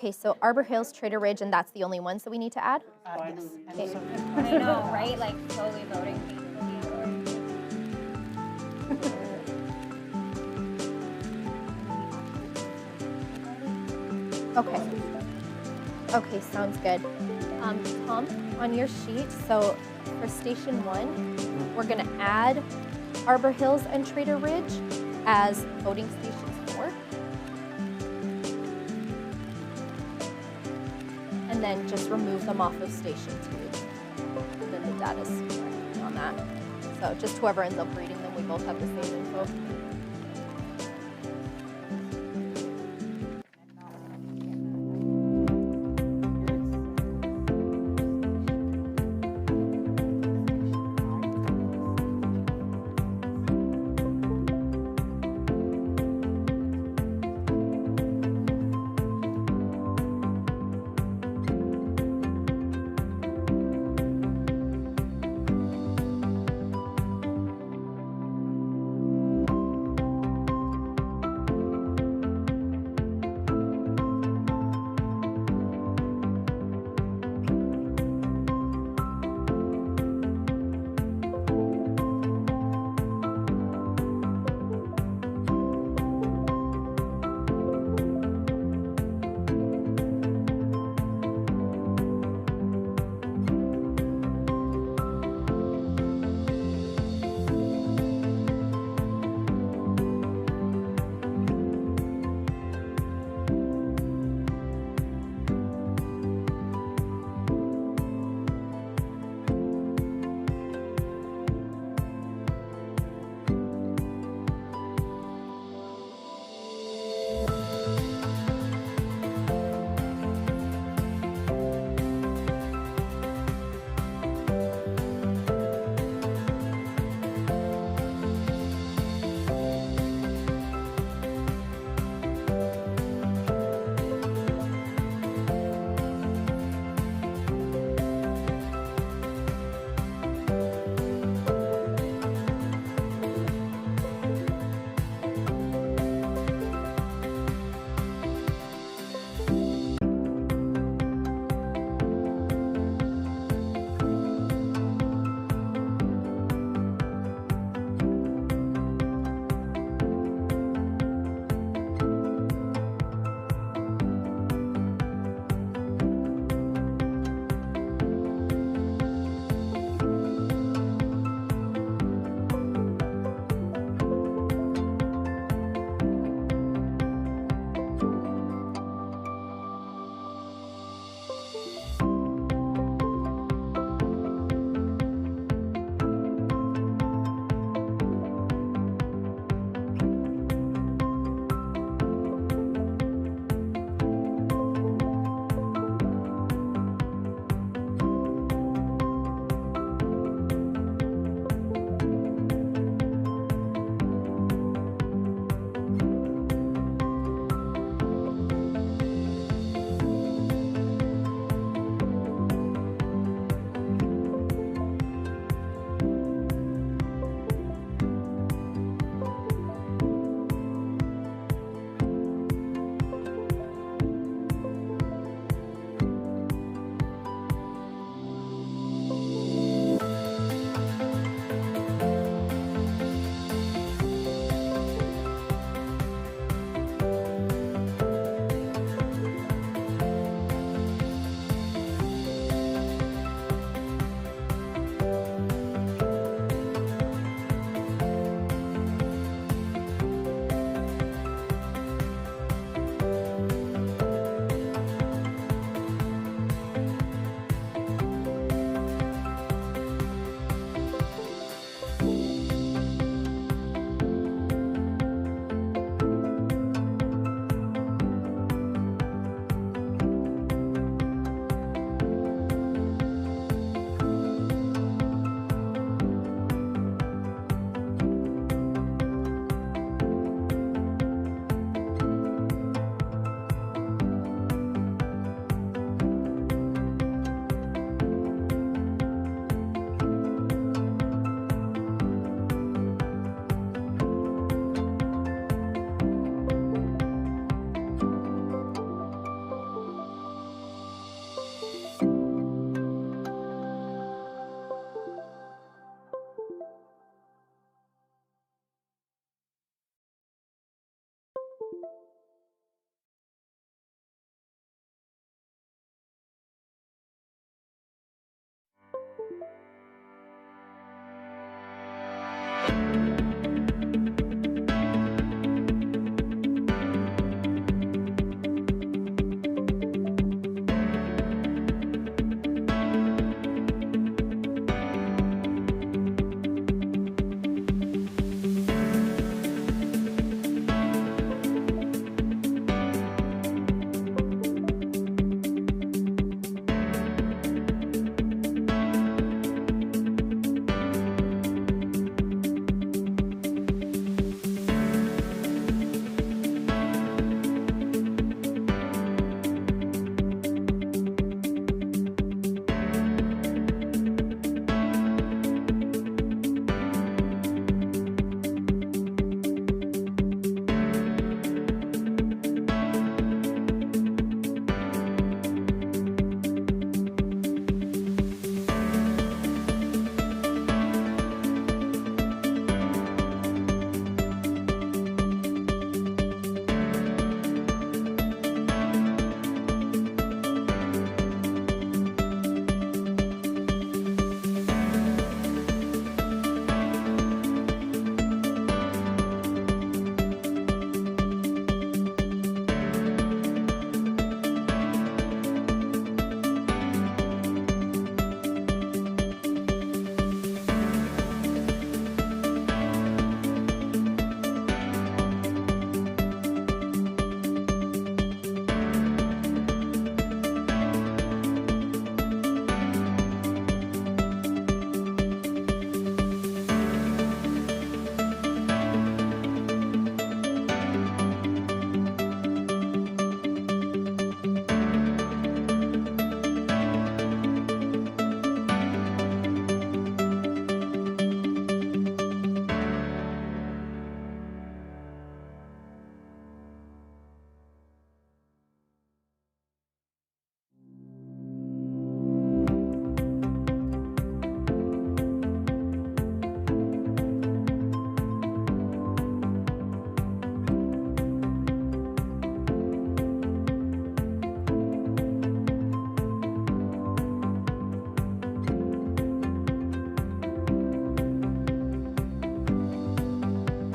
Okay, so Arbor Hills, Trader Ridge, and that's the only ones that we need to add? Yes. Okay. I know, right? Like slowly voting people. Okay. Okay, sounds good. Tom, on your sheet, so for Station 1, we're going to add Arbor Hills and Trader Ridge as voting stations 4. And then just remove them off of Station 2. And then the data's correct on that. So just whoever ends up reading them, we both have the same info.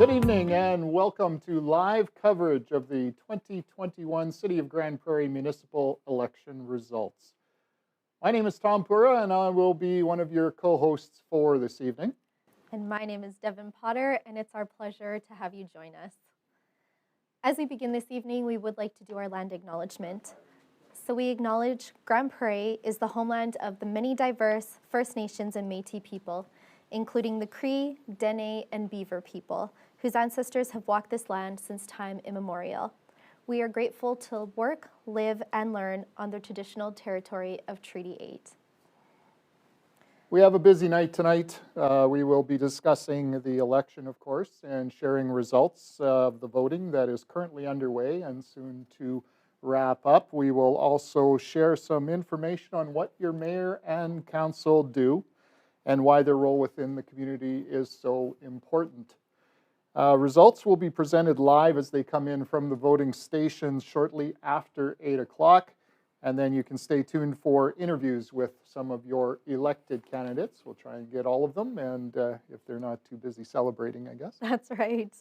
Good evening and welcome to live coverage of the 2021 City of Grande Prairie Municipal election results. My name is Tom Pura and I will be one of your co-hosts for this evening. And my name is Devin Potter, and it's our pleasure to have you join us. As we begin this evening, we would like to do our land acknowledgement. So we acknowledge Grande Prairie is the homeland of the many diverse First Nations and Métis people, including the Cree, Dene, and Beaver people, whose ancestors have walked this land since time immemorial. We are grateful to work, live, and learn on the traditional territory of Treaty 8. We have a busy night tonight. We will be discussing the election, of course, and sharing results of the voting that is currently underway and soon to wrap up. We will also share some information on what your mayor and council do and why their role within the community is so important. Results will be presented live as they come in from the voting stations shortly after 8 o'clock. And then you can stay tuned for interviews with some of your elected candidates. We'll try and get all of them, and if they're not too busy celebrating, I guess. That's right.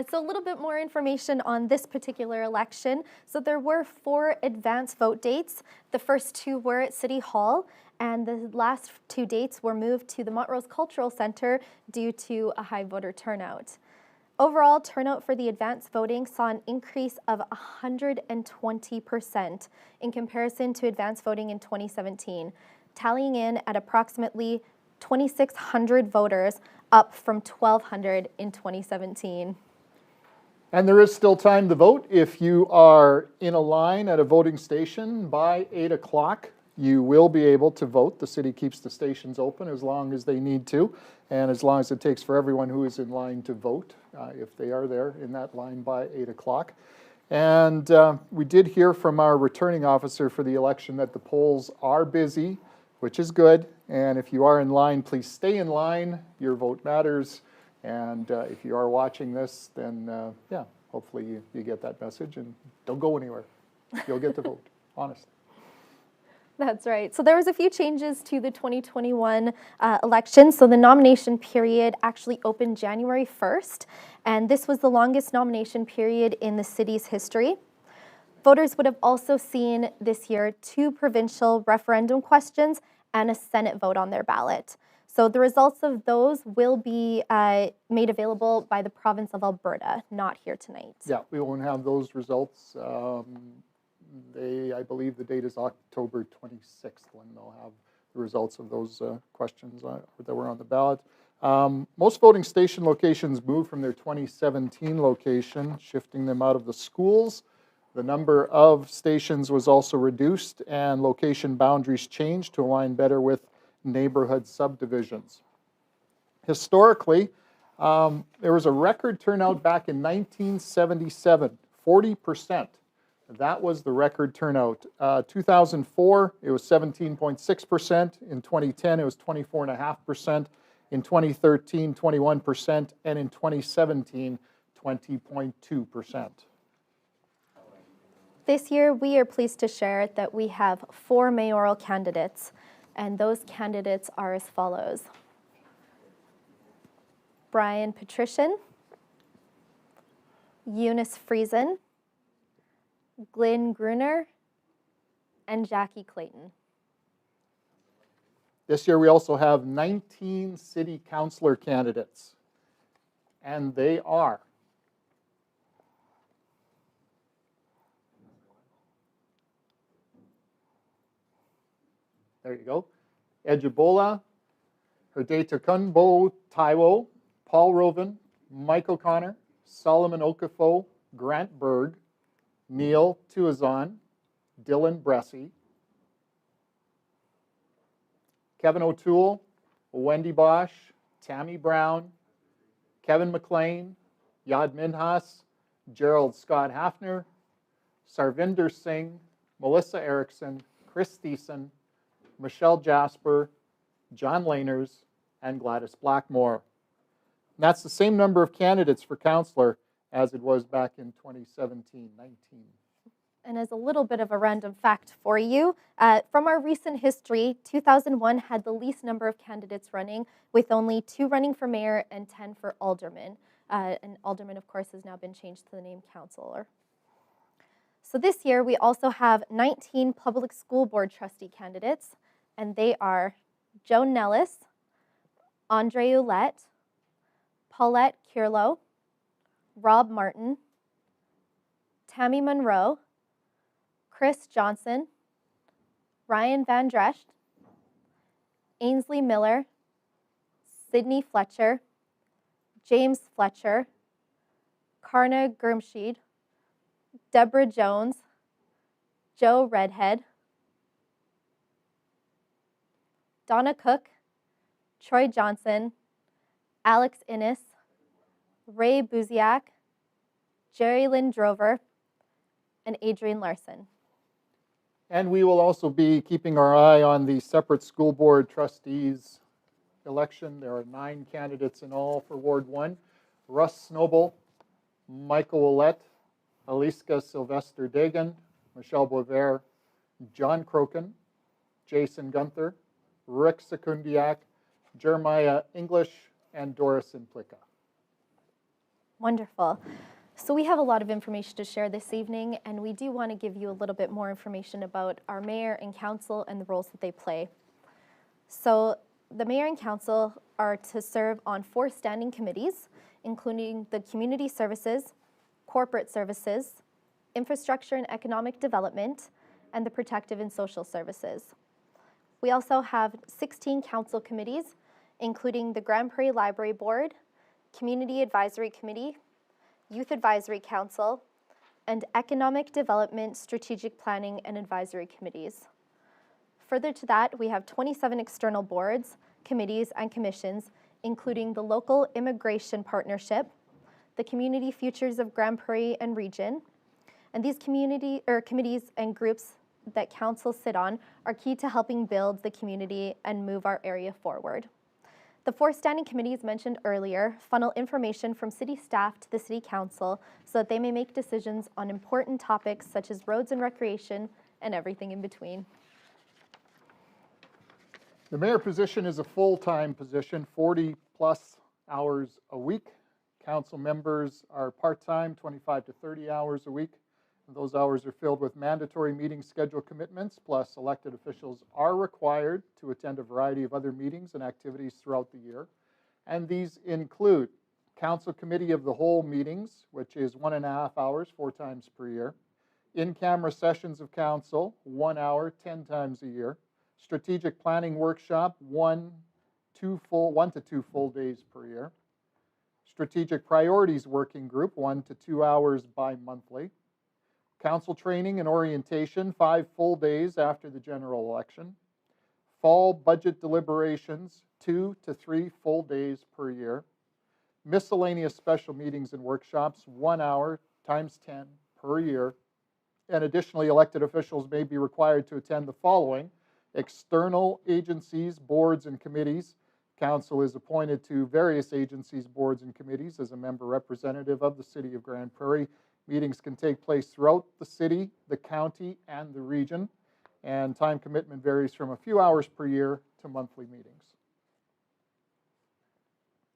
So a little bit more information on this particular election. So there were 4 advance vote dates. The first 2 were at City Hall, and the last 2 dates were moved to the Montrose Cultural Center due to a high voter turnout. Overall, turnout for the advance voting saw an increase of 120% in comparison to advance voting in 2017, tallying in at approximately 2,600 voters, up from 1,200 in 2017. And there is still time to vote. If you are in a line at a voting station by 8 o'clock, you will be able to vote. The city keeps the stations open as long as they need to, and as long as it takes for everyone who is in line to vote, if they are there in that line by 8 o'clock. And we did hear from our returning officer for the election that the polls are busy, which is good. And if you are in line, please stay in line. Your vote matters. And if you are watching this, then yeah, hopefully you get that message and don't go anywhere. You'll get to vote, honestly. That's right. So there was a few changes to the 2021 election. So the nomination period actually opened January 1st, and this was the longest nomination period in the city's history. Voters would have also seen this year 2 provincial referendum questions and a Senate vote on their ballot. So the results of those will be made available by the province of Alberta, not here tonight. Yeah, we won't have those results. I believe the date is October 26th when they'll have the results of those questions that were on the ballot. Most voting station locations moved from their 2017 location, shifting them out of the schools. The number of stations was also reduced, and location boundaries changed to align better with neighborhood subdivisions. Historically, there was a record turnout back in 1977, 40%. That was the record turnout. 2004, it was 17.6%. In 2010, it was 24.5%. In 2013, 21%. And in 2017, 20.2%. This year, we are pleased to share that we have 4 mayoral candidates, and those candidates are as follows: Brian Patrician, Eunice Friesen, Glenn Gruner, and Jackie Clayton. This year we also have 19 city councillor candidates, and they are there you go, Ejibola, Herdetakunbo Taiwo, Paul Roven, Mike O'Connor, Solomon Okafo, Grant Berg, Neil Tuazon, Dylan Bressy, Kevin O'Toole, Wendy Bosch, Tammy Brown, Kevin McLean, Yad Minhas, Gerald Scott Hafner, Sarvinder Singh, Melissa Erickson, Chris Thiessen, Michelle Jasper, John Lainers, and Gladys Blackmore. And that's the same number of candidates for councillor as it was back in 2017-19. And as a little bit of a random fact for you, from our recent history, 2001 had the least number of candidates running, with only 2 running for mayor and 10 for alderman. And alderman, of course, has now been changed to the name councilor. So this year, we also have 19 public school board trustee candidates, and they are Joan Nellis, Andre Ouellette, Paulette Kierlo, Rob Martin, Tammy Monroe, Chris Johnson, Ryan Van Drescht, Ainsley Miller, Sydney Fletcher, James Fletcher, Karna Gurmshed, Deborah Jones, Joe Redhead, Donna Cook, Troy Johnson, Alex Innes, Ray Buziak, Jerry Lynn Drover, and Adrian Larson. And we will also be keeping our eye on the separate school board trustees election. There are 9 candidates in all for Ward 1. Russ Snowball, Michael Ouellette, Aliska Sylvester Dagan, Michelle Boisvert, John Crokin, Jason Gunther, Rick Secundiak, Jeremiah English, and Doris Implica. Wonderful. So we have a lot of information to share this evening, and we do want to give you a little bit more information about our mayor and council and the roles that they play. So the mayor and council are to serve on 4 standing committees, including the Community Services, Corporate Services, Infrastructure and Economic Development, and the Protective and Social Services. We also have 16 council committees, including the Grande Prairie Library Board, Community Advisory Committee, Youth Advisory Council, and Economic Development, Strategic Planning, and Advisory Committees. Further to that, we have 27 external boards, committees, and commissions, including the Local Immigration Partnership, the Community Futures of Grande Prairie and Region, and these committees and groups that council sit on are key to helping build the community and move our area forward. The 4 standing committees mentioned earlier funnel information from city staff to the city council so that they may make decisions on important topics such as roads and recreation and everything in between. The mayor position is a full-time position, 40+ hours a week. Council members are part-time, 25 to 30 hours a week. And those hours are filled with mandatory meeting schedule commitments, plus elected officials are required to attend a variety of other meetings and activities throughout the year. And these include Council Committee of the Whole meetings, which is 1.5 hours, 4 times per year. In-camera sessions of council, 1 hour, 10 times a year. Strategic Planning Workshop, 1 to 2 full days per year. Strategic Priorities Working Group, 1 to 2 hours bi-monthly. Council Training and Orientation, 5 full days after the general election. Fall Budget Deliberations, 2 to 3 full days per year. Miscellaneous Special Meetings and Workshops, 1 hour times 10 per year. And additionally, elected officials may be required to attend the following: external agencies, boards, and committees. Council is appointed to various agencies, boards, and committees as a member representative of the City of Grande Prairie. Meetings can take place throughout the city, the county, and the region, and time commitment varies from a few hours per year to monthly meetings.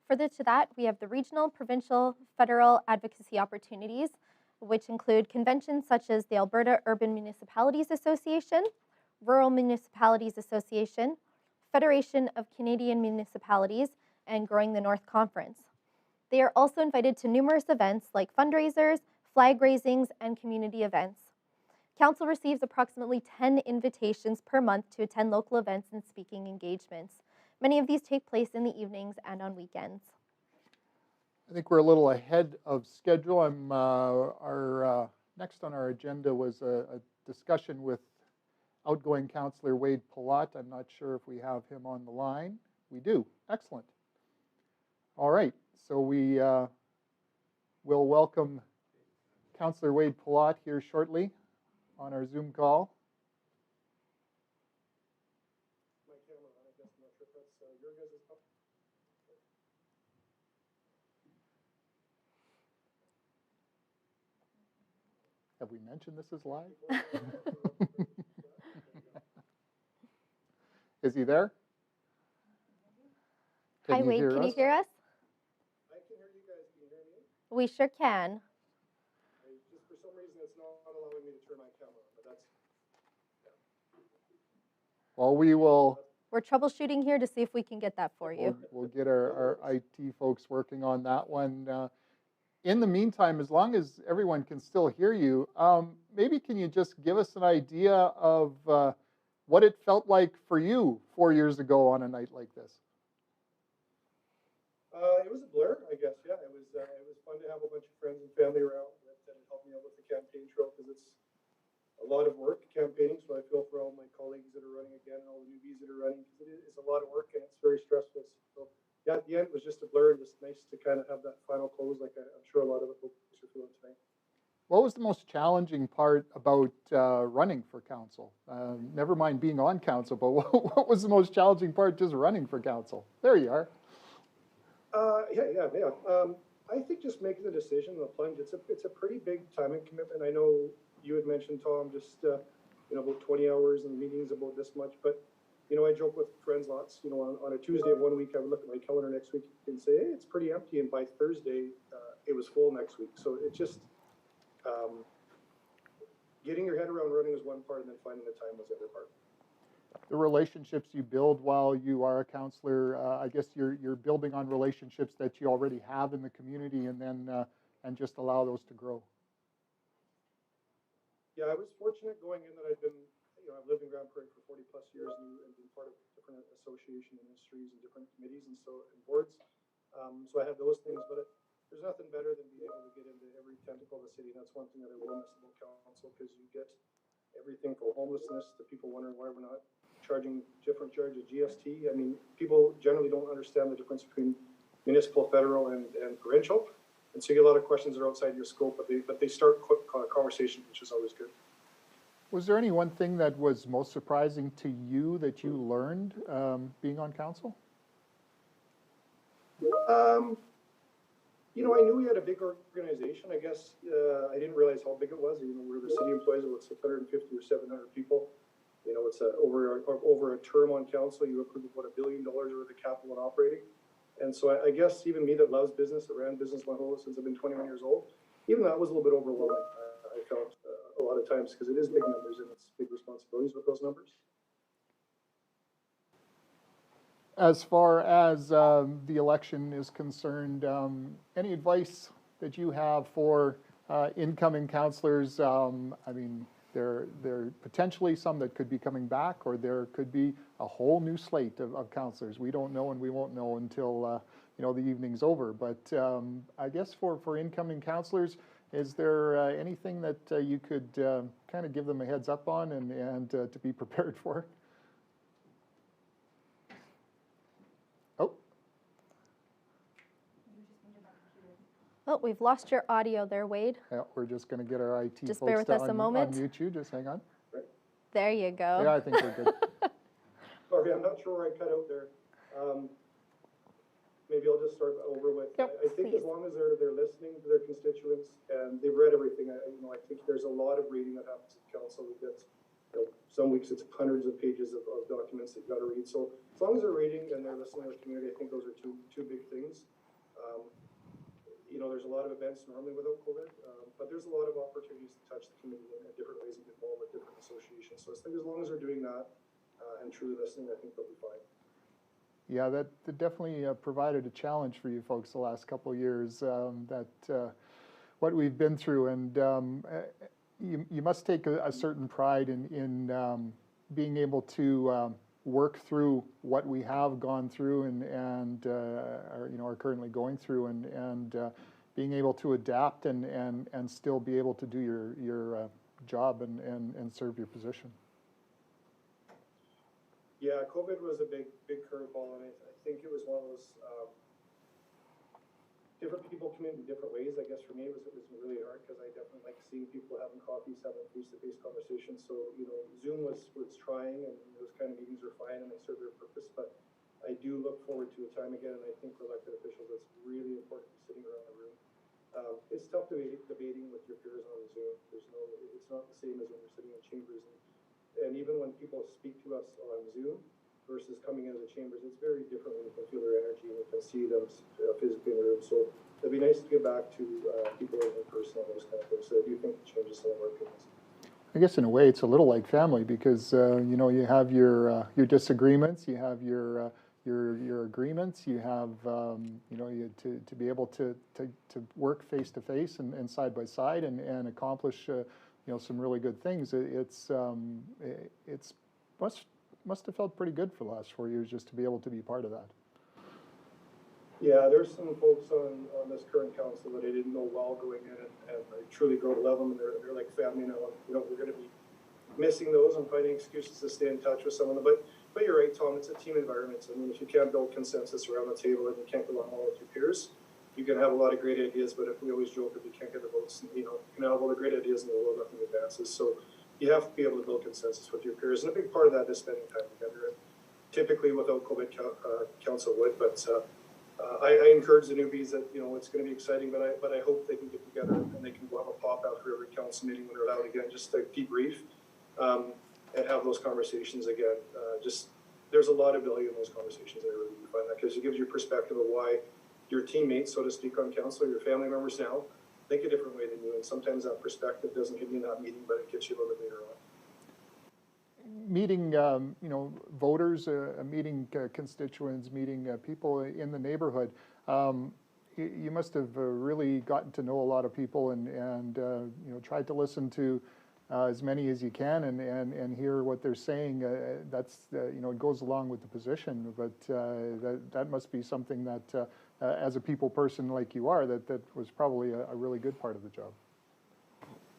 Further to that, we have the regional, provincial, federal advocacy opportunities, which include conventions such as the Alberta Urban Municipalities Association, Rural Municipalities Association, Federation of Canadian Municipalities, and Growing the North Conference. They are also invited to numerous events like fundraisers, flag raisings, and community events. Council receives approximately 10 invitations per month to attend local events and speaking engagements. Many of these take place in the evenings and on weekends. I think we're a little ahead of schedule. Next on our agenda was a discussion with outgoing Councillor Wade Palat. I'm not sure if we have him on the line. We do. Excellent. All right. So we will welcome Councillor Wade Palat here shortly on our Zoom call. My camera on, I guess. I'm not sure if that's your guys' stuff. Have we mentioned this is live? Is he there? Hi, Wade. Can you hear us? I can hear you guys. Can you hear me We sure can. Just for some reason, it's not allowing me to turn my camera on, but that's, Well, we will. We're troubleshooting here to see if we can get that for you. We'll get our IT folks working on that one. In the meantime, as long as everyone can still hear you, maybe can you just give us an idea of what it felt like for you 4 years ago on a night like this? it was a blur, I guess. Yeah, it was fun to have a bunch of friends and family around that helped me out with the campaign trail because it's a lot of work campaigning. So I feel for all my colleagues that are running again and all the newbies that are running because it is a lot of work and it's very stressful. So yeah, at the end it was just a blur and just nice to kind of have that final close, like I'm sure a lot of the folks are feeling tonight. What was the most challenging part about running for council? Never mind being on council, but what was the most challenging part just running for council? There you are. Yeah. I think just making the decision, the plunge, it's a pretty big timing commitment. I know you had mentioned, Tom, just about 20 hours and meetings about this much, but I joke with friends lots. On a Tuesday of 1 week, I would look at my calendar next week and say, hey, it's pretty empty, and by Thursday, it was full next week. So it just getting your head around running was one part, and then finding the time was the other part. The relationships you build while you are a counselor, I guess you're building on relationships that you already have in the community, and then and just allow those to grow. Yeah, I was fortunate going in that I've lived in Grande Prairie for 40 plus years and been part of different association ministries and different committees and boards. So I have those things, but there's nothing better than being able to get into every tentacle of the city. And that's one thing that I will miss about council, because you get everything from homelessness to people wondering why we're not charging different charges of GST. I mean, people generally don't understand the difference between municipal, federal, and provincial. And so you get a lot of questions that are outside your scope, but they start quick conversation, which is always good. Was there any one thing that was most surprising to you that you learned being on council? I knew we had a big organization. I guess I didn't realize how big it was. We're the city employees about 650 or 700 people. It's over a term on council, you approve about $1 billion worth of capital and operating. And so I guess even me that loves business, that ran business my whole since I've been 21 years old, even that was a little bit overwhelming. I felt a lot of times, because it is big numbers and it's big responsibilities with those numbers. As far as the election is concerned, any advice that you have for incoming councillors? I mean, there are potentially some that could be coming back, or there could be a whole new slate of councillors. We don't know, and we won't know until the evening's over. But I guess for incoming councillors, is there anything that you could kind of give them a heads up on and to be prepared for? Oh, we've lost your audio there, Wade. Yeah, we're just going to get our IT just folks bear with us a moment. Unmute you. Just hang on. There you go. Yeah, I think we're good. Sorry, I'm not sure where I cut out there. Maybe I'll just start over with. Yep, I think please. As long as they're listening to their constituents and they've read everything, I think there's a lot of reading that happens at council. We get, some weeks it's hundreds of pages of documents that you've got to read. So as long as they're reading and they're listening to the community, I think those are two big things. There's a lot of events normally without COVID, but there's a lot of opportunities to touch the community in different ways and get involved with different associations. So I think as long as they're doing that and truly listening, I think they'll be fine. Yeah, that definitely provided a challenge for you folks the last couple of years, what we've been through. And you must take a certain pride in being able to work through what we have gone through and are currently going through, and being able to adapt and still be able to do your job and serve your position. Yeah, COVID was a big curveball, and I think it was one of those different people come in different ways. I guess for me, it was really hard because I definitely like seeing people having coffees, having face-to-face conversations. So Zoom was trying, and those kind of meetings are fine, and they serve their purpose. But I do look forward to a time again, and I think for elected officials, it's really important to be sitting around the room. It's tough debating with your peers on Zoom. It's not the same as when you're sitting in chambers. And even when people speak to us on Zoom, versus coming into the chambers. It's very different when you can feel their energy and you can see them physically in the room. So it'd be nice to get back to people in person on those kind of things. So I do think it changes some of our opinions. I guess in a way it's a little like family because you know, you have your disagreements, you have your agreements, you have you know, to be able to work face to face and side by side and accomplish you know, some really good things. It's must have felt pretty good for the last 4 years just to be able to be part of that. Yeah, there's some folks on this current council that I didn't know well going in, and I truly grow to love them, and they're like family now. You know, we're going to be missing those and finding excuses to stay in touch with some of them. But you're right, Tom, it's a team environment. I mean, if you can't build consensus around the table and you can't get along well with your peers, you can have a lot of great ideas, but if we always joke that we can't get the votes, you know, you can have all the great ideas in the world, nothing advances. So you have to be able to build consensus with your peers, and a big part of that is spending time together. And typically without COVID, council would, but I encourage the newbies that, you know, it's going to be exciting, but I hope they can get together and they can go have a pop after every council meeting when they're allowed again, just to debrief and have those conversations again. Just there's a lot of value in those conversations. I really do find that, because it gives you perspective of why your teammates, so to speak, on council, your family members now, think a different way than you. And sometimes that perspective doesn't hit you in that meeting, but it gets you a little bit later on. Meeting, you know, voters, meeting constituents, meeting people in the neighborhood. You must have really gotten to know a lot of people and you know, tried to listen to as many as you can and hear what they're saying. That's you know, it goes along with the position, but that must be something that as a people person like you are, that was probably a really good part of the job.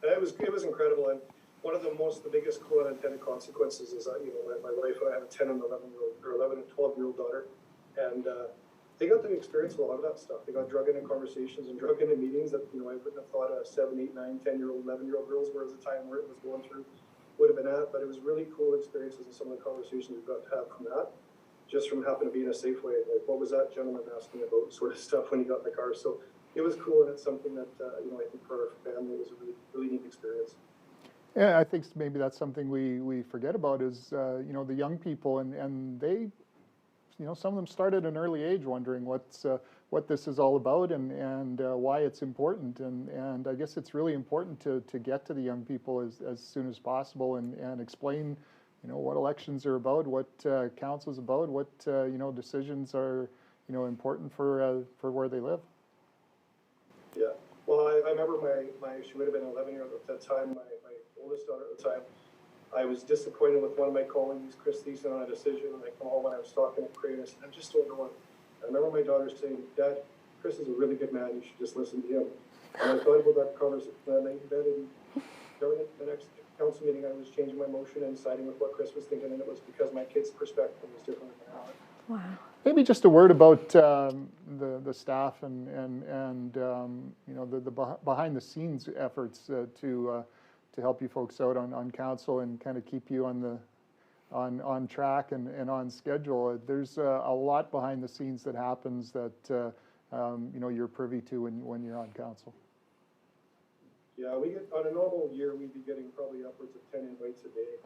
It was incredible. And one of the biggest unintended consequences is that, you know, my wife and I have a 10 and 11 and 12-year-old daughter, and they got to experience a lot of that stuff. They got drug into conversations and drug into meetings that, you know, I wouldn't have thought a 7, 8, 9, 10-year-old, 11-year-old girls were at the time where it was going through would have been at. But it was really cool experiences and some of the conversations we got to have from that, just from happening to be in a Safeway. Like, what was that gentleman asking about, sort of stuff when he got in the car. So it was cool, and it's something that you know, I think for our family it was a really, really neat experience. Yeah, I think maybe that's something we forget about is, you know, the young people, and they, you know, some of them started at an early age wondering what this is all about and why it's important. And I guess it's really important to get to the young people as soon as possible and explain, you know, what elections are about, what council's about, what, you know, decisions are, you know, important for where they live. Yeah. Well, I remember she would have been 11-year-old at that time, my oldest daughter at the time. I was disappointed with one of my colleagues, Chris Thiessen, on a decision, and I come home and I was talking to Craig, and I said, I just don't know. I remember my daughter saying, Dad, Chris is a really good man, you should just listen to him. And I thought about that conversation, and I embedded during the next council meeting, I was changing my motion and siding with what Chris was thinking, and it was because my kid's perspective was different than mine. Wow. Maybe just a word about the staff and you know, the behind the scenes efforts to help you folks out on council and kind of keep you on track and on schedule. There's a lot behind the scenes that happens that you know, you're privy to when you're on council. Yeah, we get, on a normal year, we'd be getting probably upwards of 10 invites a day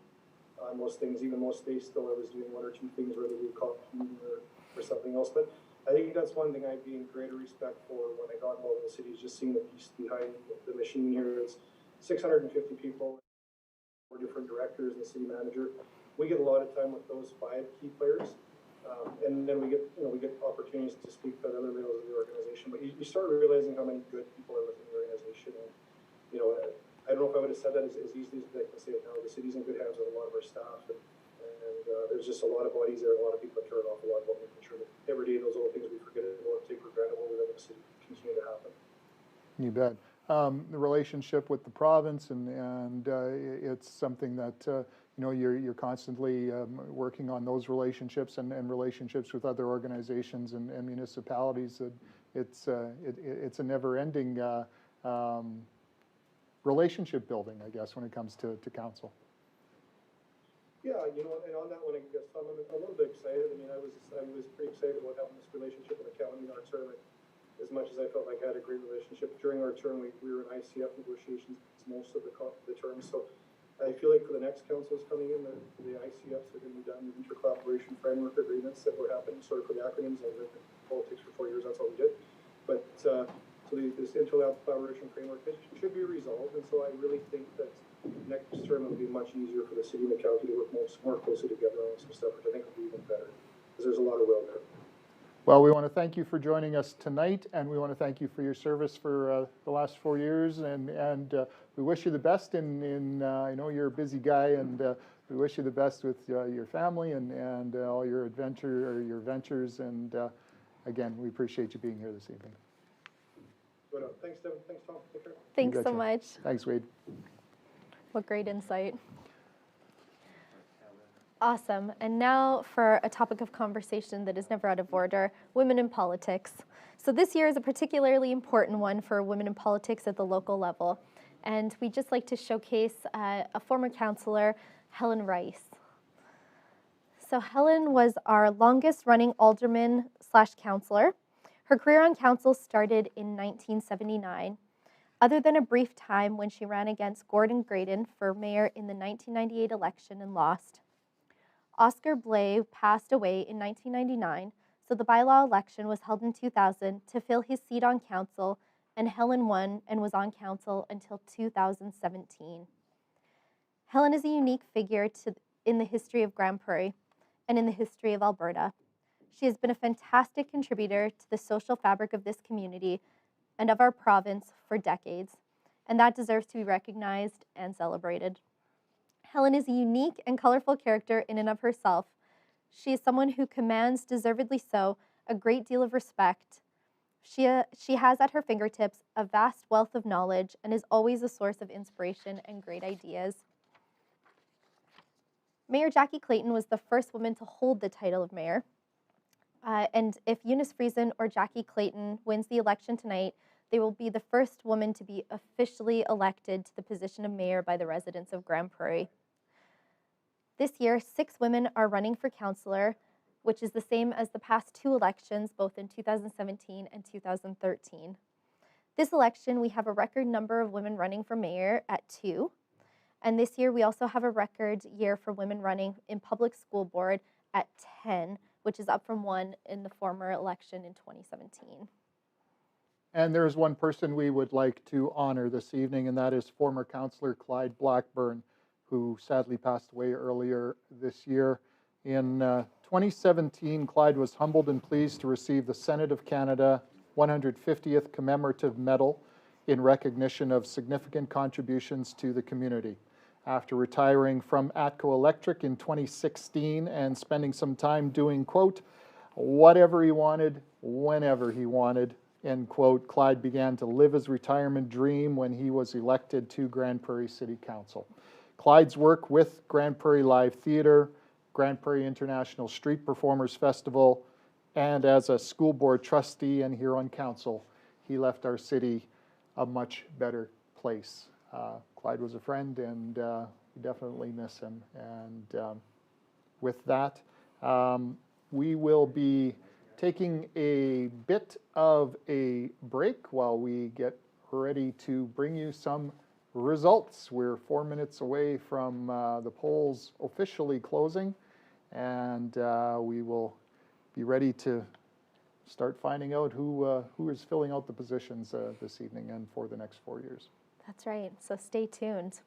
on most things. Even most days still I was doing 1 or 2 things, whether we call it meeting or something else. But I think that's one thing I'd be in greater respect for when I got involved in the city, is just seeing the piece behind the machine here. It's 650 people, 4 different directors and the city manager. We get a lot of time with those 5 key players. And then we get opportunities to speak to other levels of the organization. But you start realizing how many good people are within the organization. And, you know, I don't know if I would have said that as easily as I can say it now. The city's in good hands with a lot of our staff, and there's just a lot of bodies there, and a lot of people that care an awful lot about making sure that every day those little things we forget about, take for granted, will live in the city continue to happen. You bet. The relationship with the province, and it's something that you know, you're constantly working on those relationships and relationships with other organizations and municipalities. It's a never-ending relationship building, I guess, when it comes to council. Yeah, you know, and on that one, I guess I'm a little bit excited. I mean, I was pretty excited about having this relationship with the county in our term. As much as I felt like I had a great relationship during our term, we were in ICF negotiations most of the term. So I feel like for the next councils coming in, the ICFs are going to be done the inter-collaboration framework agreements that were happening, sort of for the acronyms. I lived in politics for 4 years, that's all we did. But so this inter-collaboration framework should be resolved, and so I really think that next term will be much easier for the city and the county to work more closely together on some stuff, which I think will be even better, because there's a lot of will there. Well, we want to thank you for joining us tonight, and we want to thank you for your service for the last 4 years, and we wish you the best in I know you're a busy guy, and we wish you the best with your family and all your ventures, and again, we appreciate you being here this evening. Thanks, Devin. Thanks, Tom. Take care. Thanks so much. Thanks, Wade. What great insight. Awesome. And now for a topic of conversation that is never out of order, women in politics. So this year is a particularly important one for women in politics at the local level. And we'd just like to showcase a former councillor, Helen Rice. So Helen was our longest running alderman/councillor. Her career on council started in 1979. Other than a brief time when she ran against Gordon Graydon for mayor in the 1998 election and lost. Oscar Blay passed away in 1999, so the bylaw election was held in 2000 to fill his seat on council, and Helen won and was on council until 2017. Helen is a unique figure in the history of Grande Prairie and in the history of Alberta. She has been a fantastic contributor to the social fabric of this community and of our province for decades, and that deserves to be recognized and celebrated. Helen is a unique and colorful character in and of herself. She is someone who commands, deservedly so, a great deal of respect. She has at her fingertips a vast wealth of knowledge and is always a source of inspiration and great ideas. Mayor Jackie Clayton was the first woman to hold the title of mayor. And if Eunice Friesen or Jackie Clayton wins the election tonight, they will be the first woman to be officially elected to the position of mayor by the residents of Grande Prairie. This year, 6 women are running for councillor, which is the same as the past 2 elections, both in 2017 and 2013. This election, we have a record number of women running for mayor at 2. And this year, we also have a record year for women running in public school board at 10, which is up from 1 in the former election in 2017. And there is one person we would like to honor this evening, and that is former councillor Clyde Blackburn, who sadly passed away earlier this year. In 2017, Clyde was humbled and pleased to receive the Senate of Canada 150th Commemorative Medal in recognition of significant contributions to the community. After retiring from ATCO Electric in 2016 and spending some time doing, quote, whatever he wanted, whenever he wanted, end quote, Clyde began to live his retirement dream when he was elected to Grande Prairie City Council. Clyde's work with Grande Prairie Live Theatre, Grande Prairie International Street Performers Festival, and as a school board trustee and here on council, he left our city a much better place. Clyde was a friend, and we definitely miss him. And with that, we will be taking a bit of a break while we get ready to bring you some results. We're 4 minutes away from the polls officially closing, and we will be ready to start finding out who is filling out the positions this evening and for the next 4 years. That's right, so stay tuned.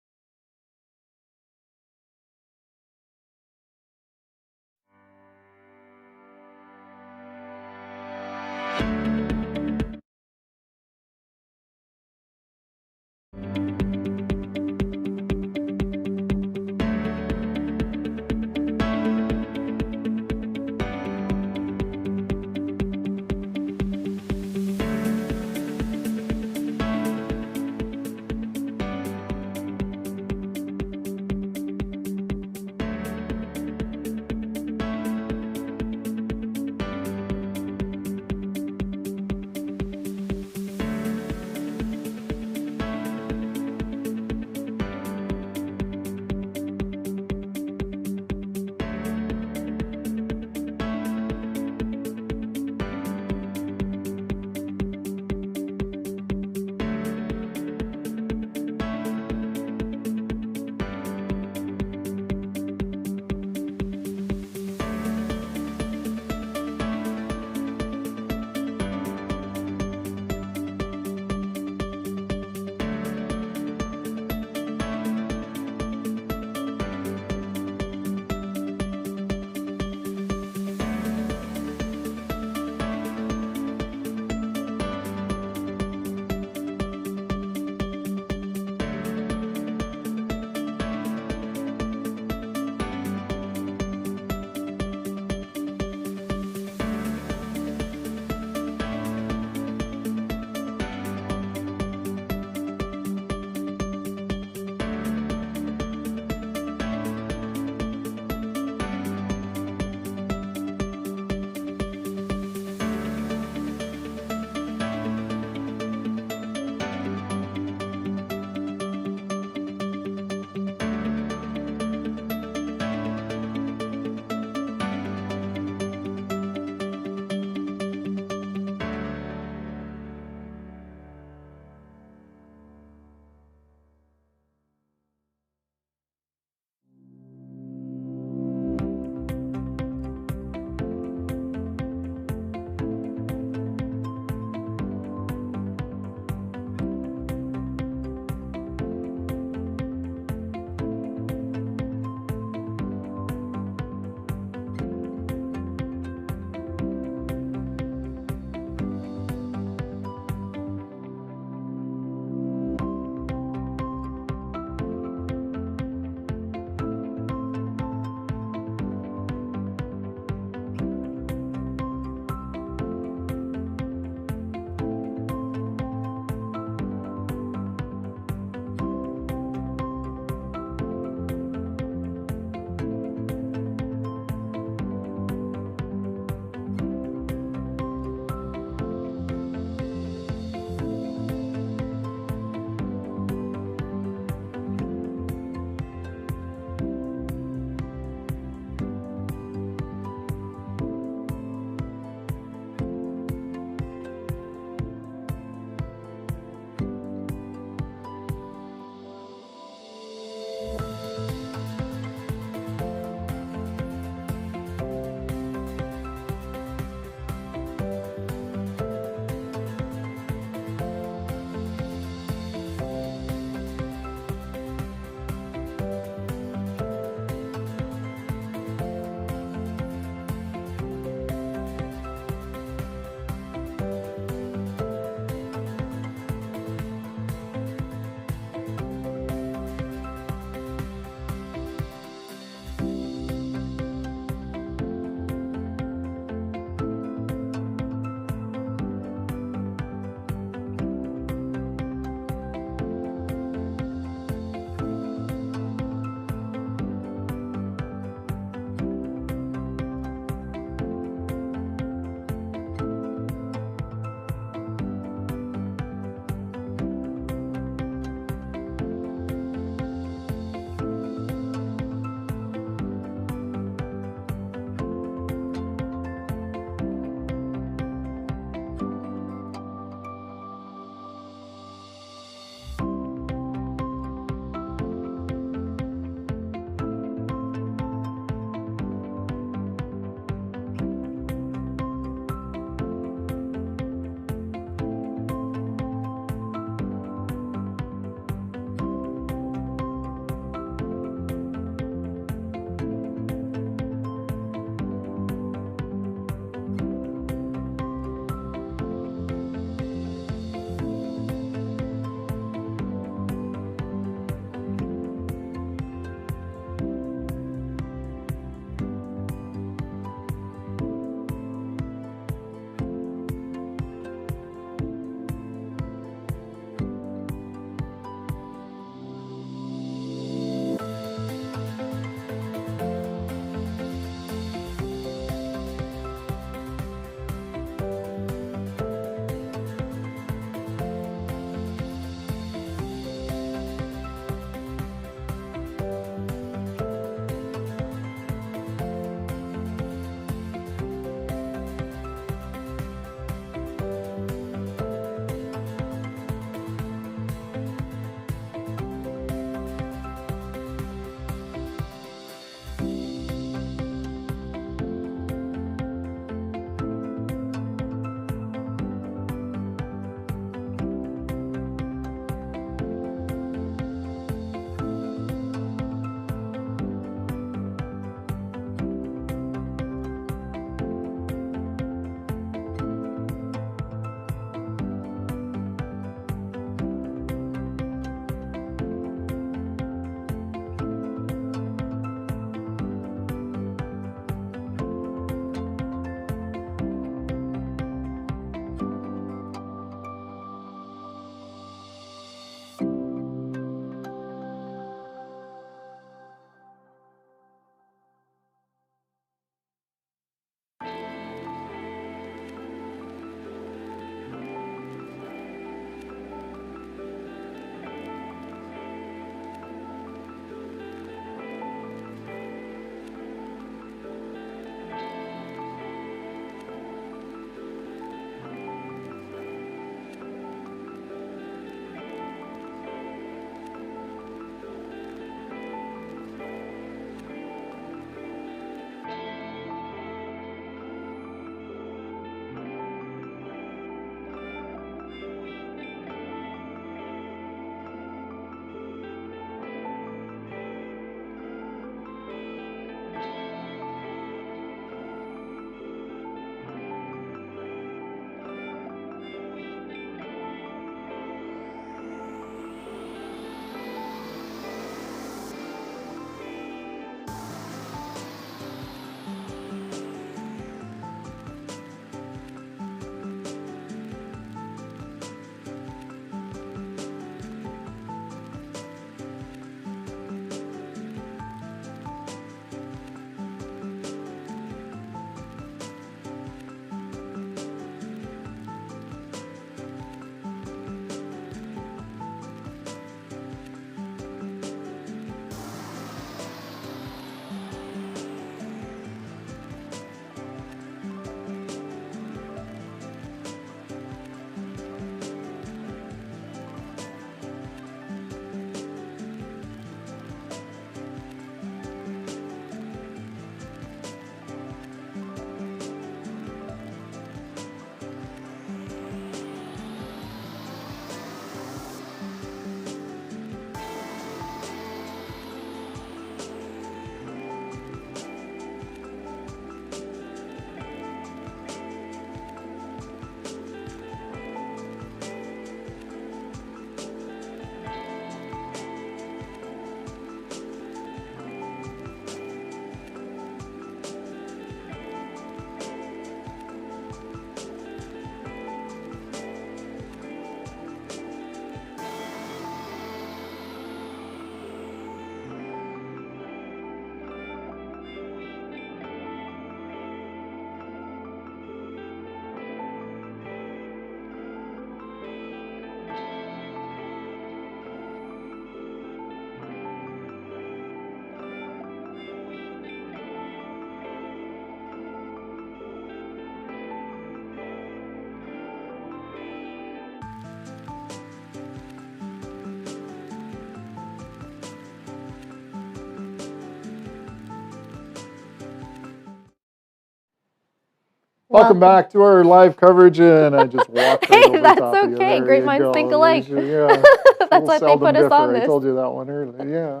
Welcome back to our live coverage, and I just walked right Hey, over that's top of you. okay. There Great you minds go. think There's alike. your- yeah. That's Little why they seldom put us on differ. I this. told you that one earlier. Yeah.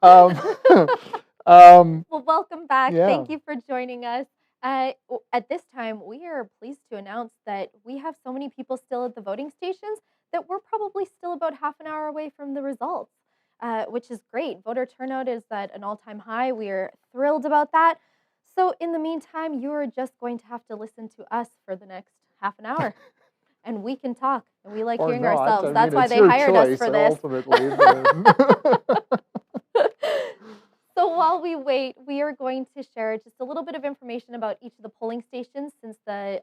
Okay. Well, welcome back. Yeah. Thank you for joining us. At this time, we are pleased to announce that we have so many people still at the voting stations that we're probably still about half an hour away from the results, which is great. Voter turnout is at an all-time high. We are thrilled about that. So in the meantime, you are just going to have to listen to us for the next half an hour. And we can talk, and we like Or hearing not. ourselves. I That's mean, why it's they your hired choice, us for this. ultimately. But So while we wait, we are going to share just a little bit of information about each of the polling stations, since the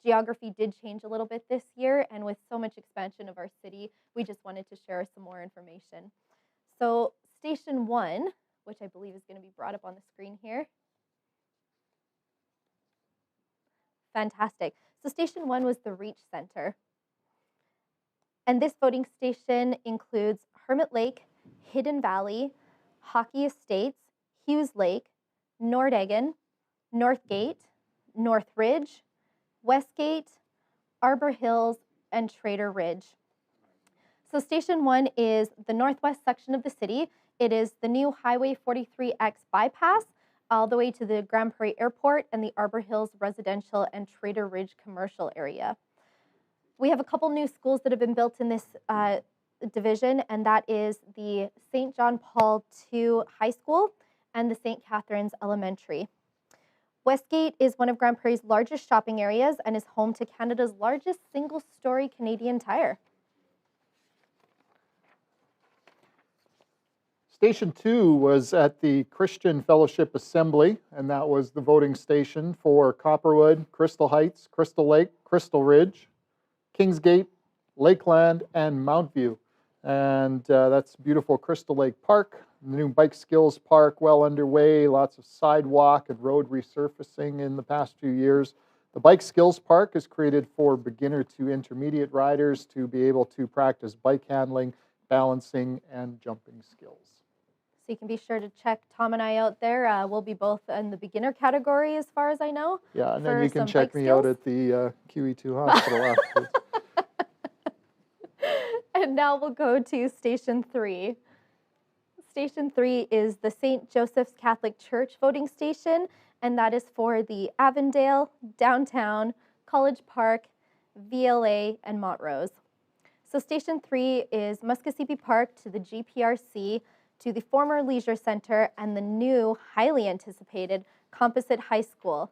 geography did change a little bit this year, and with so much expansion of our city, we just wanted to share some more information. So Station 1, which I believe is going to be brought up on the screen here. Fantastic. So Station 1 was the Reach Center. And this voting station includes Hermit Lake, Hidden Valley, Hockey Estates, Hughes Lake, Nordeggen, Northgate, North Ridge, Westgate, Arbor Hills, and Trader Ridge. So Station 1 is the northwest section of the city. It is the new Highway 43X bypass all the way to the Grande Prairie Airport and the Arbor Hills residential and Trader Ridge commercial area. We have a couple new schools that have been built in this division, and that is the St. John Paul II High School and the St. Catharines Elementary. Westgate is one of Grande Prairie's largest shopping areas and is home to Canada's largest single-story Canadian Tire. Station 2 was at the Christian Fellowship Assembly, and that was the voting station for Copperwood, Crystal Heights, Crystal Lake, Crystal Ridge, Kingsgate, Lakeland, and Mount View. And that's beautiful Crystal Lake Park. The new Bike Skills Park well underway, lots of sidewalk and road resurfacing in the past few years. The Bike Skills Park is created for beginner to intermediate riders to be able to practice bike handling, balancing, and jumping skills. So you can be sure to check Tom and I out there. We'll be both in the beginner category as far as I know. Yeah, and then for you can some check bike me skills. out at the QE2 hospital afterwards. And now we'll go to Station 3. Station 3 is the St. Joseph's Catholic Church voting station, and that is for the Avondale, Downtown, College Park, VLA, and Montrose. So Station 3 is Muskosipi Park to the GPRC, to the former Leisure Center, and the new, highly anticipated Composite High School.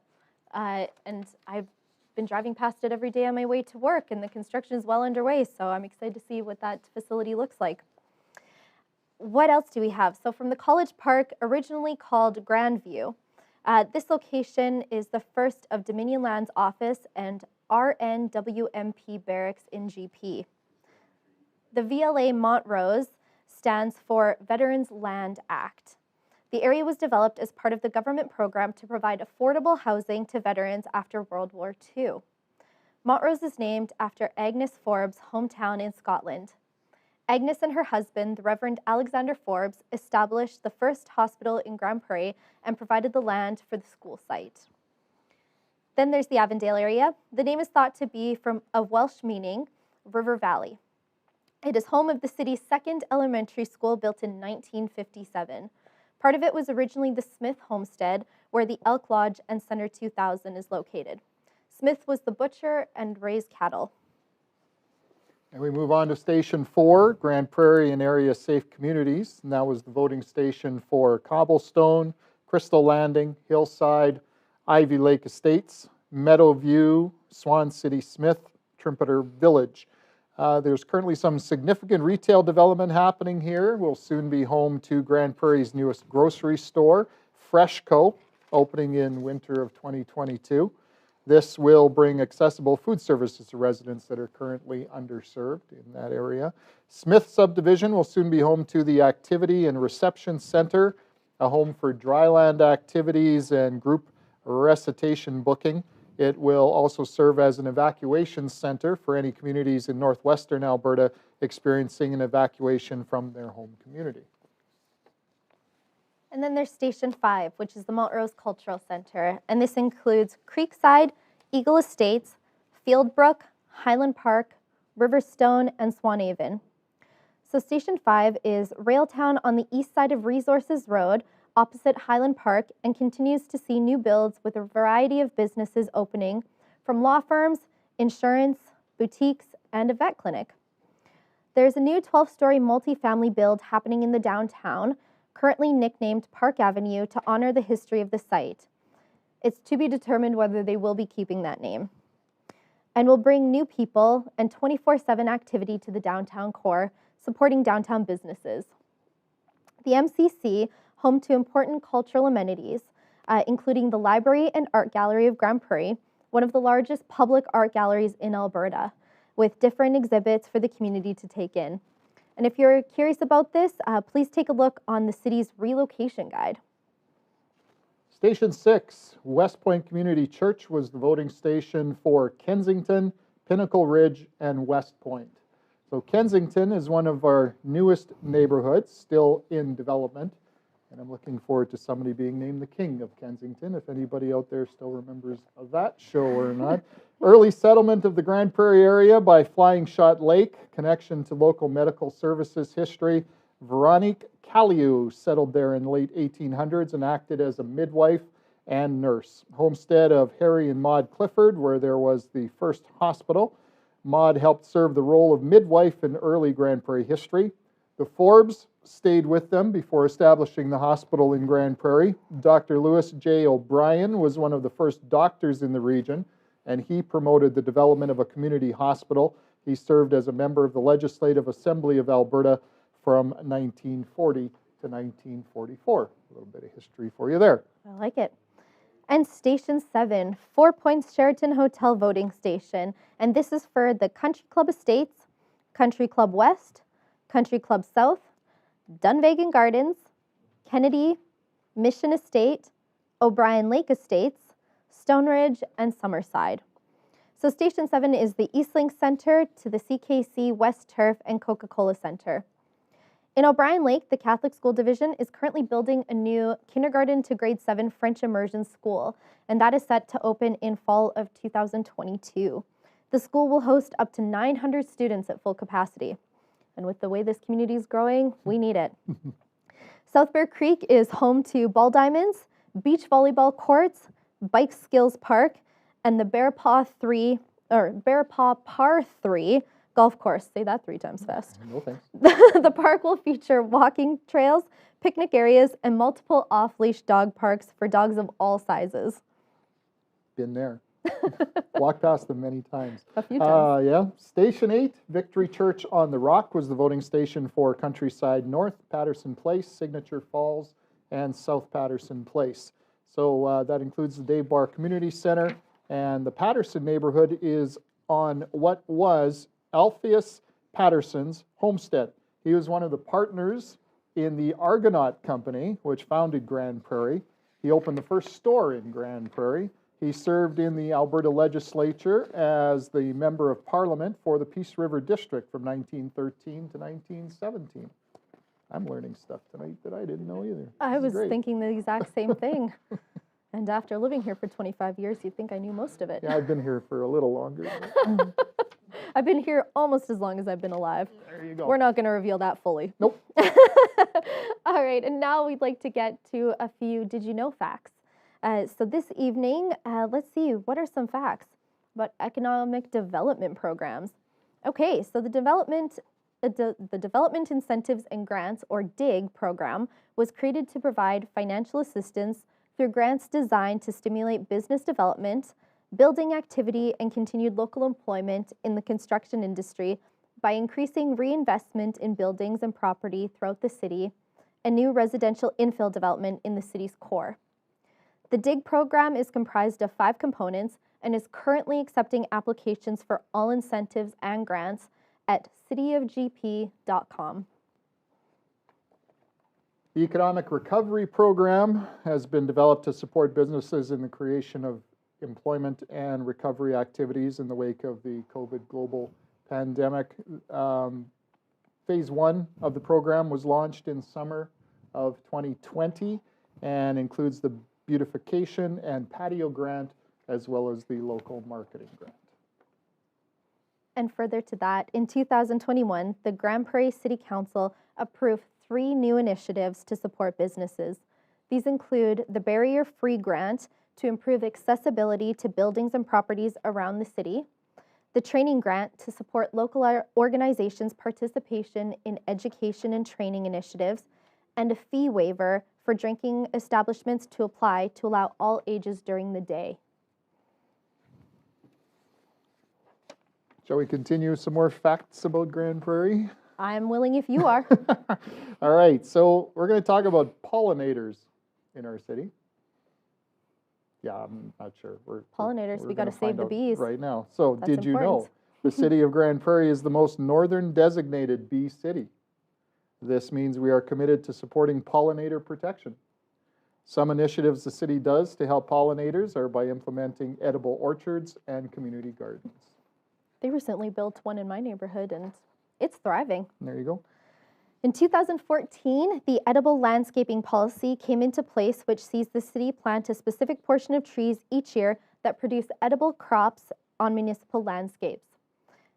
And I've been driving past it every day on my way to work, and the construction is well underway, so I'm excited to see what that facility looks like. What else do we have? So from the College Park, originally called Grandview, this location is the first of Dominion Land's office and RNWMP barracks in GP. The VLA Montrose stands for Veterans Land Act. The area was developed as part of the government program to provide affordable housing to veterans after World War II. Montrose is named after Agnes Forbes' hometown in Scotland. Agnes and her husband, the Reverend Alexander Forbes, established the first hospital in Grande Prairie and provided the land for the school site. Then there's the Avondale area. The name is thought to be from a Welsh meaning, River Valley. It is home of the city's second elementary school, built in 1957. Part of it was originally the Smith homestead, where the Elk Lodge and Center 2000 is located. Smith was the butcher and raised cattle. And we move on to Station 4, Grande Prairie and Area Safe Communities. And that was the voting station for Cobblestone, Crystal Landing, Hillside, Ivy Lake Estates, Meadowview, Swan City Smith, Trumpeter Village. There's currently some significant retail development happening here. We'll soon be home to Grande Prairie's newest grocery store, Freshco, opening in winter of 2022. This will bring accessible food services to residents that are currently underserved in that area. Smith Subdivision will soon be home to the Activity and Reception Center, a home for dryland activities and group recitation booking. It will also serve as an evacuation center for any communities in northwestern Alberta experiencing an evacuation from their home community. And then there's Station 5, which is the Montrose Cultural Center. And this includes Creekside, Eagle Estates, Fieldbrook, Highland Park, Riverstone, and Swanhaven. So Station 5 is Railtown on the east side of Resources Road, opposite Highland Park, and continues to see new builds with a variety of businesses opening, from law firms, insurance, boutiques, and a vet clinic. There's a new 12-story multifamily build happening in the downtown, currently nicknamed Park Avenue to honor the history of the site. It's to be determined whether they will be keeping that name. And will bring new people and 24/7 activity to the downtown core, supporting downtown businesses. The MCC, home to important cultural amenities, including the Library and Art Gallery of Grande Prairie, one of the largest public art galleries in Alberta, with different exhibits for the community to take in. And if you're curious about this, please take a look on the city's relocation guide. Station 6, West Point Community Church was the voting station for Kensington, Pinnacle Ridge, and West Point. So Kensington is one of our newest neighborhoods, still in development, and I'm looking forward to somebody being named the King of Kensington, if anybody out there still remembers of that show or not. Early settlement of the Grande Prairie area by Flying Shot Lake, connection to local medical services history. Veronique Caliu settled there in the late 1800s and acted as a midwife and nurse. Homestead of Harry and Maud Clifford, where there was the first hospital. Maud helped serve the role of midwife in early Grande Prairie history. The Forbes stayed with them before establishing the hospital in Grande Prairie. Dr. Lewis J. O'Brien was one of the first doctors in the region, and he promoted the development of a community hospital. He served as a member of the Legislative Assembly of Alberta from 1940 to 1944. A little bit of history for you there. I like it. And Station 7, 4 Points Sheraton Hotel voting station. And this is for the Country Club Estates, Country Club West, Country Club South, Dunvegan Gardens, Kennedy, Mission Estate, O'Brien Lake Estates, Stone Ridge, and Summerside. So Station 7 is the Eastlink Center to the CKC West Turf and Coca-Cola Center. In O'Brien Lake, the Catholic School Division is currently building a new kindergarten to grade 7 French immersion school, and that is set to open in fall of 2022. The school will host up to 900 students at full capacity. And with the way this community is growing, we need it. South Bear Creek is home to ball diamonds, beach volleyball courts, bike skills park, and the Bear Paw Par 3 golf course. Say that 3 times fast. No thanks. The park will feature walking trails, picnic areas, and multiple off-leash dog parks for dogs of all sizes. Been there. Walked past them many times. A few times. Yeah. Station 8, Victory Church on the Rock was the voting station for Countryside North, Patterson Place, Signature Falls, and South Patterson Place. So that includes the Dave Barr Community Center, and the Patterson neighborhood is on what was Alpheus Patterson's homestead. He was one of the partners in the Argonaut Company, which founded Grande Prairie. He opened the first store in Grande Prairie. He served in the Alberta legislature as the member of parliament for the Peace River District from 1913 to 1917. I'm learning stuff tonight that I didn't know either. I was great. thinking the exact same thing. And after living here for 25 years, you'd think I knew most of it. Yeah, I've been here for a little longer. I've been here almost as long as I've been alive. There you go. We're not going to reveal that fully. Nope. All right, and now we'd like to get to a few did you know facts. So this evening, let's see, what are some facts about economic development programs? Okay, so the Development Incentives and Grants, or DIG program, was created to provide financial assistance through grants designed to stimulate business development, building activity, and continued local employment in the construction industry by increasing reinvestment in buildings and property throughout the city and new residential infill development in the city's core. The DIG program is comprised of 5 components and is currently accepting applications for all incentives and grants at cityofgp.com. The Economic Recovery Program has been developed to support businesses in the creation of employment and recovery activities in the wake of the COVID global pandemic. Phase 1 of the program was launched in summer of 2020 and includes the beautification and patio grant, as well as the local marketing grant. And further to that, in 2021, the Grande Prairie City Council approved 3 new initiatives to support businesses. These include the Barrier-Free Grant to improve accessibility to buildings and properties around the city, the Training Grant to support local organizations' participation in education and training initiatives, and a fee waiver for drinking establishments to apply to allow all ages during the day. Shall we continue some more facts about Grande Prairie? I'm willing if you are. All right, so we're going to talk about pollinators in our city. Yeah, I'm not sure. Pollinators, we got to gonna save the find out bees. right now. So That's did you know important. the city of Grande Prairie is the most northern designated bee city? This means we are committed to supporting pollinator protection. Some initiatives the city does to help pollinators are by implementing edible orchards and community gardens. They recently built one in my neighborhood and it's thriving. There you go. In 2014, the edible landscaping policy came into place, which sees the city plant a specific portion of trees each year that produce edible crops on municipal landscapes.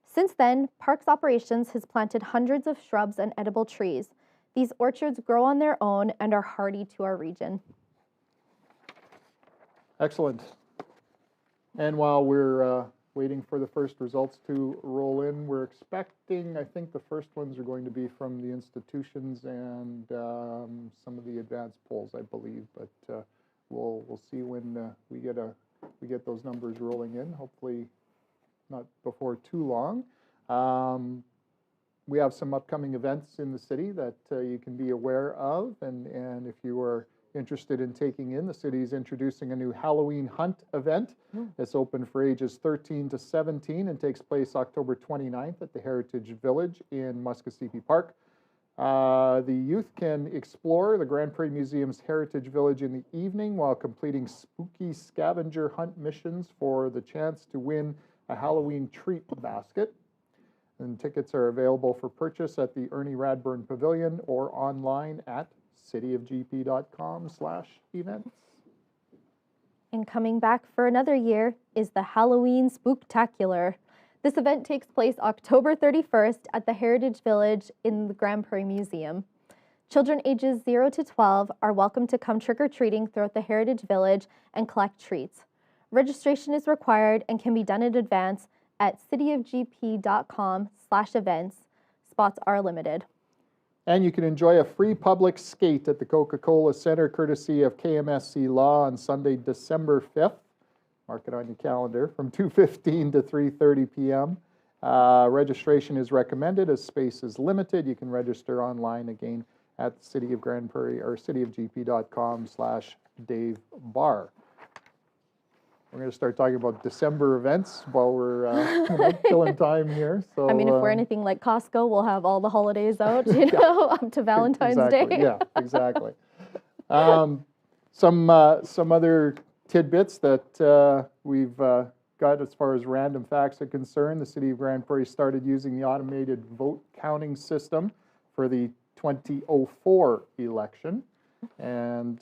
Since then, Parks Operations has planted hundreds of shrubs and edible trees. These orchards grow on their own and are hardy to our region. Excellent. And while we're waiting for the first results to roll in, we're expecting, I think the first ones are going to be from the institutions and some of the advanced polls, I believe. But we'll see when we get those numbers rolling in. Hopefully, not before too long. We have some upcoming events in the city that you can be aware of, and if you are interested in taking in, the city is introducing a new Halloween hunt event. It's open for ages 13 to 17 and takes place October 29th at the Heritage Village in Muskasippi Park. The youth can explore the Grande Prairie Museum's Heritage Village in the evening while completing spooky scavenger hunt missions for the chance to win a Halloween treat basket. And tickets are available for purchase at the Ernie Radburn Pavilion or online at cityofgp.com/events. And coming back for another year is the Halloween Spooktacular. This event takes place October 31st at the Heritage Village in the Grande Prairie Museum. Children ages 0 to 12 are welcome to come trick-or-treating throughout the Heritage Village and collect treats. Registration is required and can be done in advance at cityofgp.com/events. Spots are limited. And you can enjoy a free public skate at the Coca-Cola Center courtesy of KMSC Law on Sunday, December 5th. Mark it on your calendar from 2:15 to 3:30 p.m. Registration is recommended as space is limited. You can register online again at the City of Grande Prairie or cityofgp.com/Dave Barr. We're going to start talking about December events while we're killing time here. So I mean, if we're anything like Costco, we'll have all the holidays out, you know, up to Valentine's exactly. Day. Yeah, exactly. Some other tidbits that we've got as far as random facts are concerned. The City of Grande Prairie started using the automated vote counting system for the 2004 election, and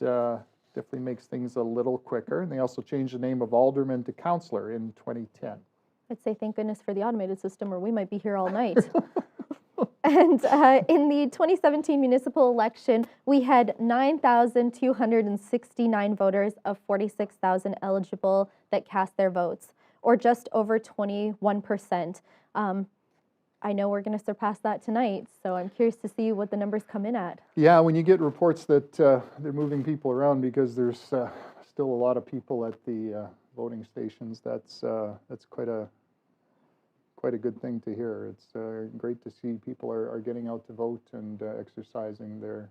definitely makes things a little quicker. And they also changed the name of alderman to councillor in 2010. I'd say thank goodness for the automated system or we might be here all night. And in the 2017 municipal election, we had 9,269 voters of 46,000 eligible that cast their votes, or just over 21%. I know we're going to surpass that tonight, so I'm curious to see what the numbers come in at. Yeah, when you get reports that they're moving people around because there's still a lot of people at the voting stations, that's quite a good thing to hear. It's great to see people are getting out to vote and exercising their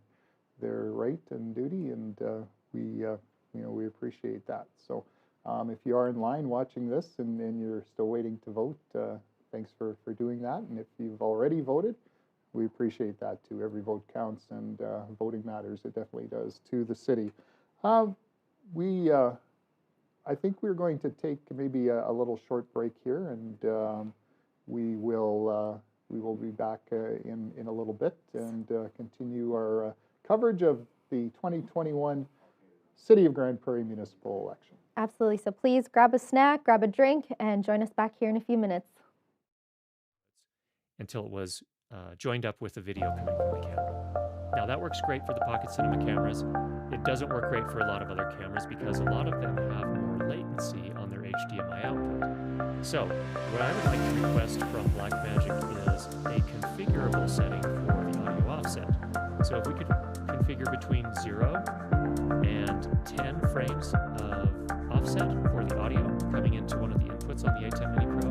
right and duty, and we appreciate that. So if you are in line watching this and you're still waiting to vote, thanks for doing that. And if you've already voted, we appreciate that too. Every vote counts, and voting matters. It definitely does to the city. I think we're going to take maybe a little short break here, and we will be back in a little bit and continue our coverage of the 2021 City of Grande Prairie municipal election. Absolutely. So please grab a snack, grab a drink, and join us back here in a few minutes. Until it was joined up with the video coming from the camera. Now that works great for the pocket cinema cameras. It doesn't work great for a lot of other cameras because a lot of them have more latency on their HDMI output. So what I would like to request from Blackmagic is a configurable setting for the audio offset. So if we could configure between 0 and 10 frames of offset for the audio coming into one of the inputs on the A10 Mini Pro,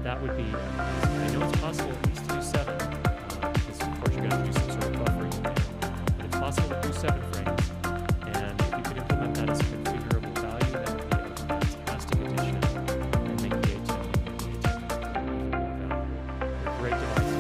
that would be amazing. I know it's possible at least to do 7, because of course you're going to do some sort of buffering in there, but it's possible to do 7 frames, and if you could implement that as a configurable value, that would be a fantastic addition and make the A10 Mini more valuable. They're great devices.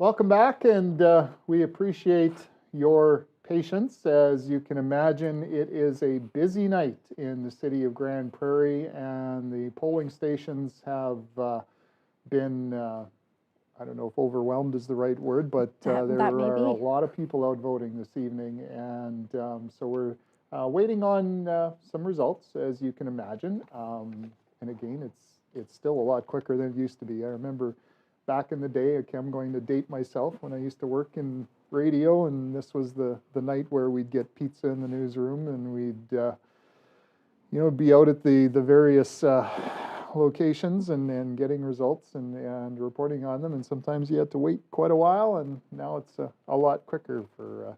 Welcome back, and we appreciate your patience. As you can imagine, it is a busy night in the city of Grande Prairie, and the polling stations have been, I don't know if overwhelmed is the right word, but there are a lot of people out voting this evening, and so we're waiting on some results, as you can imagine. And again, it's still a lot quicker than it used to be. I remember back in the day, I'm going to date myself, when I used to work in radio, and this was the night where we'd get pizza in the newsroom, and we'd be out at the various locations and getting results and reporting on them, and sometimes you had to wait quite a while, and now it's a lot quicker for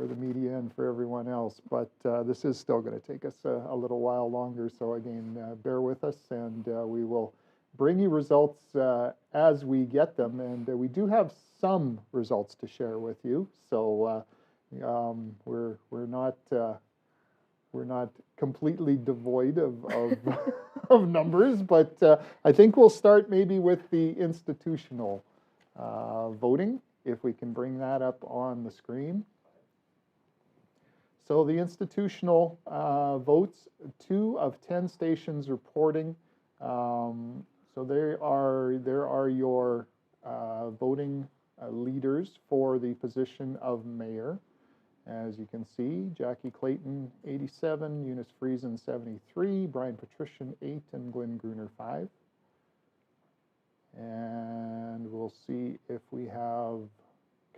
the media and for everyone else. But this is still going to take us a little while longer, so again, bear with us, and we will bring you results as we get them, and we do have some results to share with you. So we're not completely devoid of of numbers, but I think we'll start maybe with the institutional voting, if we can bring that up on the screen. So the institutional votes, 2 of 10 stations reporting. So there are your voting leaders for the position of mayor. As you can see, Jackie Clayton, 87, Eunice Friesen, 73, Brian Patrician, 8, and Glenn Gruner, 5. And we'll see if we have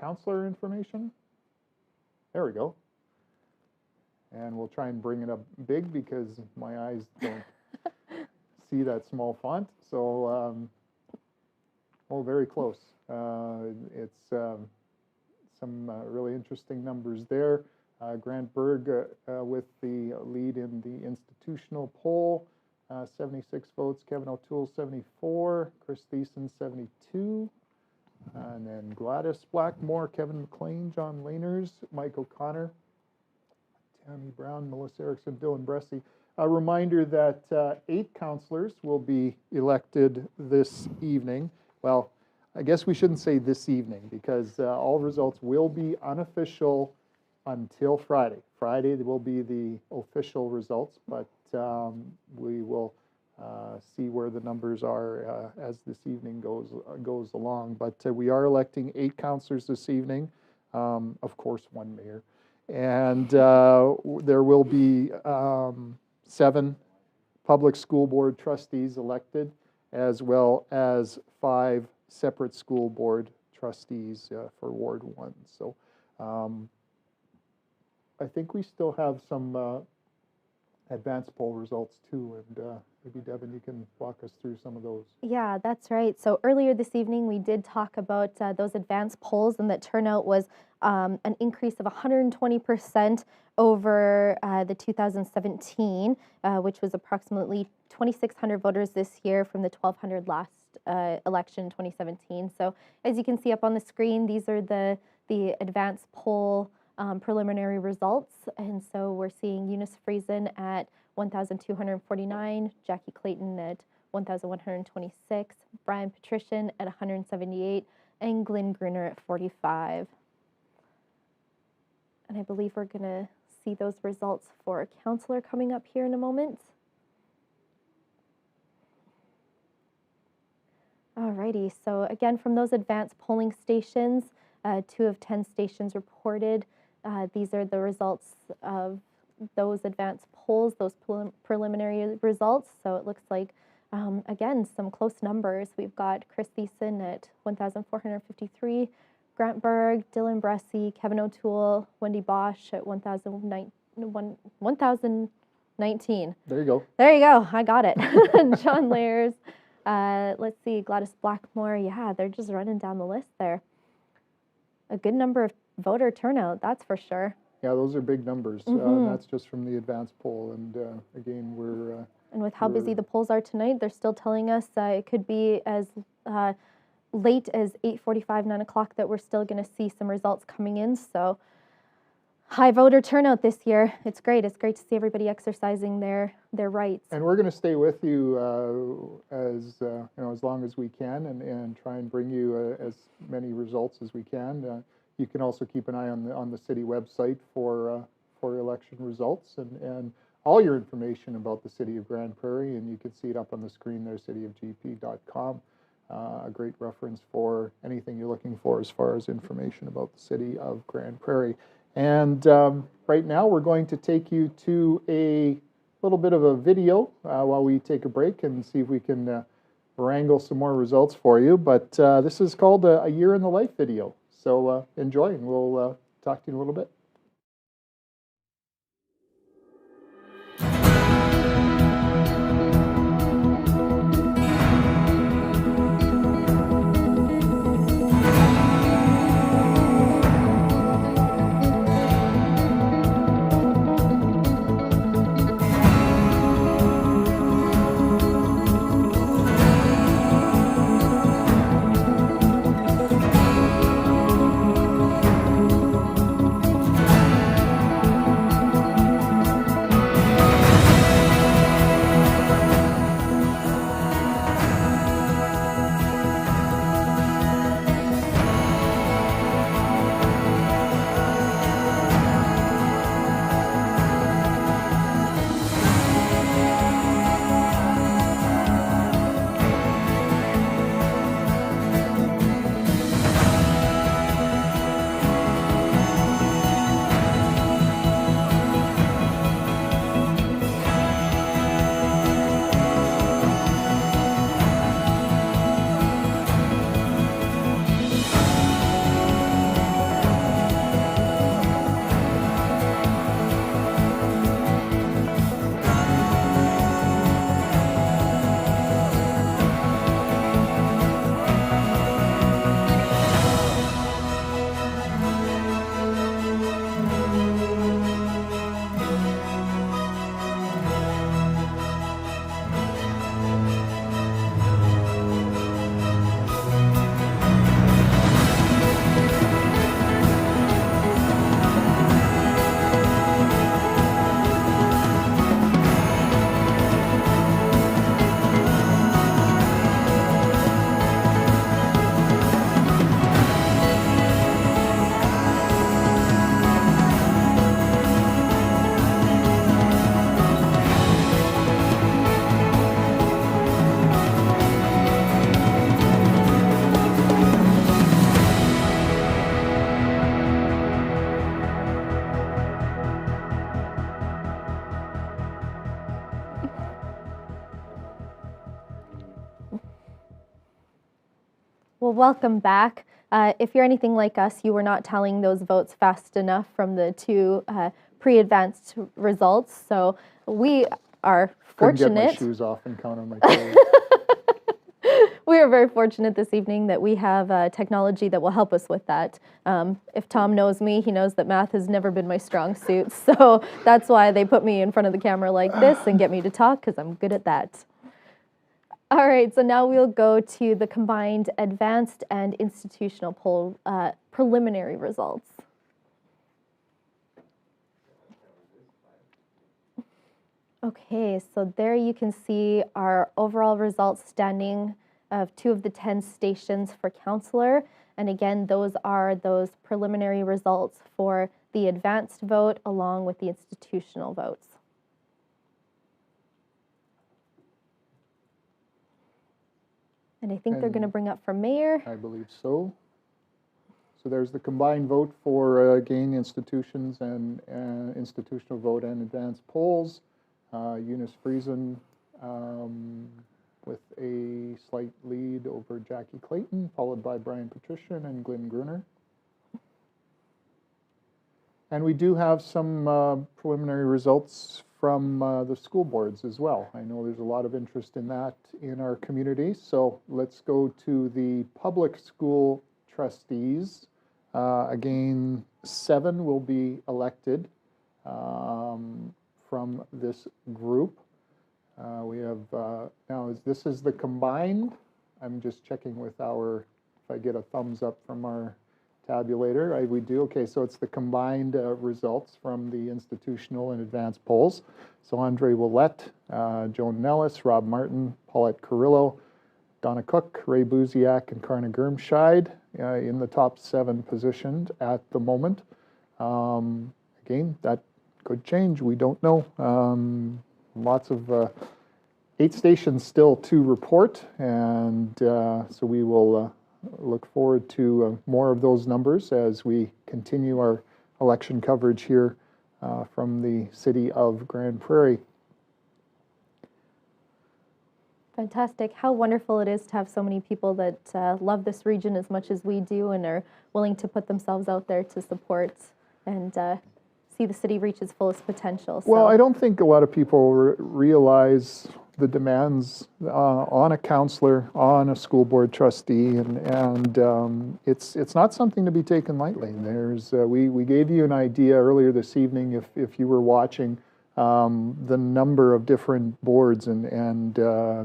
councillor information. There we go. And we'll try and bring it up big because my eyes don't see that small font. So, very close. It's some really interesting numbers there. Grant Berg with the lead in the institutional poll, 76 votes. Kevin O'Toole, 74. Chris Thiessen, 72. And then Gladys Blackmore, Kevin McLean, John Lainers, Mike O'Connor, Tammy Brown, Melissa Erickson, Dylan Bressy. A reminder that 8 councillors will be elected this evening. Well, I guess we shouldn't say this evening, because all results will be unofficial until Friday. Friday will be the official results, but we will see where the numbers are as this evening goes along. But we are electing 8 councillors this evening, of course 1 mayor. And there will be 7 public school board trustees elected, as well as 5 separate school board trustees for Ward 1. So I think we still have some advanced poll results too, and maybe Devin, you can walk us through some of those. Yeah, that's right. So earlier this evening, we did talk about those advanced polls, and that turnout was an increase of 120% over the 2017, which was approximately 2,600 voters this year from the 1,200 last election in 2017. So as you can see up on the screen, these are the advanced poll preliminary results. And so we're seeing Eunice Friesen at 1,249, Jackie Clayton at 1,126, Brian Patrician at 178, and Glenn Gruner at 45. And I believe we're going to see those results for a councillor coming up here in a moment. Alrighty, so again, from those advanced polling stations, 2 of 10 stations reported. These are the results of those advanced polls, those preliminary results. So it looks like, again, some close numbers. We've got Chris Thiessen at 1,453, Grant Berg, Dylan Bressy, Kevin O'Toole, Wendy Bosch at 1,019. There you go. There you go. I got it. John Layers. Let's see, Gladys Blackmore. Yeah, they're just running down the list there. A good number of voter turnout, that's for sure. Yeah, those are big numbers. That's just from the advanced poll. And again, we're... and with how busy the polls are tonight, they're still telling us it could be as late as 8:45, 9 o'clock that we're still going to see some results coming in. So high voter turnout this year. It's great. It's great to see everybody exercising their rights. And we're going to stay with you as long as we can, and try and bring you as many results as we can. You can also keep an eye on the city website for election results and all your information about the city of Grande Prairie, and you can see it up on the screen there, cityofgp.com. A great reference for anything you're looking for as far as information about the city of Grande Prairie. And right now we're going to take you to a little bit of a video while we take a break and see if we can wrangle some more results for you. But this is called a Year in the Life video. So enjoy, and we'll talk to you in a little bit. Well, welcome back. If you're anything like us, you were not tallying those votes fast enough from the two pre-advanced results. So we are Couldn't fortunate. get my shoes off and count on my toes. We are very fortunate this evening that we have technology that will help us with that. If Tom knows me, he knows that math has never been my strong suit. So that's why they put me in front of the camera like this and get me to talk, because I'm good at that. All right, so now we'll go to the combined advanced and institutional poll preliminary results. Okay, so there you can see our overall results standing of 2 of the 10 stations for councillor. And again, those are those preliminary results for the advanced vote along with the institutional votes. And I think they're going to bring up for mayor. I believe so. So there's the combined vote for again institutions and institutional vote and advanced polls. Eunice Friesen with a slight lead over Jackie Clayton, followed by Brian Patrician and Glenn Gruner. And we do have some preliminary results from the school boards as well. I know there's a lot of interest in that in our community. So let's go to the public school trustees. Again, 7 will be elected from this group. We have, now this is the combined. I'm just checking with if I get a thumbs up from our tabulator. We do. Okay, so it's the combined results from the institutional and advanced polls. So Andre Willette, Joan Nellis, Rob Martin, Paulette Carrillo, Donna Cook, Ray Buziak, and Karna Gurmscheid in the top 7 positions at the moment. Again, that could change. We don't know. Lots of 8 stations still to report, and so we will look forward to more of those numbers as we continue our election coverage here from the city of Grande Prairie. Fantastic. How wonderful it is to have so many people that love this region as much as we do and are willing to put themselves out there to support and see the city reach its fullest potential. So. Well, I don't think a lot of people realize the demands on a counselor, on a school board trustee, and it's not something to be taken lightly. There's we gave you an idea earlier this evening, if you were watching, the number of different boards and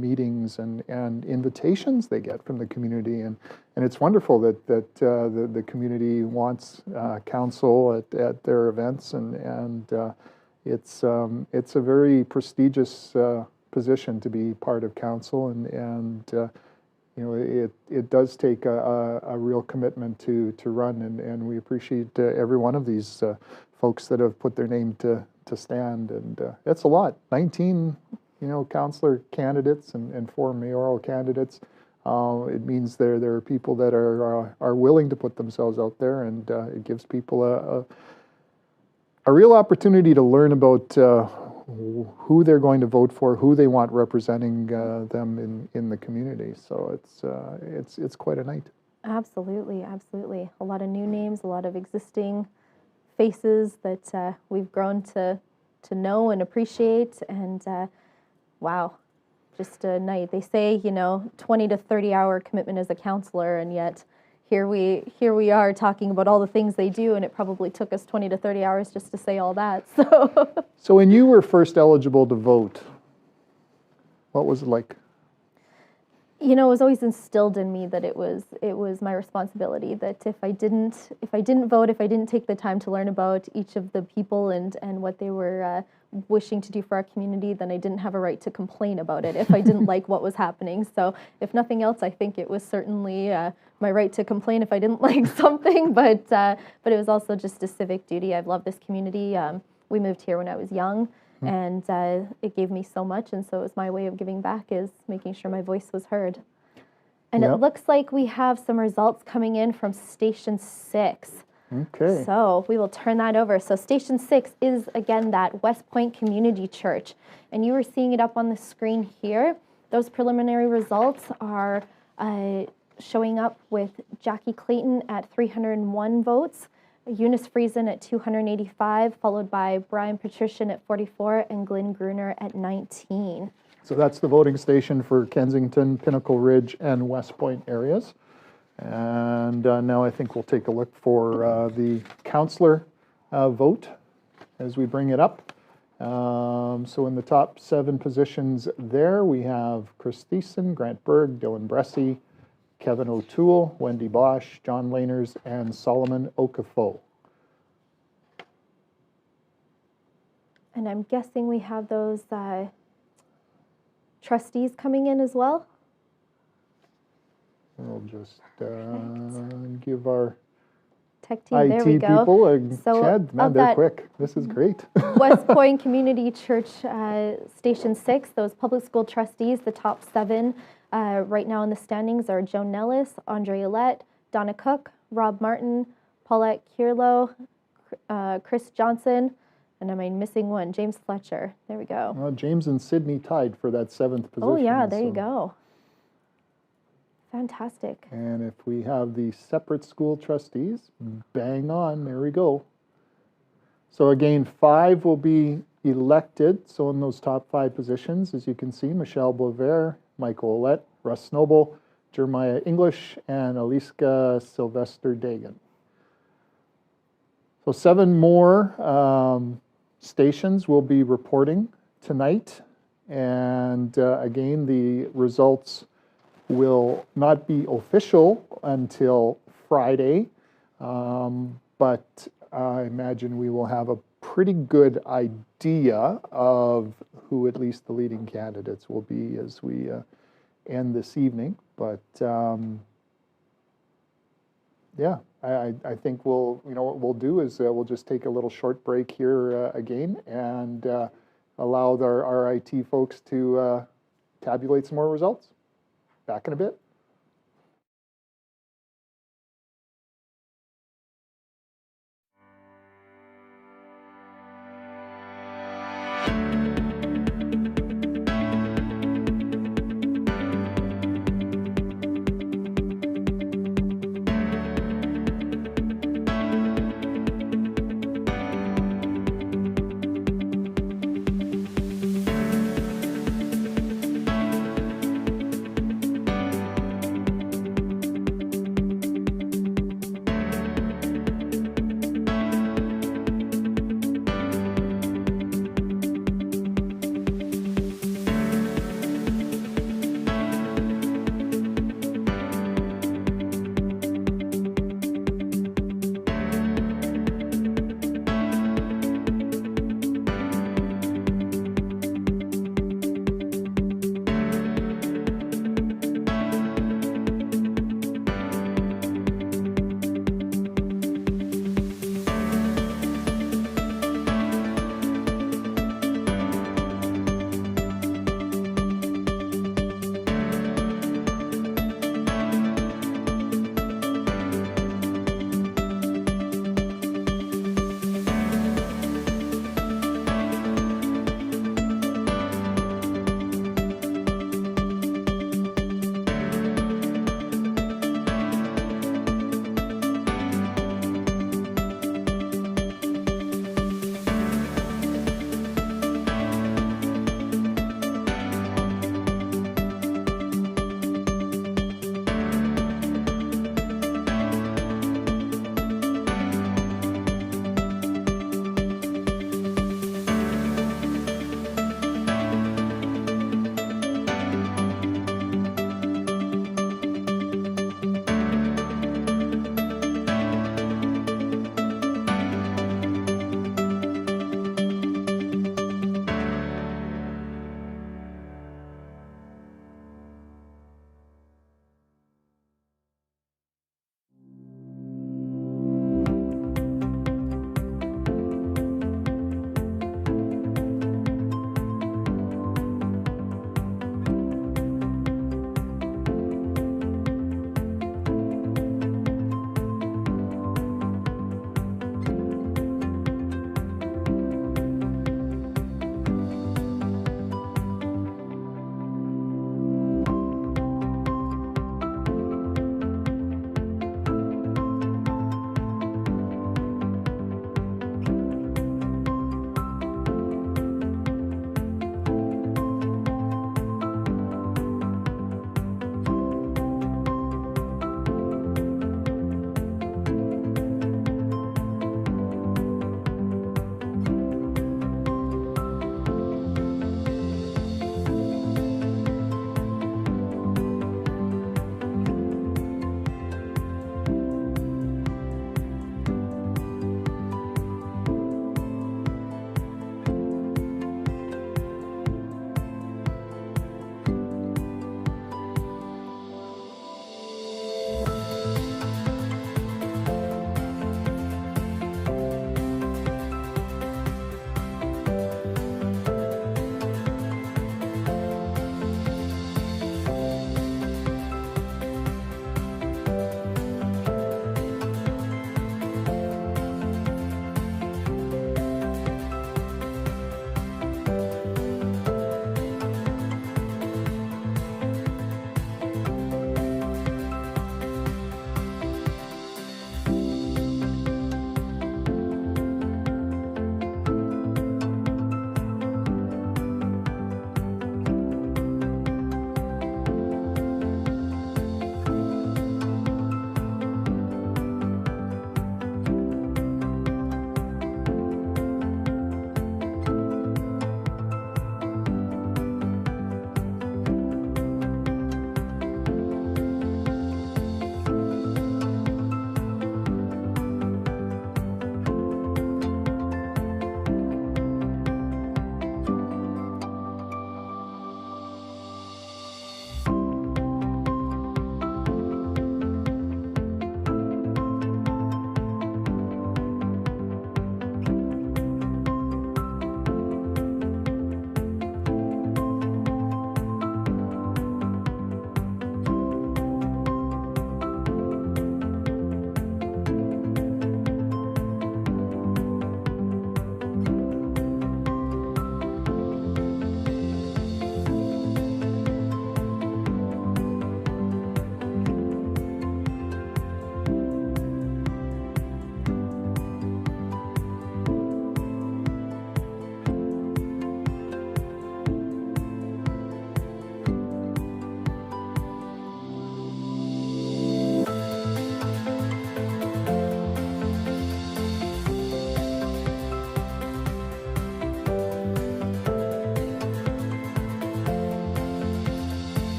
meetings and invitations they get from the community, and it's wonderful that the community wants council at their events, and it's a very prestigious position to be part of council, and you know, it does take a real commitment to run, and we appreciate every one of these folks that have put their name to stand, and it's a lot. 19, you know, councillor candidates and 4 mayoral candidates. It means there are people that are willing to put themselves out there, and it gives people a real opportunity to learn about who they're going to vote for, who they want representing them in the community. So it's quite a night. Absolutely, absolutely. A lot of new names, a lot of existing faces that we've grown to know and appreciate, and wow, just a night. They say, you know, 20 to 30 hour commitment as a counselor, and yet here we are talking about all the things they do, and it probably took us 20 to 30 hours just to say all that. So when you were first eligible to vote, what was it like? You know, it was always instilled in me that it was my responsibility, that if I didn't vote, if I didn't take the time to learn about each of the people and what they were wishing to do for our community, then I didn't have a right to complain about it if I didn't like what was happening. So if nothing else, I think it was certainly my right to complain if I didn't like something, but it was also just a civic duty. I've loved this community. We moved here when I was young, and it gave me so much, and so it was my way of giving back, is making sure my voice was heard. And It looks like we have some results coming in from Station 6. Okay. So we will turn that over. So Station 6 is, again, that West Point Community Church. And you were seeing it up on the screen here. Those preliminary results are showing up with Jackie Clayton at 301 votes, Eunice Friesen at 285, followed by Brian Patrician at 44, and Glenn Gruner at 19. So that's the voting station for Kensington, Pinnacle Ridge, and West Point areas. And now I think we'll take a look for the councillor vote as we bring it up. So in the top 7 positions there, we have Chris Thiessen, Grant Berg, Dylan Bressy, Kevin O'Toole, Wendy Bosch, John Laners, and Solomon Okafor. And I'm guessing we have those trustees coming in as well. We'll just give our Tech team, IT there we go. people a So Chad. Man, of they're that quick. This is great. West Point Community Church Station 6, those public school trustees, the top 7 right now in the standings are Joan Nellis, Andre Willette, Donna Cook, Rob Martin, Paulette Carrillo, Chris Johnson, and am I missing one? James Fletcher. There we go. Well, James and Sydney tied for that 7th position. Oh yeah, there you go. Fantastic. And if we have the separate school trustees, bang on, there we go. So again, 5 will be elected. So in those top 5 positions, as you can see, Michelle Boisvert, Michael Ouellette, Russ Noble, Jeremiah English, and Aliska Sylvester-Dagan. So 7 more stations will be reporting tonight. And again, the results will not be official until Friday. But I imagine we will have a pretty good idea of who at least the leading candidates will be as we end this evening. But yeah, I think what we'll do is we'll just take a little short break here again and allow our IT folks to tabulate some more results. Back in a bit.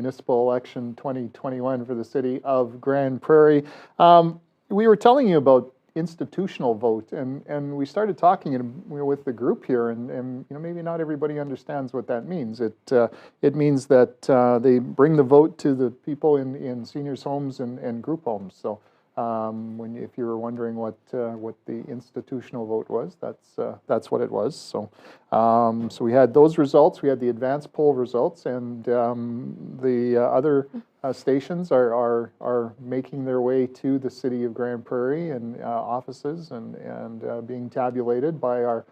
municipal election 2021 for the city of Grande Prairie. We were telling you about institutional vote, and we started talking with the group here, and maybe not everybody understands what that means. It means that they bring the vote to the people in seniors' homes and group homes. So if you were wondering what the institutional vote was, that's what it was. So so we had those results. We had the advanced poll results, and the other stations are making their way to the city of Grande Prairie and offices and being tabulated by our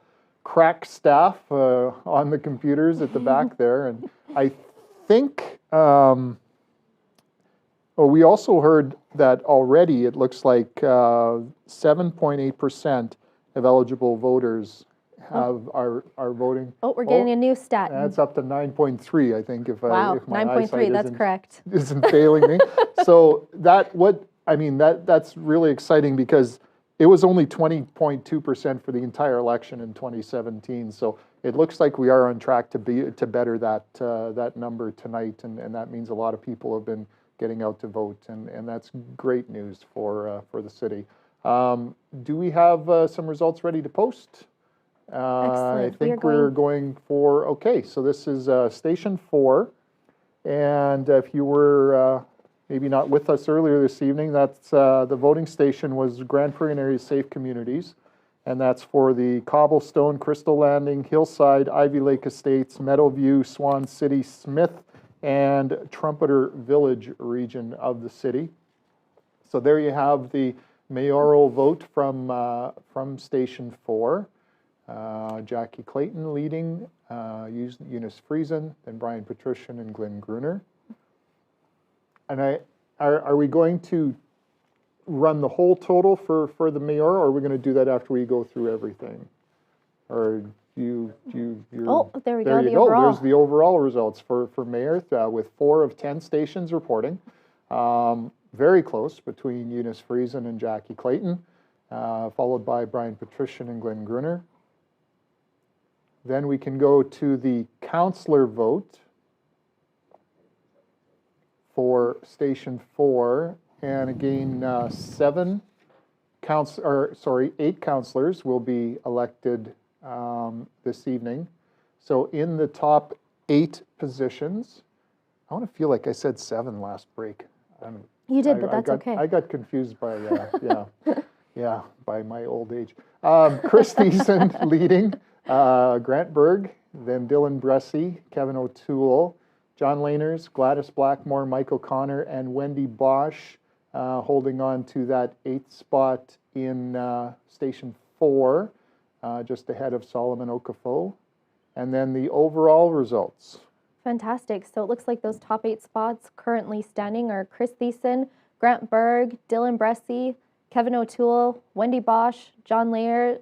crack staff on the computers at the back there. And I think. Well, we also heard that already it looks like 7.8% of eligible voters are voting. Oh, we're getting a new stat. That's up to 9.3, I think, if Wow, if my 9.3, that's correct. isn't failing me. So that's really exciting, because it was only 20.2% for the entire election in 2017. So it looks like we are on track to better that number tonight, and that means a lot of people have been getting out to vote, and that's great news for the city. Do we have some results ready to post? I think we're going for, okay, so this is Station 4, and if you were maybe not with us earlier this evening, that's the voting station was Grande Prairie and Area Safe Communities, and that's for the Cobblestone, Crystal Landing, Hillside, Ivy Lake Estates, Meadowview, Swan City, Smith, and Trumpeter Village region of the city. So there you have the mayoral vote from Station 4. Jackie Clayton leading, Eunice Friesen, then Brian Patrician and Glenn Gruner. And are we going to run the whole total for the mayor, or are we going to do that after we go through everything? Or you're, Oh, there we there go. you The go. overall. There's the overall results for mayor, with 4 of 10 stations reporting. Very close between Eunice Friesen and Jackie Clayton, followed by Brian Patrician and Glenn Gruner. Then we can go to the councillor vote for Station 4, and again, 8 councillors will be elected this evening. So in the top 8 positions, I want to feel like I said 7 last break. You did, but that's okay. I got confused by by my old age. Chris Thiessen leading, Grant Berg, then Dylan Bressy, Kevin O'Toole, John Laners, Gladys Blackmore, Mike O'Connor, and Wendy Bosch holding on to that 8th spot in Station 4. Just ahead of Solomon Okafor. And then the overall results. Fantastic. So it looks like those top 8 spots currently standing are Chris Thiessen, Grant Berg, Dylan Bressy, Kevin O'Toole, Wendy Bosch, John Laners,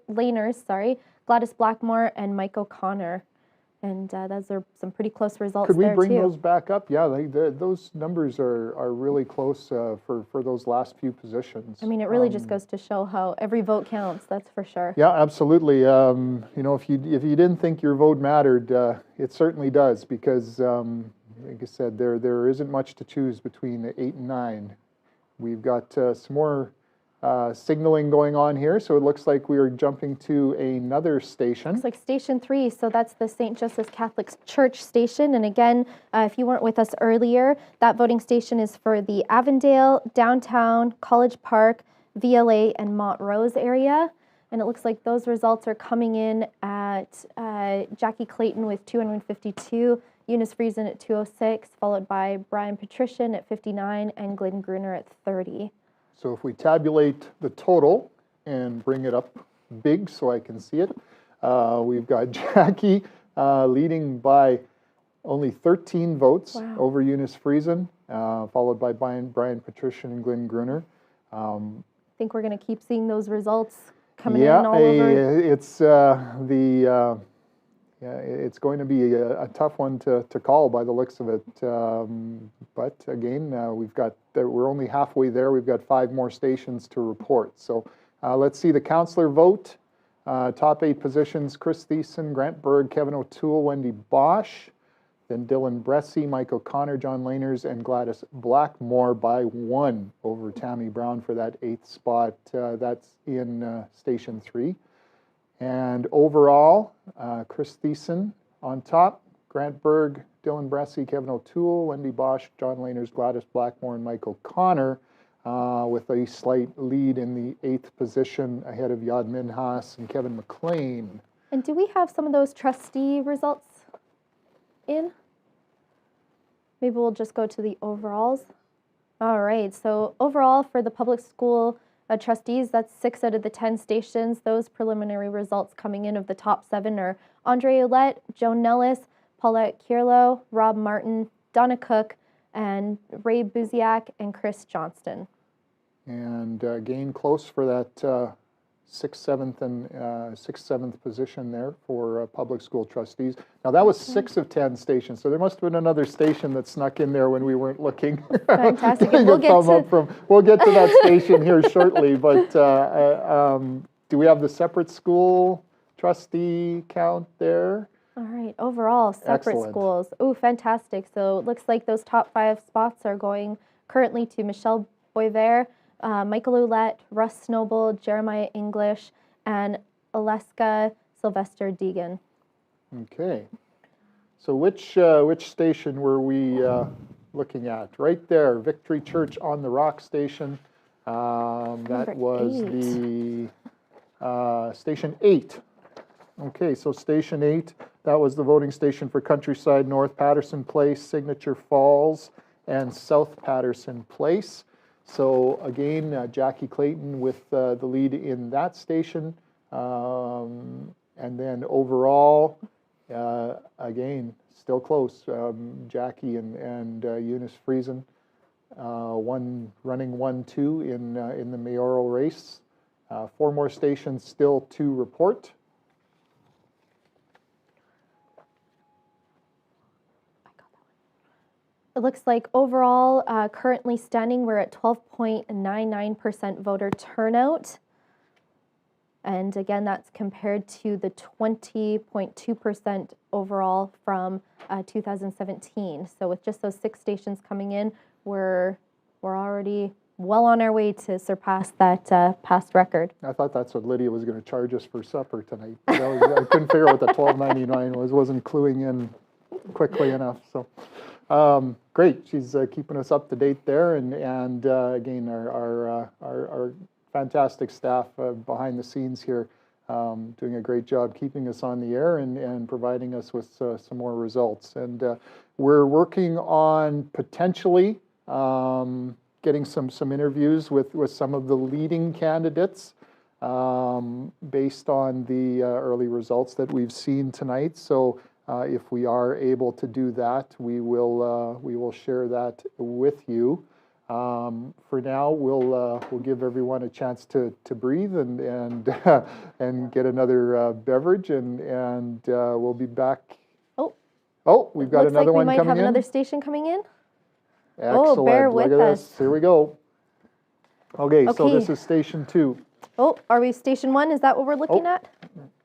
Gladys Blackmore, and Mike O'Connor. And those are some pretty close results there, too. Could we bring those back up? Yeah, those numbers are really close for those last few positions. I mean, it really just goes to show how every vote counts, that's for sure. Yeah, absolutely. If you didn't think your vote mattered, it certainly does, because, like I said, there isn't much to choose between 8 and 9. We've got some more signaling going on here, so it looks like we are jumping to another station. Looks like Station 3, so that's the St. Joseph's Catholic Church station. And again, if you weren't with us earlier, that voting station is for the Avondale, Downtown, College Park, VLA, and Montrose area. And it looks like those results are coming in at Jackie Clayton with 252, Eunice Friesen at 206, followed by Brian Patrician at 59, and Glenn Gruner at 30. So if we tabulate the total and bring it up big so I can see it, we've got Jackie leading by only 13 votes over Eunice Friesen, followed by Brian Patrician and Glenn Gruner. I think we're going to keep seeing those results coming in all over. It's going to be a tough one to call by the looks of it. But again, we're only halfway there. We've got 5 more stations to report. So let's see the councillor vote. Top 8 positions: Chris Thiessen, Grant Berg, Kevin O'Toole, Wendy Bosch. Then Dylan Bressy, Mike O'Connor, John Laners, and Gladys Blackmore by 1 over Tammy Brown for that 8th spot. That's in Station 3. And overall, Chris Thiessen on top, Grant Berg, Dylan Bressy, Kevin O'Toole, Wendy Bosch, John Laners, Gladys Blackmore, and Mike O'Connor with a slight lead in the 8th position ahead of Yad Minhas and Kevin McLean. And do we have some of those trustee results in? Maybe we'll just go to the overalls. All right, so overall for the public school trustees, that's 6 out of the 10 stations. Those preliminary results coming in of the top 7 are Andre Ouellette, Joan Nellis, Paulette Kierlo, Rob Martin, Donna Cook, and Ray Buziak and Chris Johnston. And again, close for that 6th, 7th, and 6th, 7th position there for public school trustees. Now that was 6 of 10 stations, so there must have been another station that snuck in there when we weren't looking. Fantastic. We'll get to that station here shortly, but do we have the separate school trustee count there? All right, overall, separate Excellent. schools. Oh, fantastic. So it looks like those top 5 spots are going currently to Michelle Boisvert, Michael Ouellette, Russ Snowball, Jeremiah English, and Aleska Sylvester Deegan. Okay. So which station were we looking at? Right there, Victory Church on the Rock station. That Number was 8. the Station 8. Okay, so Station 8, that was the voting station for Countryside North, Patterson Place, Signature Falls, and South Patterson Place. So again, Jackie Clayton with the lead in that station. And then overall, again, still close. Jackie and Eunice Friesen, running 1-2 in the mayoral race. 4 more stations still to report. It looks like overall, currently standing, we're at 12.99% voter turnout. And again, that's compared to the 20.2% overall from 2017. So with just those 6 stations coming in, we're already well on our way to surpass that past record. I thought that's what Lydia was going to charge us for supper tonight. I couldn't figure out what the $12.99 was. Wasn't cluing in quickly enough. So. Great, she's keeping us up to date there, and again, our fantastic staff behind the scenes here doing a great job keeping us on the air and providing us with some more results. And we're working on potentially getting some interviews with some of the leading candidates based on the early results that we've seen tonight. So. If we are able to do that, we will share that with you. For now, we'll give everyone a chance to breathe and get another beverage, and we'll be back. Oh, we've got looks another like one we might coming have in. another station coming in. Excellent. Oh, bear Look with at us. this. Here we go. Okay, so Okay. this is Station 2. Oh, are we station 1? Is that what we're looking at?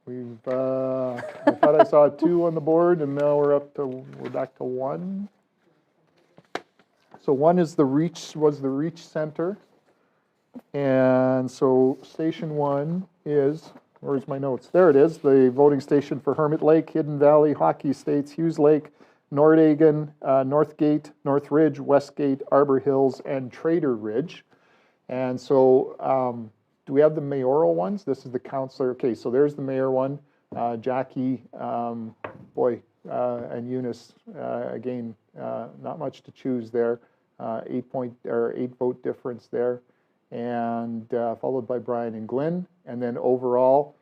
We've I thought I saw 2 on the board, and now we're back to 1. So 1 is the Reach Center, and so Station 1 is, where's my notes? There it is, the voting station for Hermit Lake, Hidden Valley, Hockey Estates, Hughes Lake, Nordhagen, Northgate, North Ridge, Westgate, Arbor Hills, and Trader Ridge. And so do we have the mayoral ones? This is the councillor. Okay, so there's the mayor one. Jackie, and Eunice, again, not much to choose there. 8 vote difference there. And followed by Brian and Glenn. And then overall,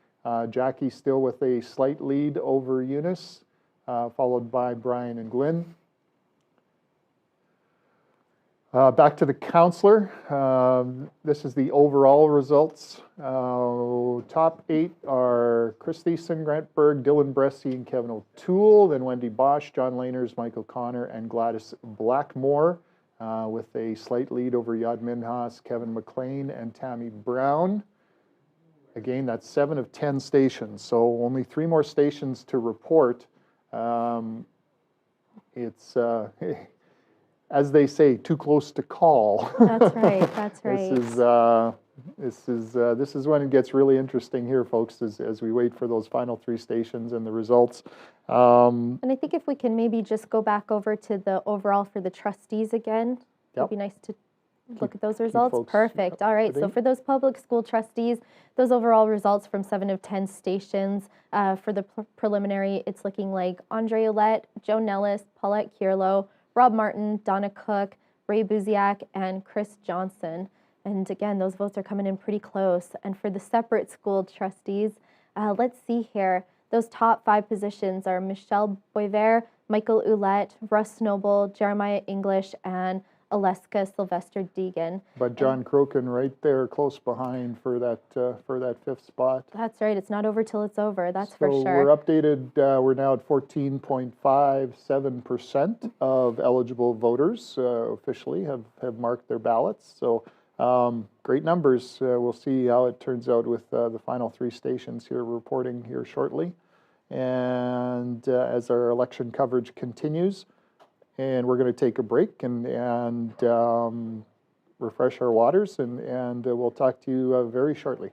Jackie still with a slight lead over Eunice, followed by Brian and Glenn. Back to the councillor. This is the overall results. Top 8 are Chris Thiessen, Grant Berg, Dylan Bressy, and Kevin O'Toole. Then Wendy Bosch, John Laners, Mike O'Connor, and Gladys Blackmore with a slight lead over Yad Minhas, Kevin McLean, and Tammy Brown. Again, that's 7 of 10 stations, so only 3 more stations to report. it's, as they say, too close to call. That's right. That's right. This is when it gets really interesting here, folks, as we wait for those final 3 stations and the results. And I think if we can maybe just go back over to the overall for the trustees again, it'd be nice to look at those results. Perfect. All right. So for those public school trustees, those overall results from 7 of 10 stations for the preliminary, it's looking like Andre Ouellette, Joe Nellis, Paulette Kierlo, Rob Martin, Donna Cook, Ray Buziak, and Chris Johnson. And again, those votes are coming in pretty close. And for the separate school trustees, let's see here. Those top 5 positions are Michelle Boisvert, Michael Ouellette, Russ Noble, Jeremiah English, and Aleska Sylvester Deegan. But John Crokin right there close behind for that 5th spot. That's right. It's not over till it's over. That's for So sure. we're updated. We're now at 14.57% of eligible voters officially have marked their ballots. So great numbers. We'll see how it turns out with the final 3 stations here reporting here shortly. And as our election coverage continues, and we're going to take a break and refresh our waters, and we'll talk to you very shortly.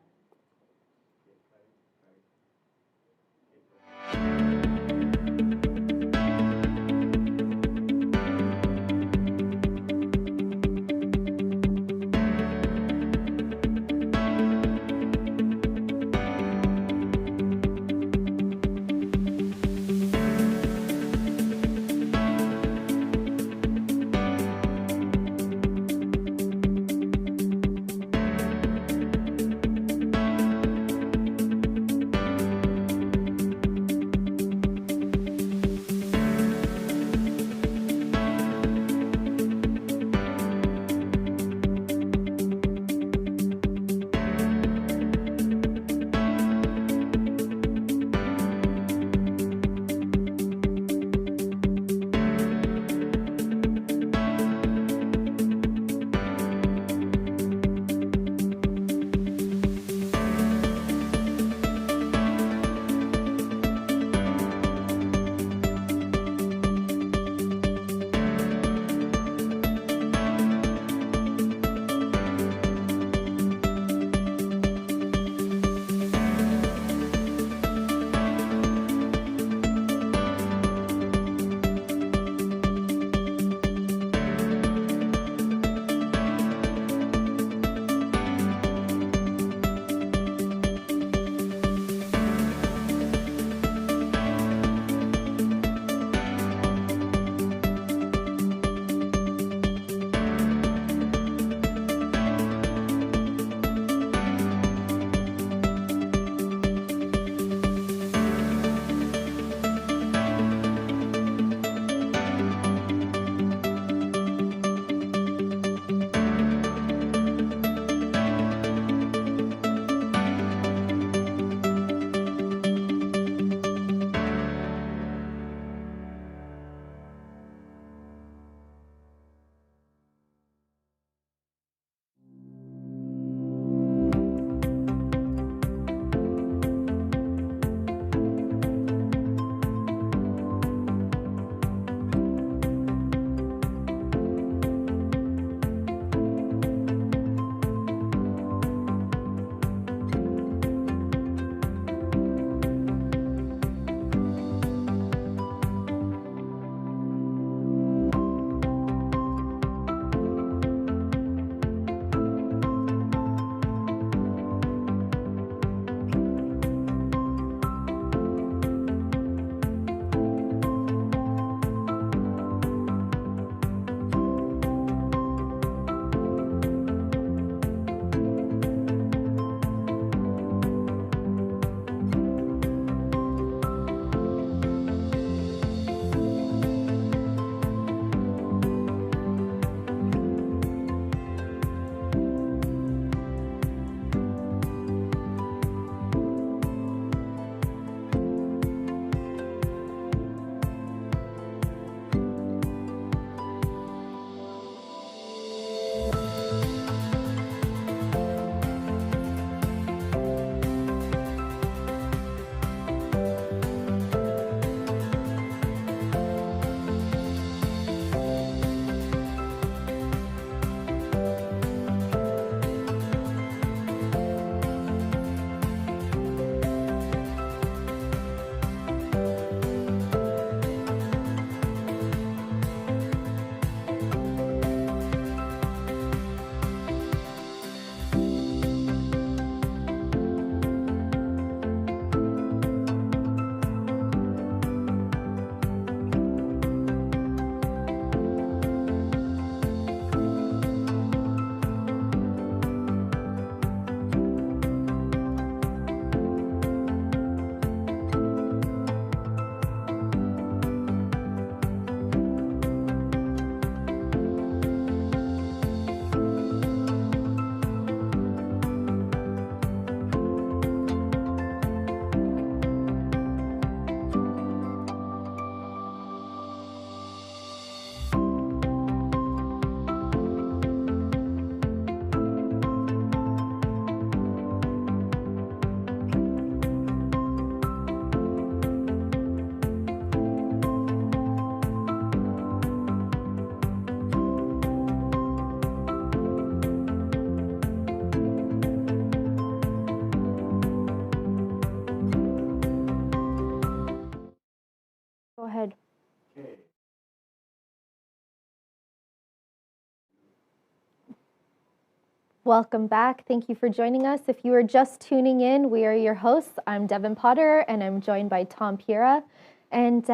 Welcome back. Thank you for joining us. If you are just tuning in, we are your hosts. I'm Devin Potter, and I'm joined by Tom Pira. And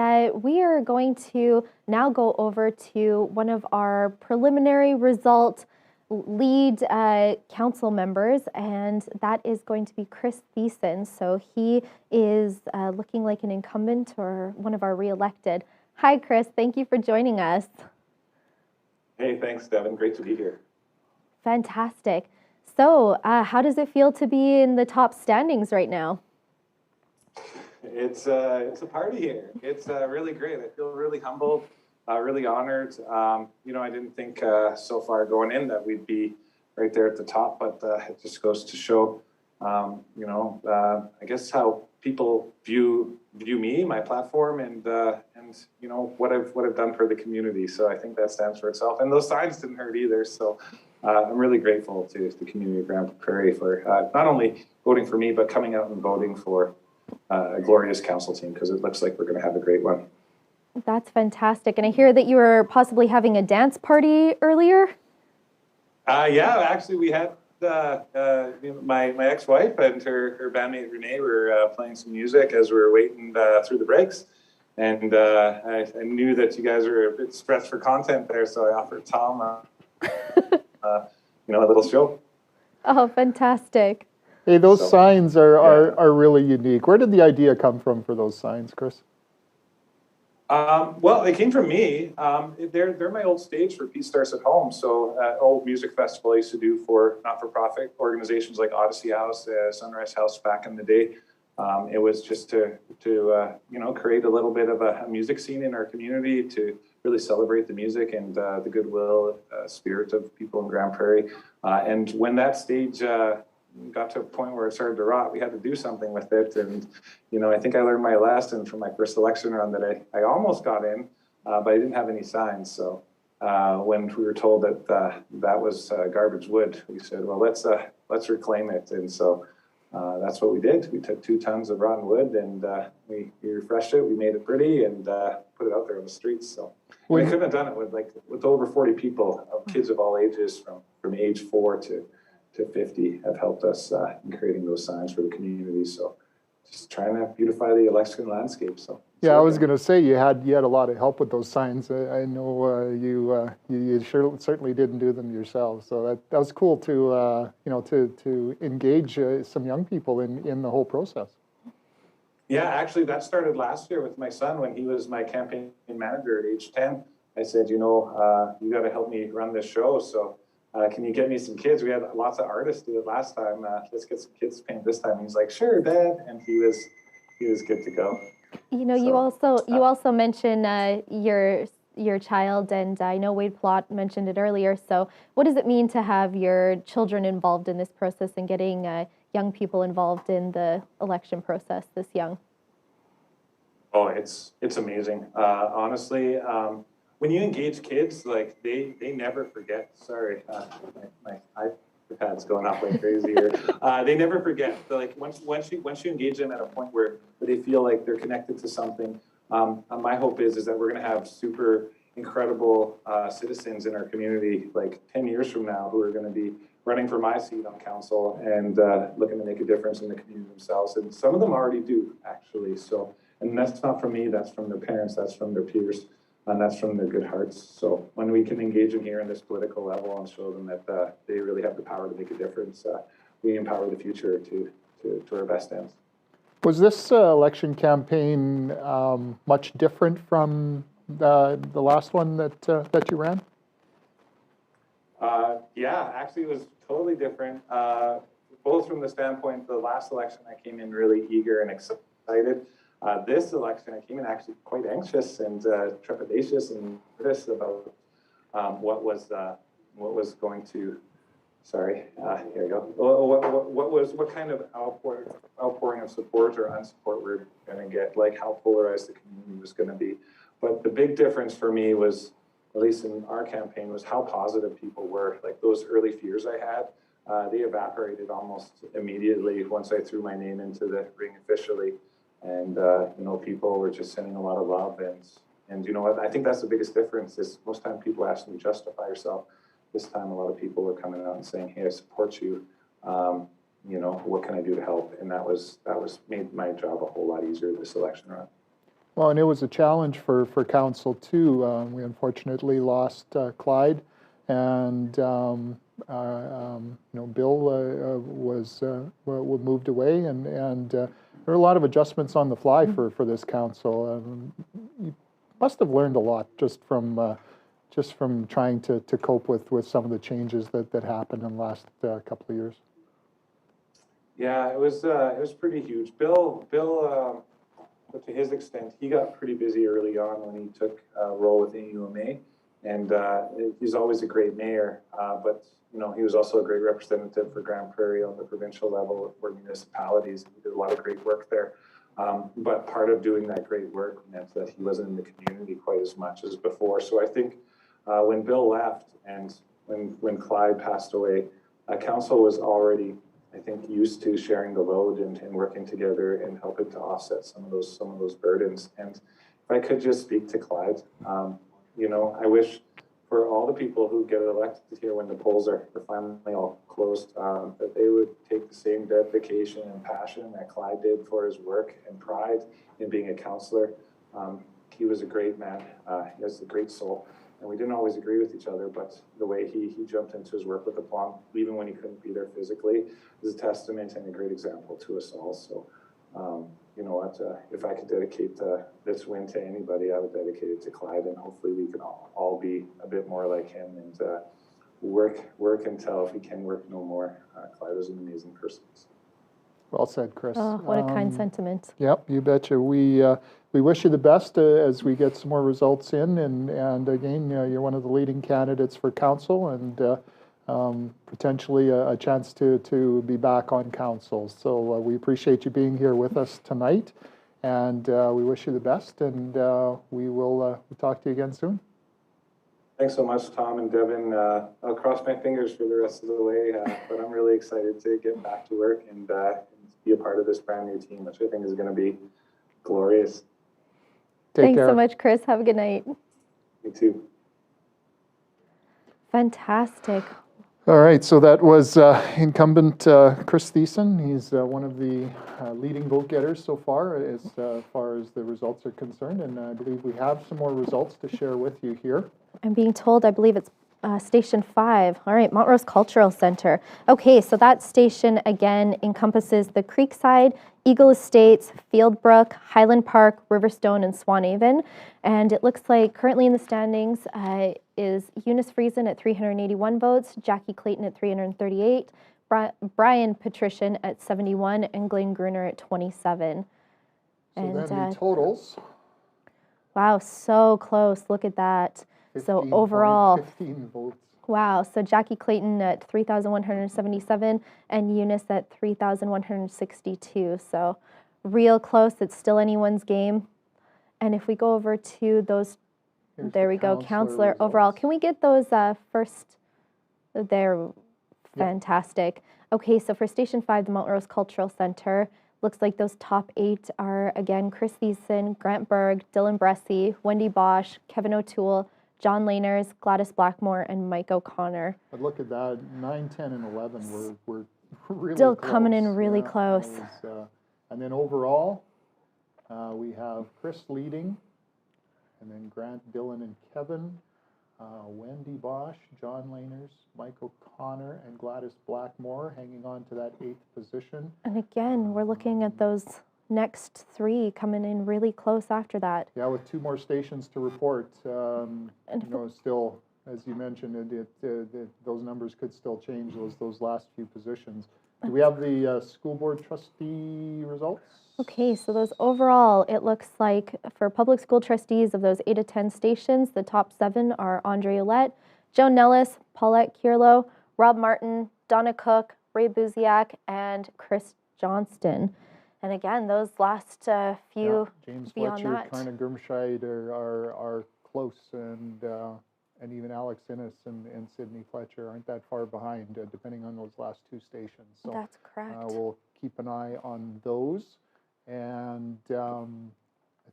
we are going to now go over to one of our preliminary result lead council members, and that is going to be Chris Thiessen. So he is looking like an incumbent or one of our re-elected. Hi, Chris. Thank you for joining us. Hey, thanks, Devin. Great to be here. Fantastic. So how does it feel to be in the top standings right now? It's a party here. It's really great. I feel really humbled, really honored. I didn't think so far going in that we'd be right there at the top, but it just goes to show, I guess how people view me, my platform, and what I've done for the community. So I think that stands for itself. And those signs didn't hurt either. So I'm really grateful to the community of Grande Prairie for not only voting for me, but coming out and voting for a glorious council team, because it looks like we're going to have a great one. That's fantastic. And I hear that you were possibly having a dance party earlier. Yeah, actually we had my ex-wife and her bandmate Renee were playing some music as we were waiting through the breaks. And I knew that you guys were a bit stretched for content there, so I offered Tom a little show. Oh, fantastic. Hey, those signs are really unique. Where did the idea come from for those signs, Chris? Well, it came from me. They're my old stage for Peace Starts at Home. So old music festival I used to do for not-for-profit organizations like Odyssey House, Sunrise House back in the day. It was just to create a little bit of a music scene in our community, to really celebrate the music and the goodwill spirit of people in Grande Prairie. And when that stage got to a point where it started to rot, we had to do something with it. And, I think I learned my lesson from my first election run that I almost got in, but I didn't have any signs. So when we were told that that was garbage wood, we said, well, let's reclaim it. And so that's what we did. We took 2 tons of rotten wood and we refreshed it. We made it pretty and put it out there on the streets. So we couldn't have done it with over 40 people, kids of all ages from age 4 to 50 have helped us in creating those signs for the community. So just trying to beautify the election landscape. So yeah, I was going to say you had a lot of help with those signs. I know you certainly didn't do them yourselves. So that was cool to to engage some young people in the whole process. Yeah, actually that started last year with my son when he was my campaign manager at age 10. I said, you got to help me run this show. So can you get me some kids? We had lots of artists do it last time. Let's get some kids to paint this time. He's like, sure, Dad. And he was good to go. You also mentioned your child, and I know Wade Plott mentioned it earlier. So what does it mean to have your children involved in this process and getting young people involved in the election process this young? Oh, it's amazing. Honestly, when you engage kids, like they never forget. Sorry, my iPad's going off like crazy here. They never forget. Like once you engage them at a point where they feel like they're connected to something, my hope is that we're going to have super incredible citizens in our community, like 10 years from now, who are going to be running for my seat on council and looking to make a difference in the community themselves. And some of them already do, actually. So, and that's not from me. That's from their parents. That's from their peers. And that's from their good hearts. So when we can engage them here in this political level and show them that they really have the power to make a difference, we empower the future to our best ends. Was this election campaign much different from the last one that you ran? Yeah, actually it was totally different. Both from the standpoint, the last election I came in really eager and excited. This election, I came in actually quite anxious and trepidatious and nervous about what was going to. Sorry, here we go. What kind of outpouring of support or unsupport we're going to get? Like how polarized the community was going to be. But the big difference for me was, at least in our campaign, was how positive people were. Like those early fears I had, they evaporated almost immediately once I threw my name into the ring officially. And people were just sending a lot of love, and you know what? I think that's the biggest difference. Is most times people ask me to justify yourself. this time a lot of people were coming out and saying, hey, I support you. You know, what can I do to help? And that made my job a whole lot easier this election run. Well, and it was a challenge for council too. We unfortunately lost Clyde, and you know, Bill was moved away, and there were a lot of adjustments on the fly for this council. You must have learned a lot just from trying to cope with some of the changes that happened in the last couple of years. Yeah, it was pretty huge. Bill, but to his extent, he got pretty busy early on when he took a role within UMA, and he's always a great mayor. But you know, he was also a great representative for Grande Prairie on the provincial level for municipalities. He did a lot of great work there. But part of doing that great work meant that he wasn't in the community quite as much as before. So I think when Bill left and when Clyde passed away, council was already, I think, used to sharing the load and working together and helping to offset some of those burdens. And if I could just speak to Clyde, you know, I wish for all the people who get elected here when the polls are finally all closed, that they would take the same dedication and passion that Clyde did for his work and pride in being a councillor. He was a great man. He has a great soul. And we didn't always agree with each other, but the way he jumped into his work with the Plum, even when he couldn't be there physically, is a testament and a great example to us all. So, you know what, if I could dedicate this win to anybody, I would dedicate it to Clyde, and hopefully we can all be a bit more like him and work until if he can work no more. Clyde was an amazing person. Well said, Chris. Oh, what a kind sentiment. Yep, you betcha. We wish you the best as we get some more results in, and again, you're one of the leading candidates for council, and potentially a chance to be back on council. So we appreciate you being here with us tonight, and we wish you the best, and we will talk to you again soon. Thanks so much, Tom and Devin. I'll cross my fingers for the rest of the way, but I'm really excited to get back to work and be a part of this brand new team, which I think is going to be glorious. Thanks so much, Chris. Have a good night. You too. Fantastic. All right, so that was incumbent Chris Thiessen. He's one of the leading vote getters so far as the results are concerned, and I believe we have some more results to share with you here. I'm being told, I believe it's Station 5. All right, Montrose Cultural Center. Okay, so that station, again, encompasses the Creekside, Eagle Estates, Fieldbrook, Highland Park, Riverstone, and Swanhaven. And it looks like currently in the standings is Eunice Friesen at 381 votes, Jackie Clayton at 338, Brian Patrician at 71, and Glenn Gruner at 27. So and then the totals. Wow, so close. Look at that. So overall, 15 votes. Wow, so Jackie Clayton at 3,177 and Eunice at 3,162. So real close. It's still anyone's game. And if we go over to those, there we go, counselor overall. Can we get those first? They're fantastic. Okay, so for Station 5, the Mount Rose Cultural Center, looks like those top 8 are, again, Chris Thiessen, Grant Berg, Dylan Bressie, Wendy Bosch, Kevin O'Toole, John Laners, Gladys Blackmore, and Mike O'Connor. But look at that, 9, 10, and 11 were really still close. Coming in really close. And then overall, we have Chris leading, and then Grant, Dylan, and Kevin, Wendy Bosch, John Laners, Mike O'Connor, and Gladys Blackmore hanging on to that 8th position. And again, we're looking at those next 3 coming in really close after that. Yeah, with 2 more stations to report, still, as you mentioned, those numbers could still change, those last few positions. Do we have the school board trustee results? Okay, so those overall, it looks like for public school trustees of those 8 to 10 stations, the top 7 are Andre Ouellette, Joan Nellis, Paulette Kierlo, Rob Martin, Donna Cook, Ray Buziak, and Chris Johnston. And again, those last few James beyond Fletcher, that. Karna Grimscheid are close, and even Alex Innes and Sydney Fletcher aren't that far behind, depending on those last 2 stations. So that's correct. We'll keep an eye on those, and I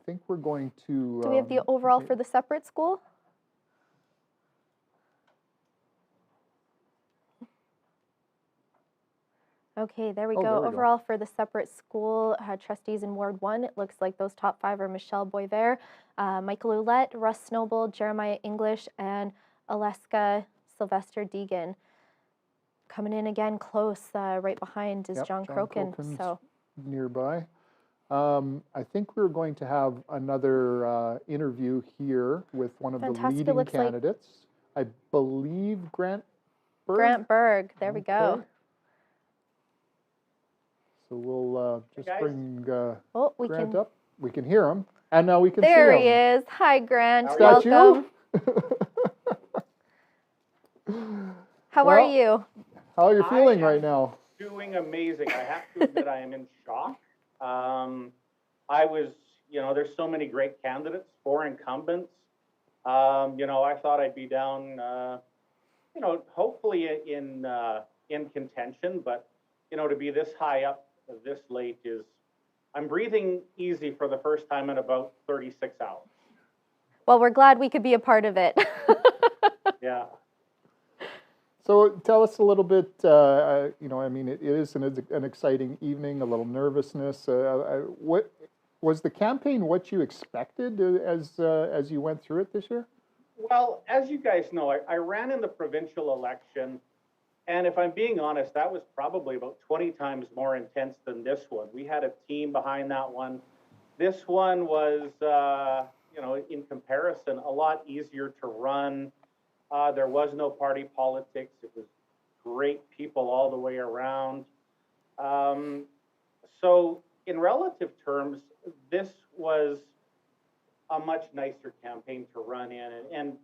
think we're going to. Do we have the overall for the separate school? Okay, there we Oh, go. there we go. Overall, for the separate school trustees in Ward 1, it looks like those top 5 are Michelle Boisvert, Michael Ouellette, Russ Snowball, Jeremiah English, and Aleska Sylvester Deegan. Coming in again close, right behind is Yep, John Crokin. Crokin's So nearby. I think we're going to have another interview here with one of Fantastic. the It leading looks like candidates. I believe Grant Berg. Grant Berg. There we go. Okay. So we'll just guys. bring Oh, we Grant can. up. We can hear him, and now we can There see he him. is. Hi, Grant. Is that Welcome. you? How are Well, you? How are you I feeling am right now? Doing amazing. I have to admit I am in shock. I was, there's so many great candidates, 4 incumbents. I thought I'd be down, hopefully in contention, but, to be this high up this late I'm breathing easy for the first time in about 36 hours. Well, we're glad we could be a part of it. Yeah. So tell us a little bit, it is an exciting evening, a little nervousness. What was the campaign what you expected as you went through it this year? Well, as you guys know, I ran in the provincial election, and if I'm being honest, that was probably about 20 times more intense than this one. We had a team behind that one. This one was, in comparison, a lot easier to run. There was no party politics. It was great people all the way around. So in relative terms, this was a much nicer campaign to run in. And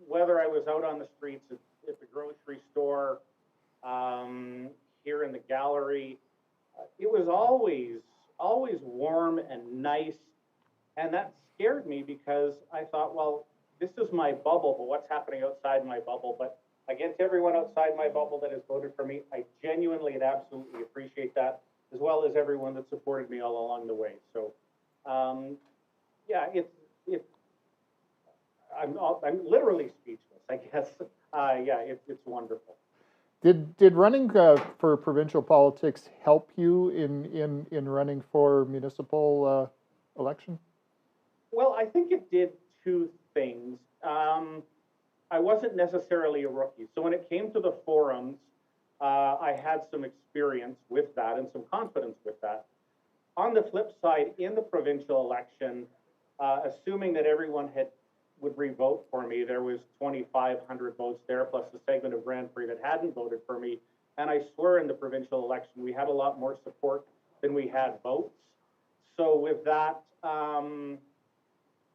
whether I was out on the streets at the grocery store, here in the gallery, it was always warm and nice. And that scared me because I thought, well, this is my bubble, but what's happening outside my bubble? But against everyone outside my bubble that has voted for me, I genuinely and absolutely appreciate that, as well as everyone that supported me all along the way. So, I'm literally speechless, I guess. It's wonderful. Did running for provincial politics help you in running for municipal election? Well, I think it did 2 things. I wasn't necessarily a rookie. So when it came to the forums, I had some experience with that and some confidence with that. On the flip side, in the provincial election, assuming that everyone would re-vote for me, there was 2,500 votes there, plus a segment of Grande Prairie that hadn't voted for me. And I swear in the provincial election, we had a lot more support than we had votes. So with that,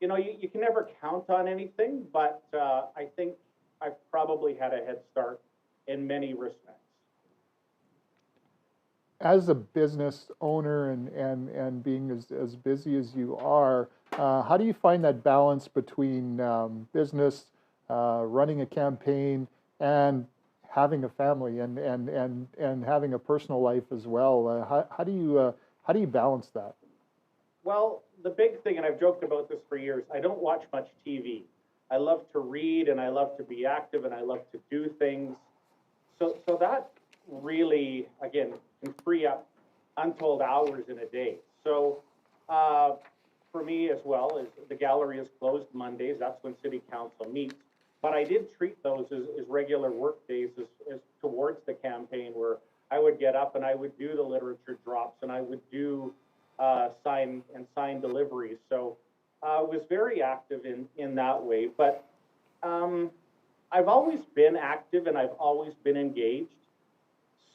you can never count on anything, but I think I've probably had a head start in many respects. As a business owner and being as busy as you are, how do you find that balance between business, running a campaign, and having a family and having a personal life as well? How do you balance that? Well, the big thing, and I've joked about this for years, I don't watch much TV. I love to read, and I love to be active, and I love to do things. So that really, again, can free up untold hours in a day. So for me as well, is the gallery is closed Mondays. That's when City Council meets. But I did treat those as regular work days as towards the campaign, where I would get up and I would do the literature drops, and I would do sign deliveries. So I was very active in that way. But I've always been active and I've always been engaged.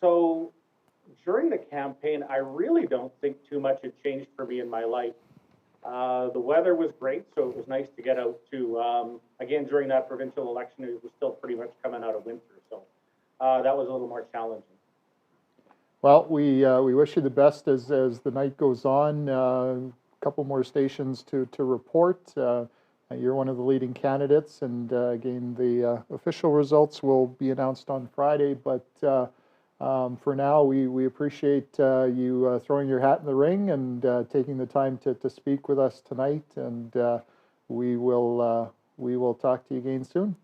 So during the campaign, I really don't think too much had changed for me in my life. The weather was great, so it was nice to get out to, again, during that provincial election, it was still pretty much coming out of winter. So that was a little more challenging. Well, we wish you the best as the night goes on. A couple more stations to report. You're one of the leading candidates, and again, the official results will be announced on Friday. But for now, we appreciate you throwing your hat in the ring and taking the time to speak with us tonight. And we will talk to you again soon.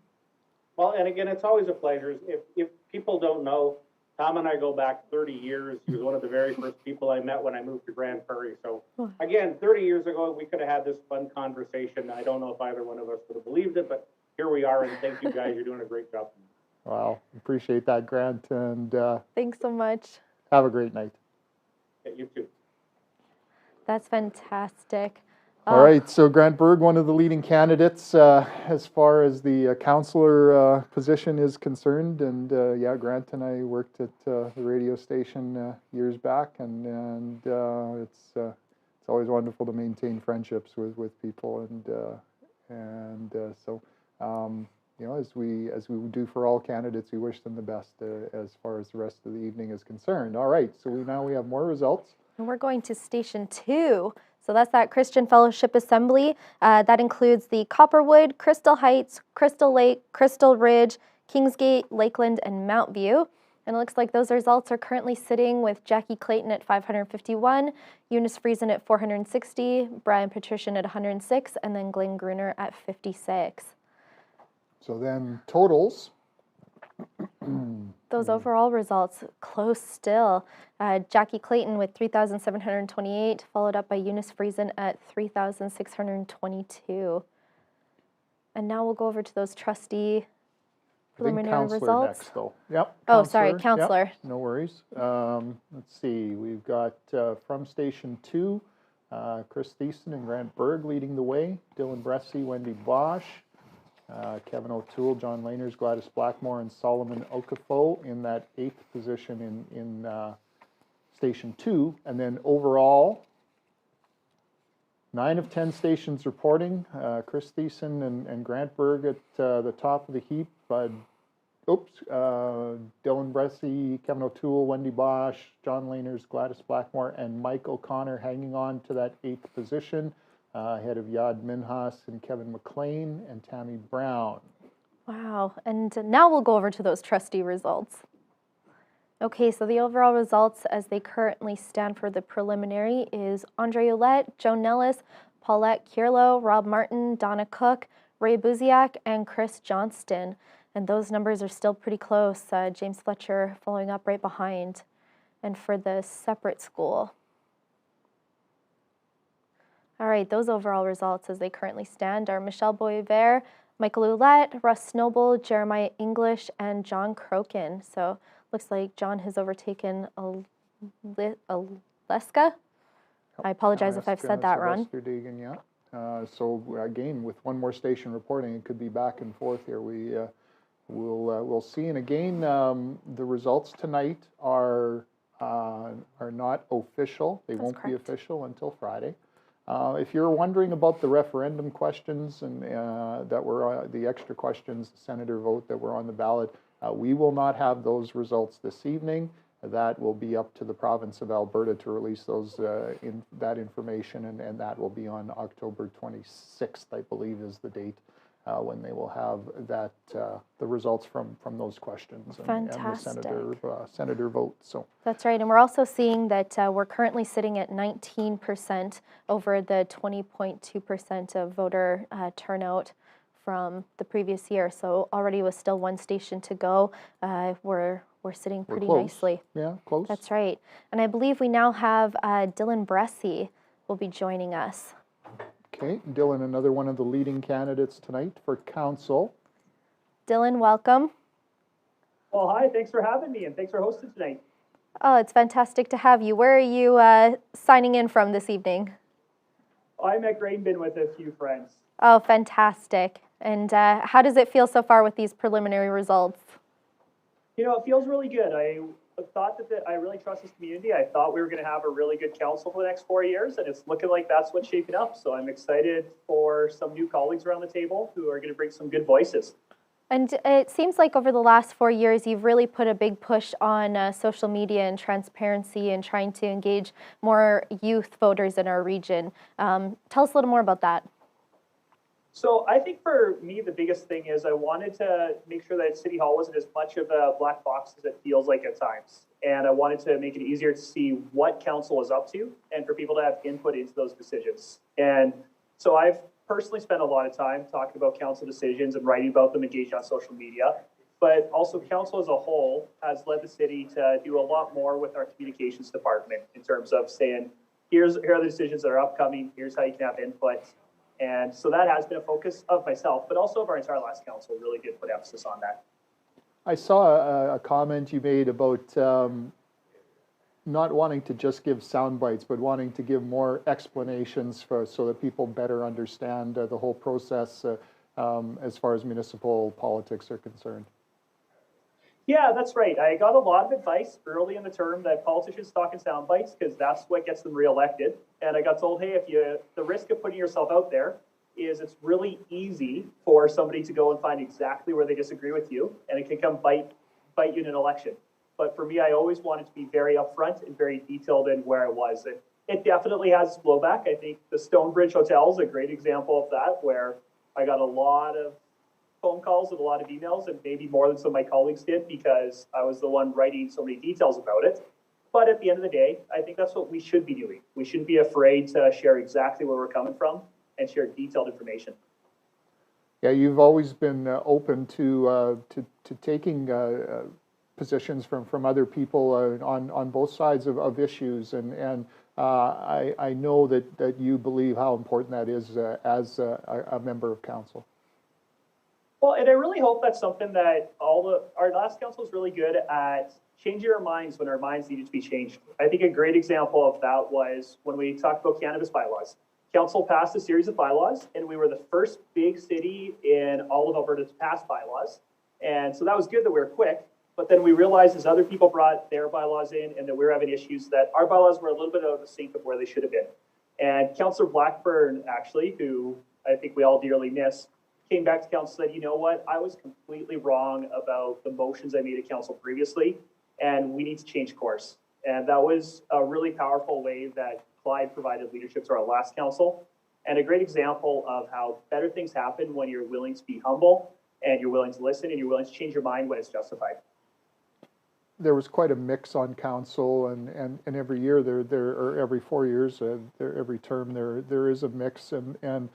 Well, and again, it's always a pleasure. If people don't know, Tom and I go back 30 years. He was one of the very first people I met when I moved to Grande Prairie. So again, 30 years ago, we could have had this fun conversation. I don't know if either one of us would have believed it, but here we are, and thank you guys. You're doing a great job. Wow, appreciate that, Grant, and Thanks so much. have a great night. Yeah, you too. That's fantastic. All right, so Grant Berg, one of the leading candidates as far as the councillor position is concerned, and yeah, Grant and I worked at the radio station years back, and it's always wonderful to maintain friendships with people, and so you know, as we do for all candidates, we wish them the best as far as the rest of the evening is concerned. All right, so now we have more results. And we're going to Station 2. So that's that Christian Fellowship Assembly. That includes the Copperwood, Crystal Heights, Crystal Lake, Crystal Ridge, Kingsgate, Lakeland, and Mount View. And it looks like those results are currently sitting with Jackie Clayton at 551, Eunice Friesen at 460, Brian Patrician at 106, and then Glenn Gruner at 56. So then totals. Those overall results, close still. Jackie Clayton with 3,728, followed up by Eunice Friesen at 3,622. And now we'll go over to those trustee preliminary results. Next, though. Yep. Oh, sorry, Yep, counselor. no worries. Let's see. We've got from Station 2, Chris Thiessen and Grant Berg leading the way. Dylan Bressy, Wendy Bosch. Kevin O'Toole, John Laners, Gladys Blackmore, and Solomon Okafor in that 8th position in Station 2. And then overall, 9 of 10 stations reporting. Chris Thiessen and Grant Berg at the top of the heap. Dylan Bressy, Kevin O'Toole, Wendy Bosch, John Laners, Gladys Blackmore, and Mike O'Connor hanging on to that 8th position. Ahead of Yad Minhas and Kevin McLean and Tammy Brown. Wow, and now we'll go over to those trustee results. Okay, so the overall results as they currently stand for the preliminary is Andre Ouellette, Joan Nellis, Paulette Kierlo, Rob Martin, Donna Cook, Ray Buziak, and Chris Johnston. And those numbers are still pretty close. James Fletcher following up right behind. And for the separate school. All right, those overall results as they currently stand are Michelle Boisvert, Michael Ouellette, Russ Snowball, Jeremiah English, and John Crokin. So looks like John has overtaken Aleska. I apologize if I've said that wrong. Yeah. So again, with one more station reporting, it could be back and forth here. We'll see. And again, the results tonight are not official. They won't be official until Friday. If you're wondering about the referendum questions and that were the extra questions, the senator vote that were on the ballot, we will not have those results this evening. That will be up to the province of Alberta to release those that information, and that will be on October 26th, I believe, is the date when they will have that the results from those questions and the senator vote. So that's right, and we're also seeing that we're currently sitting at 19% over the 20.2% of voter turnout from the previous year. So already with still one station to go, we're sitting pretty nicely. Yeah, close. That's right, and I believe we now have Dylan Bressy will be joining us. Okay, Dylan, another one of the leading candidates tonight for council. Dylan, welcome. Well, hi, thanks for having me and thanks for hosting tonight. Oh, it's fantastic to have you. Where are you signing in from this evening? I'm at Grainbin with a few friends. Oh, fantastic. And how does it feel so far with these preliminary results? You know, it feels really good. I thought that I really trust this community. I thought we were going to have a really good council for the next 4 years, and it's looking like that's what's shaping up. So I'm excited for some new colleagues around the table who are going to bring some good voices. And it seems like over the last 4 years, you've really put a big push on social media and transparency and trying to engage more youth voters in our region. Tell us a little more about that. So I think for me, the biggest thing is I wanted to make sure that City Hall wasn't as much of a black box as it feels like at times. And I wanted to make it easier to see what council is up to and for people to have input into those decisions. And so I've personally spent a lot of time talking about council decisions and writing about them, engaging on social media. but also council as a whole has led the city to do a lot more with our communications department in terms of saying, here are the decisions that are upcoming, here's how you can have input. And so that has been a focus of myself, but also of our entire last council, really did put emphasis on that. I saw a comment you made about not wanting to just give sound bites, but wanting to give more explanations so that people better understand the whole process as far as municipal politics are concerned. Yeah, that's right. I got a lot of advice early in the term that politicians talk in sound bites because that's what gets them reelected. And I got told, hey, the risk of putting yourself out there is it's really easy for somebody to go and find exactly where they disagree with you, and it can come bite you in an election. But for me, I always wanted to be very upfront and very detailed in where I was. And it definitely has blowback. I think the Stonebridge Hotel is a great example of that, where I got a lot of phone calls and a lot of emails, and maybe more than some of my colleagues did because I was the one writing so many details about it. But at the end of the day, I think that's what we should be doing. We shouldn't be afraid to share exactly where we're coming from and share detailed information. Yeah, you've always been open to taking positions from other people on both sides of issues, and I know that you believe how important that is as a member of council. Well, and I really hope that's something that our last council is really good at changing our minds when our minds needed to be changed. I think a great example of that was when we talked about cannabis bylaws. Council passed a series of bylaws, and we were the first big city in all of Alberta to pass bylaws. And so that was good that we were quick, but then we realized as other people brought their bylaws in and that we were having issues that our bylaws were a little bit out of sync of where they should have been. And Councillor Blackburn, actually, who I think we all dearly miss, came back to council and said, you know what, I was completely wrong about the motions I made at council previously, and we need to change course. And that was a really powerful way that Clyde provided leadership to our last council, and a great example of how better things happen when you're willing to be humble and you're willing to listen and you're willing to change your mind when it's justified. There was quite a mix on council, and every year or every 4 years, every term there is a mix. And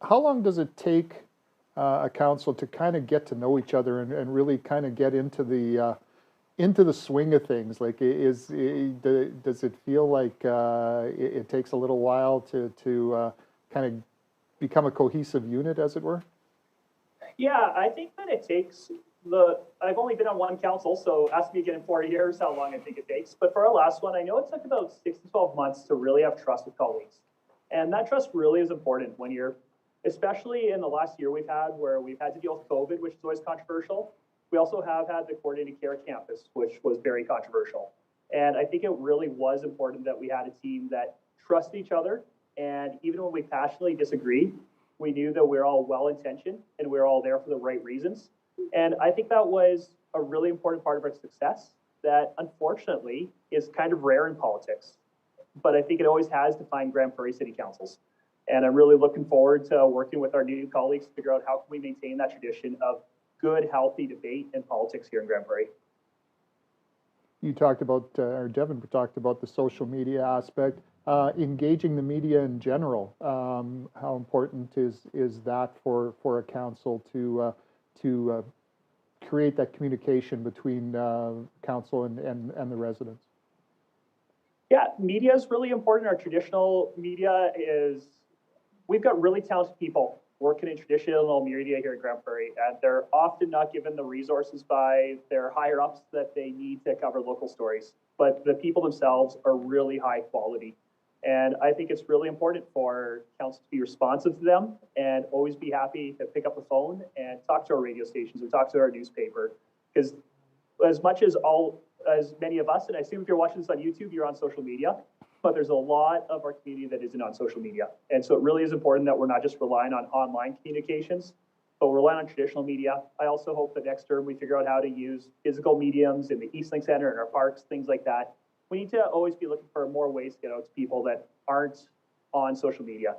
how long does it take a council to kind of get to know each other and really kind of get into the swing of things? Like, does it feel like it takes a little while to kind of become a cohesive unit, as it were? Yeah, I think that it takes I've only been on one council, so ask me again in 4 years how long I think it takes. But for our last one, I know it took about 6 to 12 months to really have trust with colleagues. And that trust really is important when especially in the last year we've had where we've had to deal with COVID, which is always controversial. We also have had the coordinated care campus, which was very controversial. And I think it really was important that we had a team that trusted each other. And even when we passionately disagreed, we knew that we were all well-intentioned and we were all there for the right reasons. And I think that was a really important part of our success that unfortunately is kind of rare in politics. But I think it always has defined Grande Prairie City Councils. And I'm really looking forward to working with our new colleagues to figure out how can we maintain that tradition of good, healthy debate in politics here in Grande Prairie. You talked about, or Devin talked about the social media aspect, engaging the media in general. How important is that for a council to create that communication between council and the residents? Yeah, media is really important. Our traditional media we've got really talented people working in traditional media here in Grande Prairie, and they're often not given the resources by their higher ups that they need to cover local stories. But the people themselves are really high quality. And I think it's really important for council to be responsive to them and always be happy to pick up the phone and talk to our radio stations or talk to our newspaper. Because as many of us, and I assume if you're watching this on YouTube, you're on social media, but there's a lot of our community that isn't on social media. And so it really is important that we're not just relying on online communications, but we're relying on traditional media. I also hope that next term we figure out how to use physical mediums in the Eastlink Center and our parks, things like that. We need to always be looking for more ways to get out to people that aren't on social media.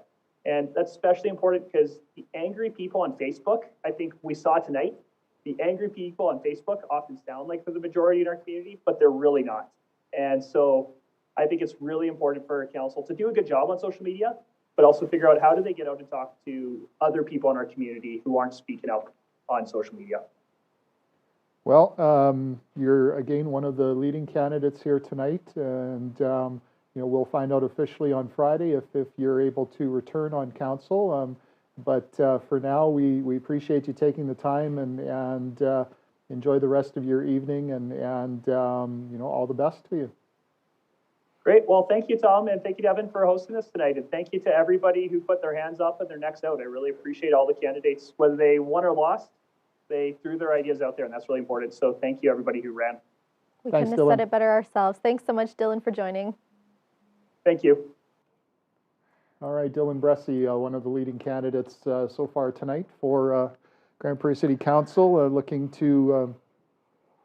And that's especially important because the angry people on Facebook, I think we saw tonight, the angry people on Facebook often sound like they're the majority in our community, but they're really not. And so I think it's really important for a council to do a good job on social media, but also figure out how do they get out and talk to other people in our community who aren't speaking out on social media. Well, you're again one of the leading candidates here tonight, and we'll find out officially on Friday if you're able to return on council. But for now, we appreciate you taking the time and enjoy the rest of your evening, and all the best to you. Great. Well, thank you, Tom, and thank you, Devin, for hosting us tonight. And thank you to everybody who put their hands up and their necks out. I really appreciate all the candidates, whether they won or lost. They threw their ideas out there, and that's really important. So thank you, everybody who ran. We Thanks, couldn't have Dylan. said it better ourselves. Thanks so much, Dylan, for joining. Thank you. All right, Dylan Bressy, one of the leading candidates so far tonight for Grande Prairie City Council, looking to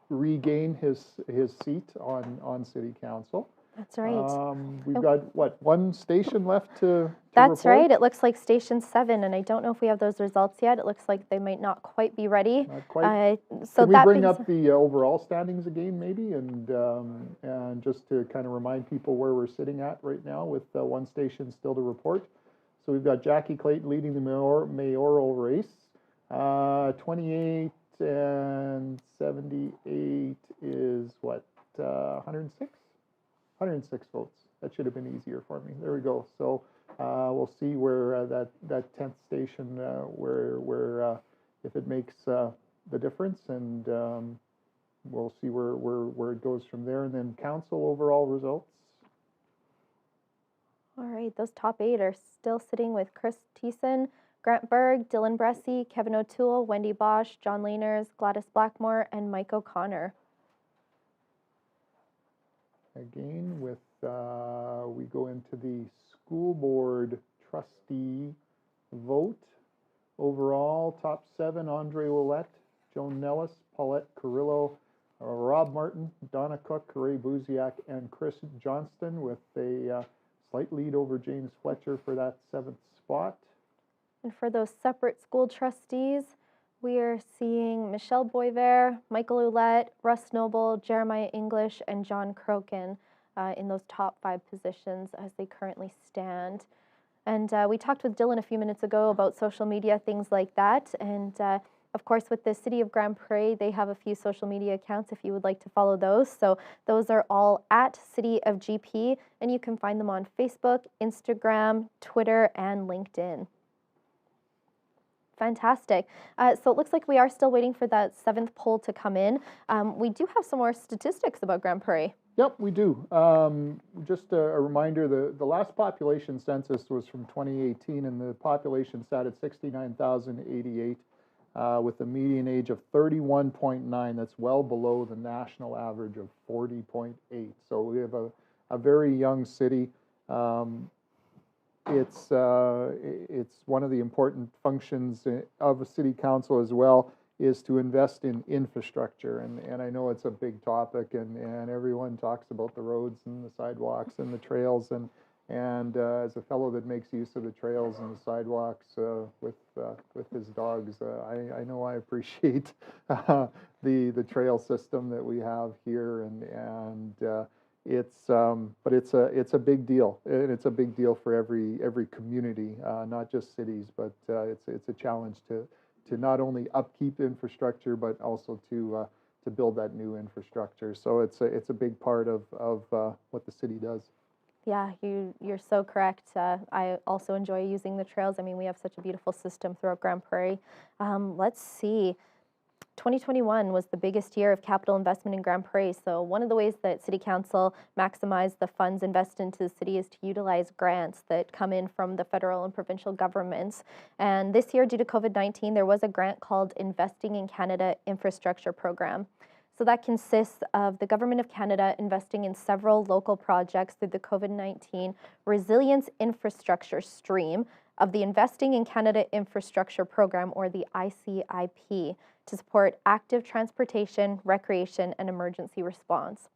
regain his seat on City Council. That's right. We've got, what, one station left to That's report? right. It looks like Station 7, and I don't know if we have those results yet. It looks like they might not quite be ready. Not quite. So Could we that bring being up the overall standings again, maybe, and just to kind of remind people where we're sitting at right now with one station still to report. So we've got Jackie Clayton leading the mayoral race. 28 and 78 is what, 106? 106 votes. That should have been easier for me. There we go. So we'll see where that 10th station, where if it makes the difference, and we'll see where it goes from there. And then council overall results. All right, those top 8 are still sitting with Chris Thiessen, Grant Berg, Dylan Bressy, Kevin O'Toole, Wendy Bosch, John Laners, Gladys Blackmore, and Mike O'Connor. Again, with we go into the school board trustee vote. Overall, top 7: Andre Ouellette, Joan Nellis, Paulette Carrillo, Rob Martin, Donna Cook, Ray Buziak, and Chris Johnston, with a slight lead over James Fletcher for that 7th spot. And for those separate school trustees, we are seeing Michelle Boisvert, Michael Ouellette, Russ Noble, Jeremiah English, and John Crokin in those top 5 positions as they currently stand. And we talked with Dylan a few minutes ago about social media, things like that. And of course, with the City of Grande Prairie, they have a few social media accounts if you would like to follow those. So those are all at City of GP, and you can find them on Facebook, Instagram, Twitter, and LinkedIn. Fantastic. So it looks like we are still waiting for that 7th poll to come in. We do have some more statistics about Grande Prairie. Yep, we do. Just a reminder, the last population census was from 2018, and the population sat at 69,088 with a median age of 31.9. That's well below the national average of 40.8. So we have a very young city. It's one of the important functions of a city council as well, is to invest in infrastructure, and I know it's a big topic, and everyone talks about the roads and the sidewalks and the trails, and as a fellow that makes use of the trails and the sidewalks with his dogs, I know I appreciate the trail system that we have here, and but it's a big deal, and it's a big deal for every community, not just cities, but it's a challenge to not only upkeep infrastructure, but also to build that new infrastructure. So it's a big part of what the city does. Yeah, you're so correct. I also enjoy using the trails. I mean, we have such a beautiful system throughout Grande Prairie. Let's see. 2021 was the biggest year of capital investment in Grande Prairie. So one of the ways that City Council maximize the funds invested into the city is to utilize grants that come in from the federal and provincial governments. And this year, due to COVID-19, there was a grant called Investing in Canada Infrastructure Program. So that consists of the Government of Canada investing in several local projects through the COVID-19 Resilience Infrastructure Stream of the Investing in Canada Infrastructure Program, or the ICIP, to support active transportation, recreation, and emergency response.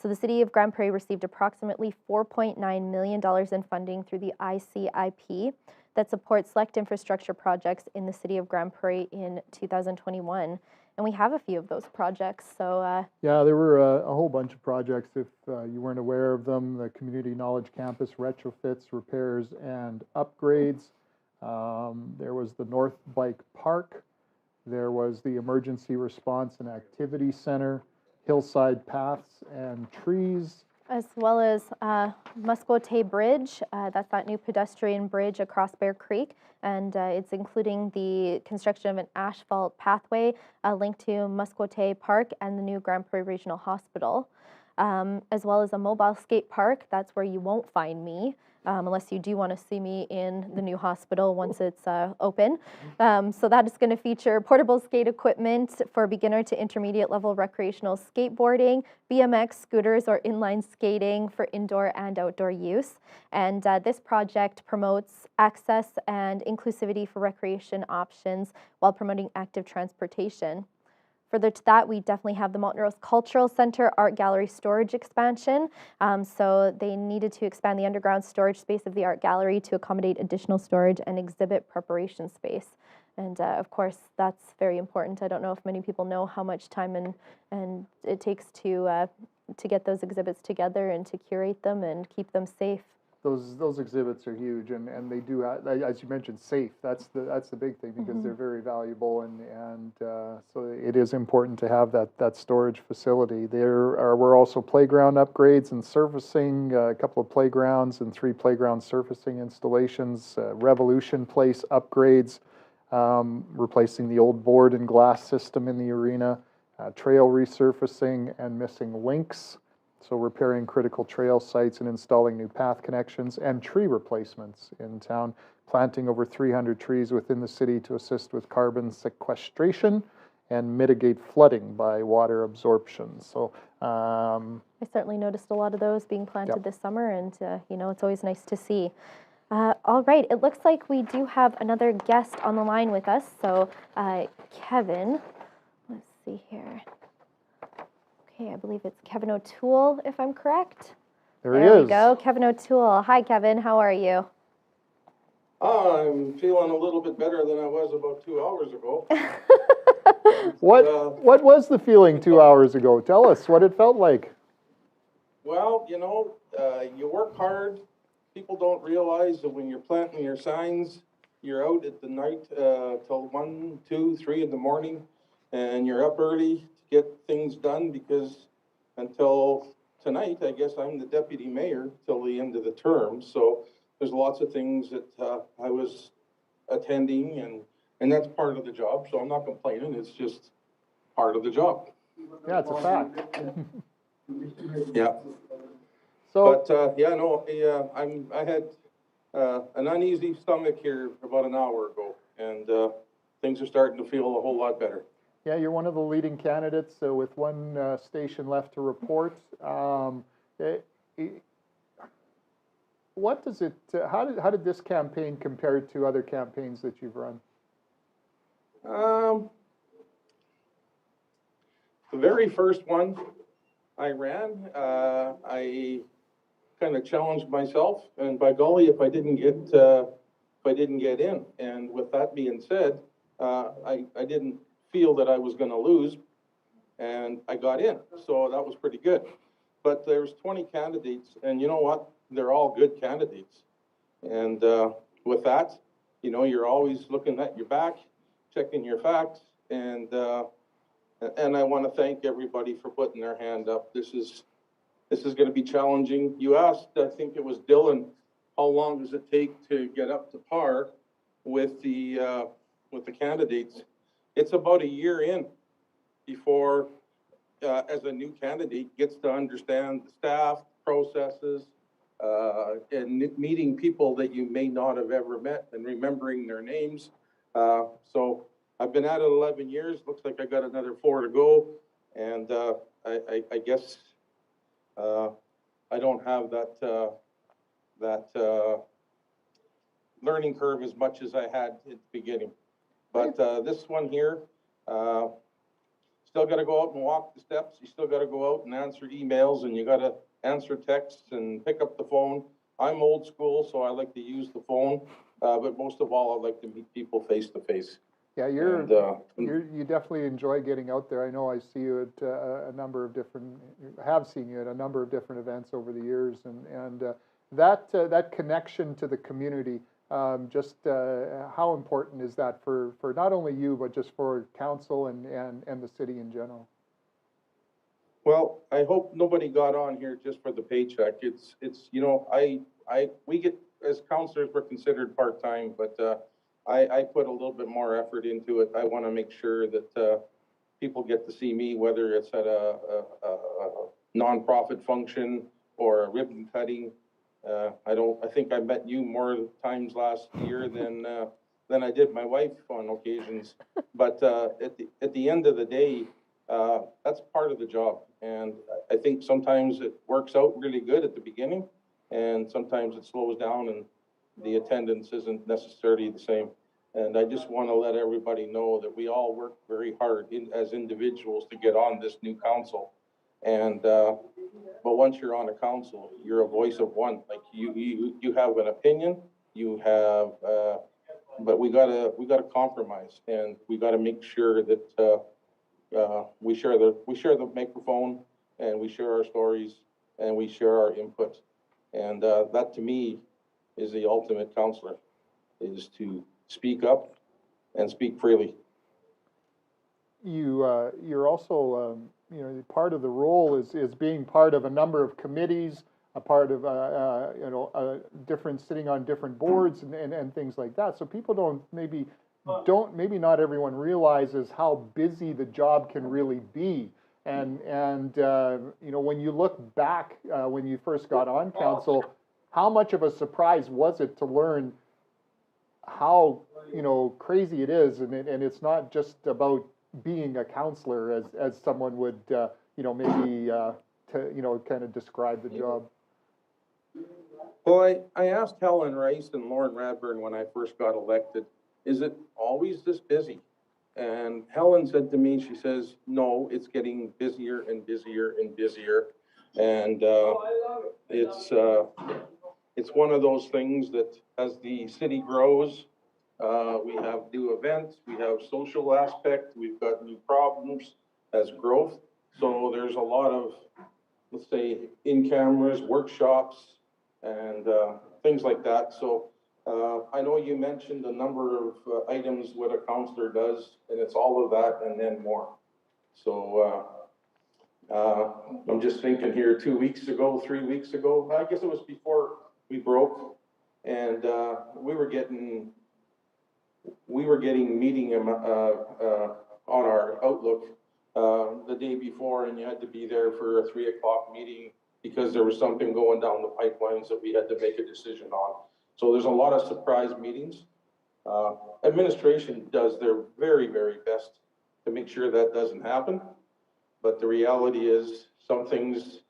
So the City of Grande Prairie received approximately $4.9 million in funding through the ICIP that supports select infrastructure projects in the City of Grande Prairie in 2021. And we have a few of those projects. So yeah, there were a whole bunch of projects. If you weren't aware of them, the Community Knowledge Campus retrofits, repairs, and upgrades. There was the North Bike Park, There was the Emergency Response and Activity Center, hillside paths and trees. As well as Muscote Bridge. That's that new pedestrian bridge across Bear Creek. And it's including the construction of an asphalt pathway linked to Muscote Park and the new Grande Prairie Regional Hospital. As well as a mobile skate park. That's where you won't find me. Unless you do want to see me in the new hospital once it's open. So that is going to feature portable skate equipment for beginner to intermediate level recreational skateboarding, BMX scooters, or inline skating for indoor and outdoor use. And this project promotes access and inclusivity for recreation options while promoting active transportation. Further to that, we definitely have the Mountain Rose Cultural Center Art Gallery storage expansion. So they needed to expand the underground storage space of the art gallery to accommodate additional storage and exhibit preparation space. And of course, that's very important. I don't know if many people know how much time and it takes to get those exhibits together and to curate them and keep them safe. Those exhibits are huge, and they do, as you mentioned, safe. That's the big thing, because they're very valuable, and so it is important to have that storage facility. We're also playground upgrades and surfacing, a couple of playgrounds and 3 playground surfacing installations, Revolution Place upgrades, replacing the old board and glass system in the arena, trail resurfacing and missing links. So repairing critical trail sites and installing new path connections, and tree replacements in town, planting over 300 trees within the city to assist with carbon sequestration and mitigate flooding by water absorption. So I certainly noticed a lot of those being planted this summer, and it's always nice to see. All right, it looks like we do have another guest on the line with us. So Kevin, let's see here. Okay, I believe it's Kevin O'Toole, if I'm correct. There he we is. go, Kevin O'Toole. Hi, Kevin. How are you? I'm feeling a little bit better than I was about 2 hours ago. What was the feeling 2 hours ago? Tell us what it felt like. Well, you work hard. People don't realize that when you're planting your signs, you're out at the night till 1, 2, 3 in the morning, and you're up early to get things done, because until tonight, I guess I'm the deputy mayor till the end of the term. So there's lots of things that I was attending, and that's part of the job. So I'm not complaining. It's just part of the job. Yeah, it's a fact. Yeah. So, but I had an uneasy stomach here about an hour ago, and things are starting to feel a whole lot better. yeah, you're one of the leading candidates with one station left to report. What does it? How did this campaign compare to other campaigns that you've run? The very first one I ran, I kind of challenged myself, and by golly, if I didn't get in. And with that being said, I didn't feel that I was going to lose, and I got in, so that was pretty good. But there's 20 candidates, and you know what? They're all good candidates. And with that, you're always looking at your back, checking your facts, and I want to thank everybody for putting their hand up. This is going to be challenging. You asked, I think it was Dylan, how long does it take to get up to par with the candidates? It's about a year in before, as a new candidate, gets to understand the staff, processes, and meeting people that you may not have ever met and remembering their names. So I've been at it 11 years. Looks like I got another 4 to go, and I guess I don't have that learning curve as much as I had at the beginning. But this one here, still got to go out and walk the steps. You still got to go out and answer emails, and you got to answer texts and pick up the phone. I'm old school, so I like to use the phone, but most of all, I like to meet people face to face. Yeah, you definitely enjoy getting out there. I know I see you at a number of different, have seen you at a number of different events over the years, and that connection to the community, Just how important is that for not only you, but just for council and the city in general? Well, I hope nobody got on here just for the paycheck. It's, you know, we get, as counselors, we're considered part-time, but, I put a little bit more effort into it. I want to make sure that, people get to see me, whether it's at a nonprofit function or a ribbon cutting. I think I met you more times last year than I did my wife on occasions. But, at the end of the day, that's part of the job. And I think sometimes it works out really good at the beginning, and sometimes it slows down and the attendance isn't necessarily the same. And I just want to let everybody know that we all work very hard as individuals to get on this new council. And, but once you're on a council, you're a voice of one. Like you have an opinion, you have, but we gotta compromise, and we gotta make sure that, we share the microphone, and we share our stories, and we share our input. And, that to me is the ultimate counselor, is to speak up and speak freely. You're also, you know, part of the role is being part of a number of committees, a part of, you know, different, sitting on different boards and things like that. So people maybe not everyone realizes how busy the job can really be. And you know, when you look back, when you first got on council, how much of a surprise was it to learn how, you know, crazy it is, and it's not just about being a counselor as someone would, you know, maybe to, you know, kind of describe the job. Well, I asked Helen Rice and Lauren Radburn when I first got elected, is it always this busy? And Helen said to me, she says, no, it's getting busier and busier and busier. And it's one of those things that as the city grows, we have new events, we have social aspect, we've got new problems as growth. So there's a lot of, let's say, in cameras, workshops, and things like that. So I know you mentioned a number of items what a counselor does, and it's all of that and then more. So I'm just thinking here 2 weeks ago, 3 weeks ago, I guess it was before we broke, and we were getting meeting on our Outlook the day before, and you had to be there for a 3 o'clock meeting because there was something going down the pipelines that we had to make a decision on. So there's a lot of surprise meetings. Administration does their very, very best to make sure that doesn't happen. But the reality is some things,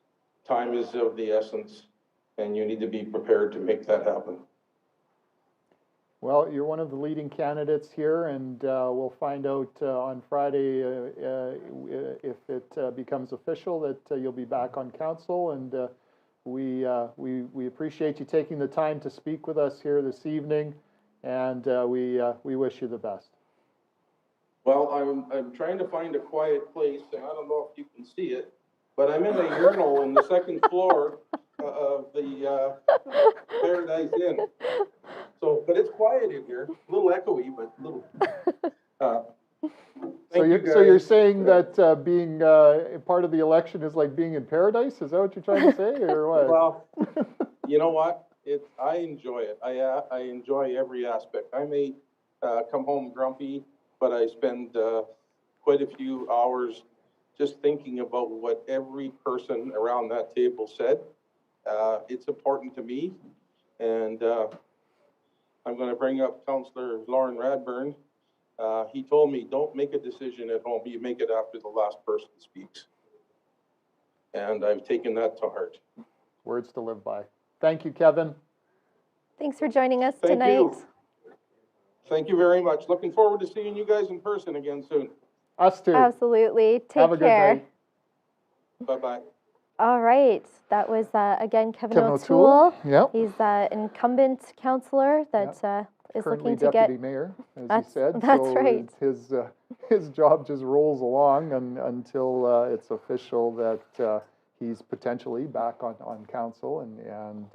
time is of the essence, and you need to be prepared to make that happen. Well, you're one of the leading candidates here, and we'll find out on Friday if it becomes official that you'll be back on council. And we appreciate you taking the time to speak with us here this evening, and we wish you the best. Well, I'm trying to find a quiet place, and I don't know if you can see it, but I'm in a urinal in the second floor of the Paradise Inn. So, but it's quiet in here, a little echoey, but a little. So you're saying that being part of the election is like being in paradise? Is that what you're trying to say, or what? Well, you know what? I enjoy it. I enjoy every aspect. I may come home grumpy, but I spend quite a few hours just thinking about what every person around that table said. It's important to me, and I'm going to bring up Councillor Lauren Radburn. He told me, don't make a decision at home, you make it after the last person speaks. And I've taken that to heart. Words to live by. Thank you, Kevin. Thanks for joining us Thank tonight. you. Thank you very much. Looking forward to seeing you guys in person again soon. Us too. Absolutely. Take care. Have a good night. Bye-bye. All right. That was, again, Kevin O'Toole. Yep. He's the incumbent councillor that is Currently looking to deputy get... mayor, as he said. That's so right. His job just rolls along until it's official that he's potentially back on council, and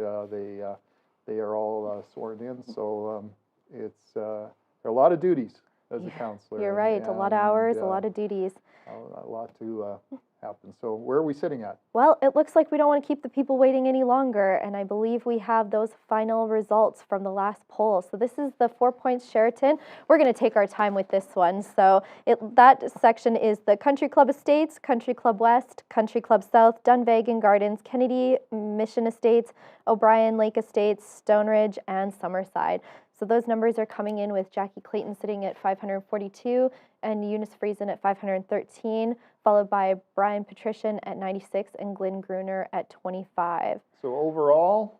they are all sworn in. So it's there are a lot of duties as a counselor. You're right. A lot of hours, a lot of duties. A lot to happen. So where are we sitting at? Well, it looks like we don't want to keep the people waiting any longer, and I believe we have those final results from the last poll. So this is the 4 Points Sheraton. We're going to take our time with this one. So that section is the Country Club Estates, Country Club West, Country Club South, Dunvegan Gardens, Kennedy Mission Estates, O'Brien Lake Estates, Stone Ridge, and Summerside. So those numbers are coming in with Jackie Clayton sitting at 542 and Eunice Friesen at 513, followed by Brian Patrician at 96 and Glenn Gruner at 25. So overall,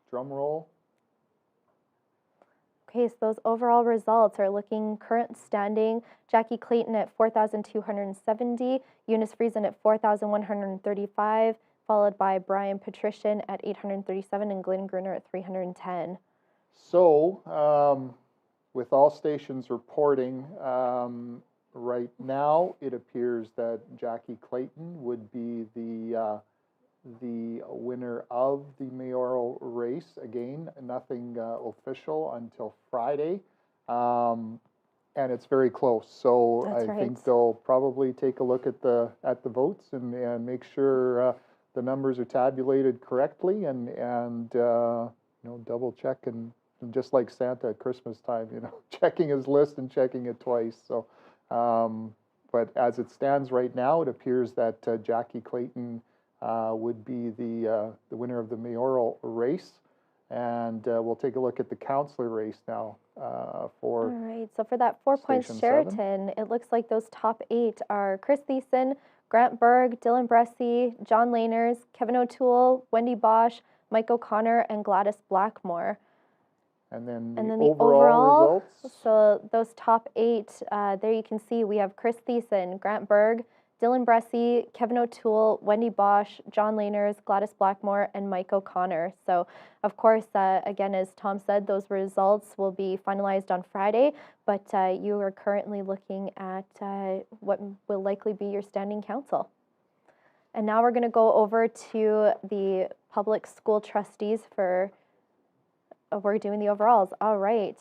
drum roll. Okay, so those overall results are looking current standing. Jackie Clayton at 4,270, Eunice Friesen at 4,135, followed by Brian Patrician at 837 and Glenn Gruner at 310. So, with all stations reporting, right now it appears that Jackie Clayton would be the winner of the mayoral race. Again, nothing official until Friday, and it's very close. So That's I right. think they'll probably take a look at the votes and make sure the numbers are tabulated correctly and double check and just like Santa at Christmas time, checking his list and checking it twice. So, but as it stands right now, it appears that Jackie Clayton would be the winner of the mayoral race, and we'll take a look at the councillor race now for. All right, so for that 4 Points Station Sheraton, it looks like those top 8 are Chris Thiessen, Grant Berg, Dylan Bressie, John Laners, Kevin O'Toole, Wendy Bosch, Mike O'Connor, and Gladys Blackmore. And then And the then overall results. So those top 8, there you can see we have Chris Thiessen, Grant Berg, Dylan Bressie, Kevin O'Toole, Wendy Bosch, John Laners, Gladys Blackmore, and Mike O'Connor. So, of course, again, as Tom said, those results will be finalized on Friday, but you are currently looking at what will likely be your standing council. And now we're going to go over to the public school trustees for, we're doing the overalls. All right.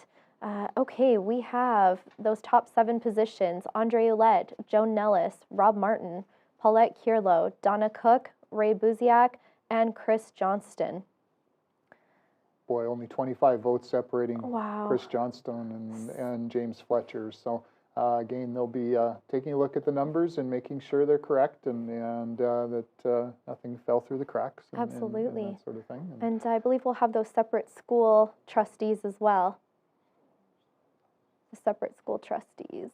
Okay, we have those top 7 positions: Andre Ouellette, Joan Nellis, Rob Martin, Paulette Kierlo, Donna Cook, Ray Buziak, and Chris Johnston. Boy, only 25 votes separating Wow. Chris Johnston and James Fletcher. So again, they'll be taking a look at the numbers and making sure they're correct and that nothing fell through the cracks. Absolutely. And that sort of thing. And I believe we'll have those separate school trustees as well. The separate school trustees.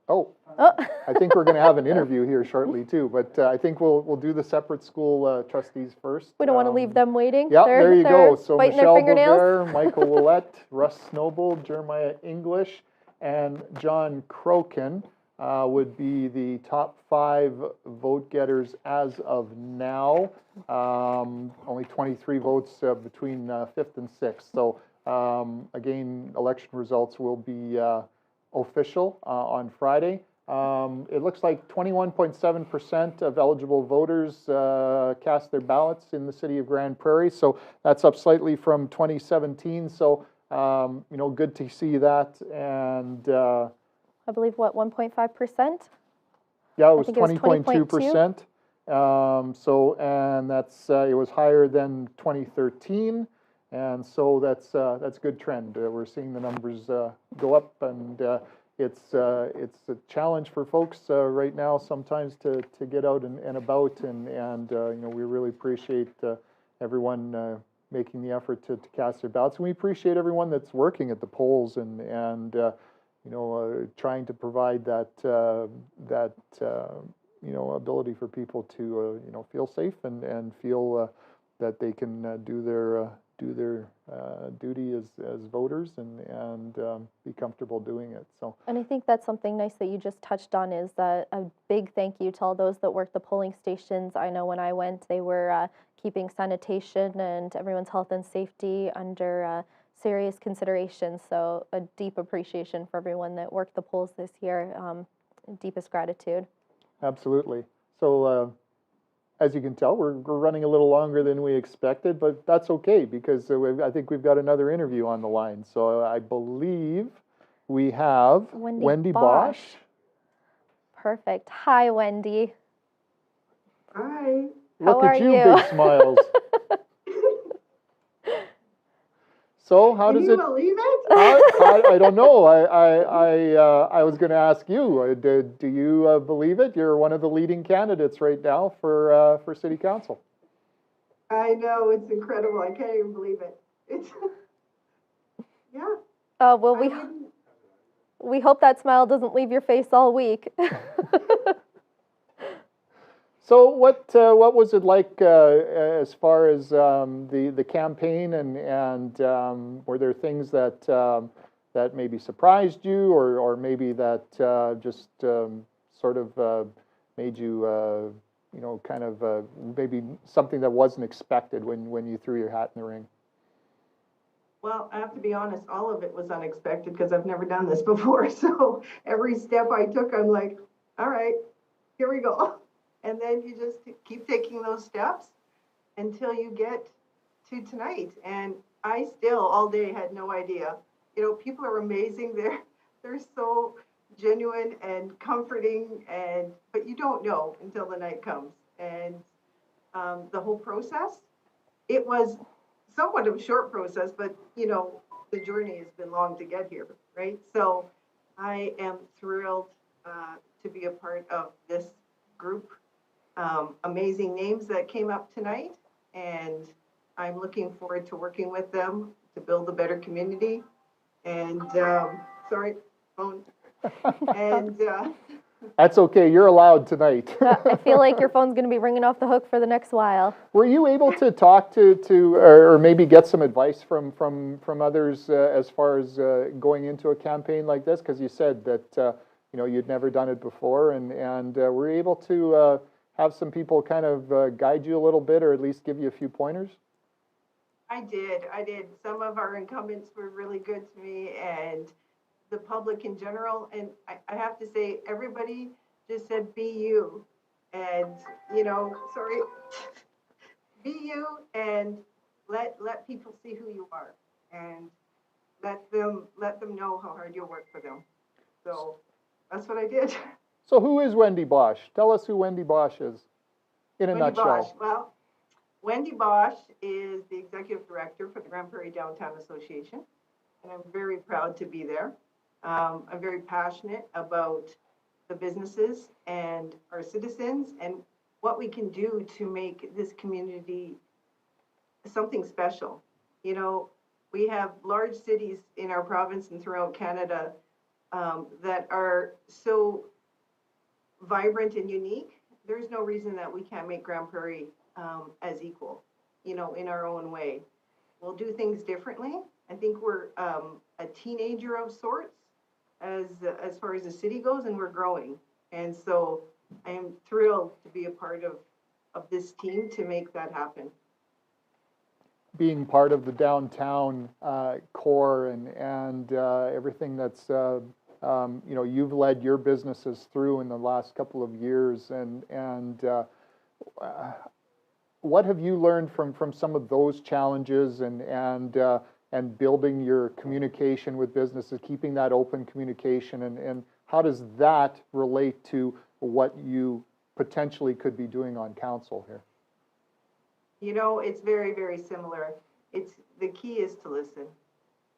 Oh, Oh. I think we're going to have an interview here shortly too, but I think we'll do the separate school trustees first. We don't want to leave them waiting. Yeah, there you go. So biting Michelle their fingernails. Bover, Michael Ouellette, Russ Snowball, Jeremiah English, and John Crokin would be the top 5 vote getters as of now. Only 23 votes between 5th and 6th. So again, election results will be official on Friday. It looks like 21.7% of eligible voters cast their ballots in the city of Grande Prairie. So that's up slightly from 2017. So good to see that. And I believe, what, 1.5%? yeah, it was I think it was 20.2%. And that's it was higher than 2013. And so that's a good trend. We're seeing the numbers go up, and it's a challenge for folks right now sometimes to get out and about, and we really appreciate everyone making the effort to cast their ballots. And we appreciate everyone that's working at the polls and trying to provide that ability for people to feel safe and feel that they can do their duty as voters and be comfortable doing it. So. And I think that's something nice that you just touched on is a big thank you to all those that work the polling stations. I know when I went, they were keeping sanitation and everyone's health and safety under serious consideration. So a deep appreciation for everyone that worked the polls this year. Deepest gratitude. Absolutely. So as you can tell, we're running a little longer than we expected, but that's okay because I think we've got another interview on the line. So I believe we have Wendy Bosch. Perfect. Hi, Wendy. Hi. Look How at are you, you? big smiles. So how Can does you it? believe it? I don't know. I was going to ask you. Do you believe it? You're one of the leading candidates right now for city council. I know, it's incredible. I can't even believe it. It's, yeah. Well, we hope that smile doesn't leave your face all week. So what was it like as far as the campaign and were there things that maybe surprised you or maybe that just sort of made you kind of maybe something that wasn't expected when you threw your hat in the ring? Well, I have to be honest, all of it was unexpected because I've never done this before. So every step I took, I'm like, all right, here we go. And then you just keep taking those steps until you get to tonight. And I still all day had no idea. You know, people are amazing. They're so genuine and comforting, but you don't know until the night comes. And the whole process, it was somewhat of a short process, but you know, the journey has been long to get here, right? So I am thrilled to be a part of this group. Amazing names that came up tonight, and I'm looking forward to working with them to build a better community. And sorry, phone. And that's okay. You're allowed tonight. I feel like your phone's going to be ringing off the hook for the next while. Were you able to talk to or maybe get some advice from others as far as going into a campaign like this? Because you said that you'd never done it before, and were you able to have some people kind of guide you a little bit, or at least give you a few pointers? I did. Some of our incumbents were really good to me, and the public in general. And I have to say, everybody just said, be you. And, sorry, be you and let people see who you are. And let them know how hard you'll work for them. So that's what I did. So who is Wendy Bosch? Tell us who Wendy Bosch is in a nutshell. Bosch. Well, Wendy Bosch is the executive director for the Grande Prairie Downtown Association, and I'm very proud to be there. I'm very passionate about the businesses and our citizens and what we can do to make this community something special. You know, we have large cities in our province and throughout Canada that are so vibrant and unique. There's no reason that we can't make Grande Prairie as equal, in our own way. We'll do things differently. I think we're a teenager of sorts as far as the city goes, and we're growing. And so I am thrilled to be a part of this team to make that happen. Being part of the downtown core and everything that's you've led your businesses through in the last couple of years, and what have you learned from some of those challenges and building your communication with businesses, keeping that open communication, and how does that relate to what you potentially could be doing on council here? It's very, very similar. The key is to listen.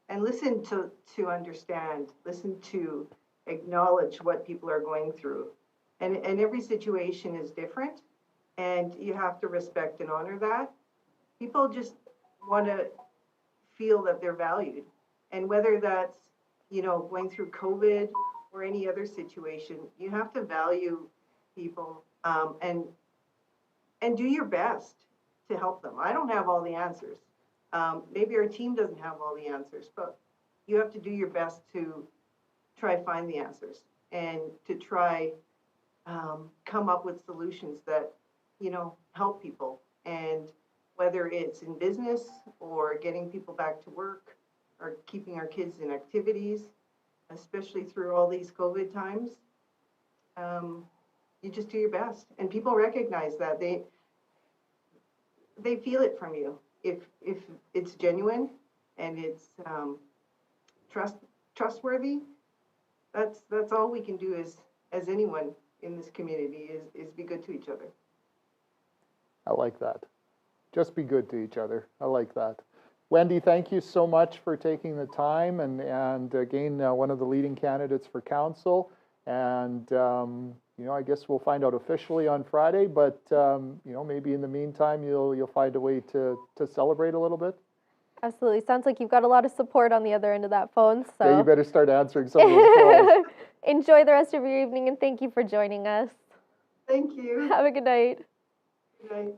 And listen to understand, listen to acknowledge what people are going through. And every situation is different, and you have to respect and honor that. People just want to feel that they're valued. And whether that's, going through COVID or any other situation, you have to value people and do your best to help them. I don't have all the answers. Maybe our team doesn't have all the answers, but you have to do your best to try to find the answers and to try come up with solutions that, help people. And whether it's in business or getting people back to work or keeping our kids in activities, especially through all these COVID times, you just do your best. And people recognize that. they feel it from you. If it's genuine and it's trustworthy, that's all we can do as anyone in this community is be good to each other. I like that. Just be good to each other. I like that. Wendy, thank you so much for taking the time, and again, one of the leading candidates for council. And you know, I guess we'll find out officially on Friday, but you know, maybe in the meantime, you'll find a way to celebrate a little bit. Absolutely. Sounds like you've got a lot of support on the other end of that phone. So Yeah, you better start answering some of those calls. Enjoy the rest of your evening, and thank you for joining us. Thank you. Have a good night. Good night.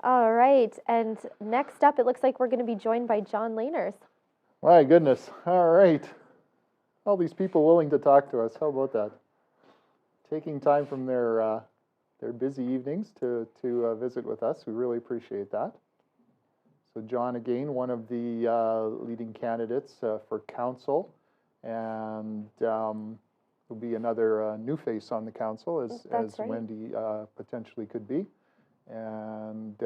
All right, and next up, it looks like we're going to be joined by John Laners. My goodness. All right. All these people willing to talk to us. How about that? Taking time from their busy evenings to visit with us. We really appreciate that. So John, again, one of the leading candidates for council, and will be another new face on the council, as right. Wendy potentially could be. And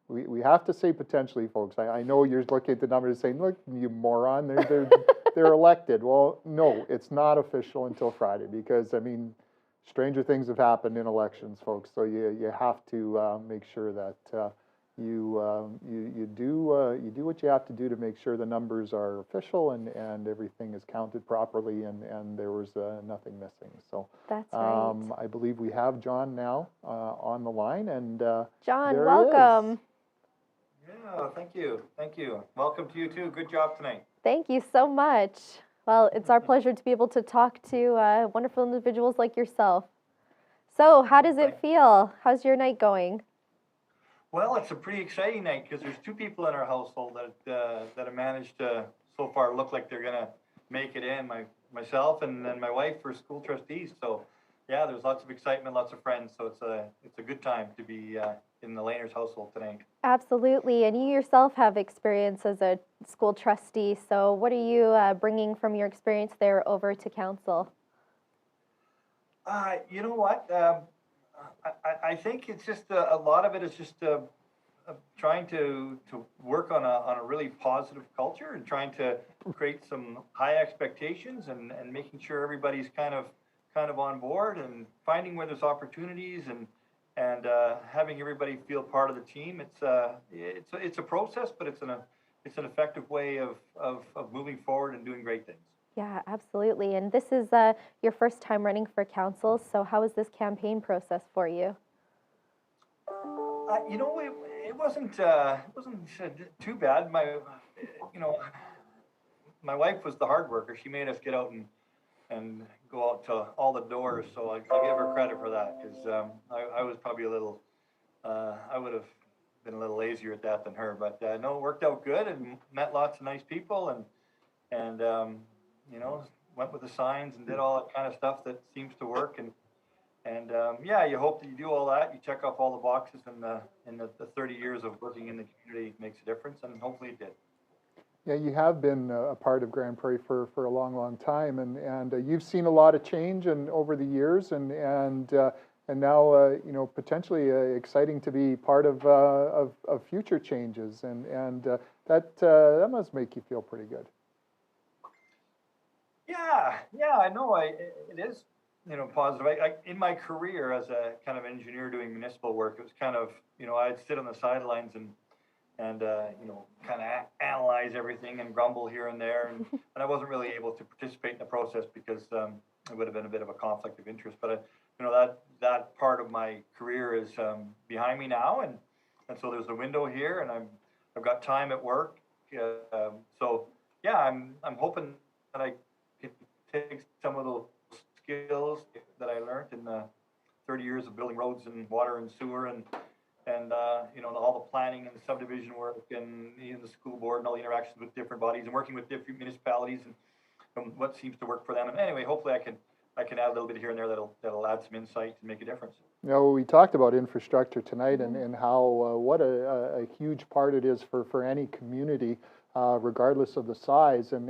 we have to say potentially, folks. I know you're looking at the numbers saying, look, you moron, they're elected. Well, no, it's not official until Friday, because, I mean, stranger things have happened in elections, folks. So you have to make sure that you do what you have to do to make sure the numbers are official and everything is counted properly and there was nothing missing. So that's right. I believe we have John now on the line, and John, there welcome. Yeah, thank you. Welcome to you too. Good job tonight. Thank you so much. Well, it's our pleasure to be able to talk to wonderful individuals like yourself. So, how does it feel? How's your night going? Well, it's a pretty exciting night because there's two people in our household that have managed to so far look like they're gonna make it in. Myself and then my wife are school trustees. So, yeah, there's lots of excitement, lots of friends. So it's a good time to be in the Laners household tonight. Absolutely, and you yourself have experience as a school trustee. So, what are you bringing from your experience there over to council? You know what? I think it's just a lot of it is just trying to work on a really positive culture and trying to create some high expectations and making sure everybody's kind of on board and finding where there's opportunities and having everybody feel part of the team. It's a process, but it's an effective way of moving forward and doing great things. Yeah, absolutely. And this is your first time running for council. So how was this campaign process for you? You know, it wasn't too bad. My wife was the hard worker. She made us get out and go out to all the doors. So I give her credit for that, because I was probably I would have been a little lazier at that than her. But no, it worked out good and met lots of nice people and you know, went with the signs and did all that kind of stuff that seems to work. And yeah, you hope that you do all that. You check off all the boxes, and the 30 years of working in the community makes a difference, and hopefully it did. Yeah, you have been a part of Grande Prairie for a long, long time, and you've seen a lot of change over the years, and now you know, potentially exciting to be part of future changes, and that must make you feel pretty good. Yeah, I know. It is, you know, positive. In my career as a kind of engineer doing municipal work, it was kind of, you know, I'd sit on the sidelines and you know, kind of analyze everything and grumble here and there, and I wasn't really able to participate in the process because it would have been a bit of a conflict of interest. But you know, that part of my career is behind me now, and so there's a window here, and I've got time at work. So yeah, I'm hoping that I can take some of those skills that I learned in 30 years of building roads and water and sewer and you know, all the planning and the subdivision work and the school board and all the interactions with different bodies and working with different municipalities and what seems to work for them. And anyway, hopefully I can add a little bit here and there that'll add some insight and make a difference. You know, we talked about infrastructure tonight and how what a huge part it is for any community, regardless of the size. And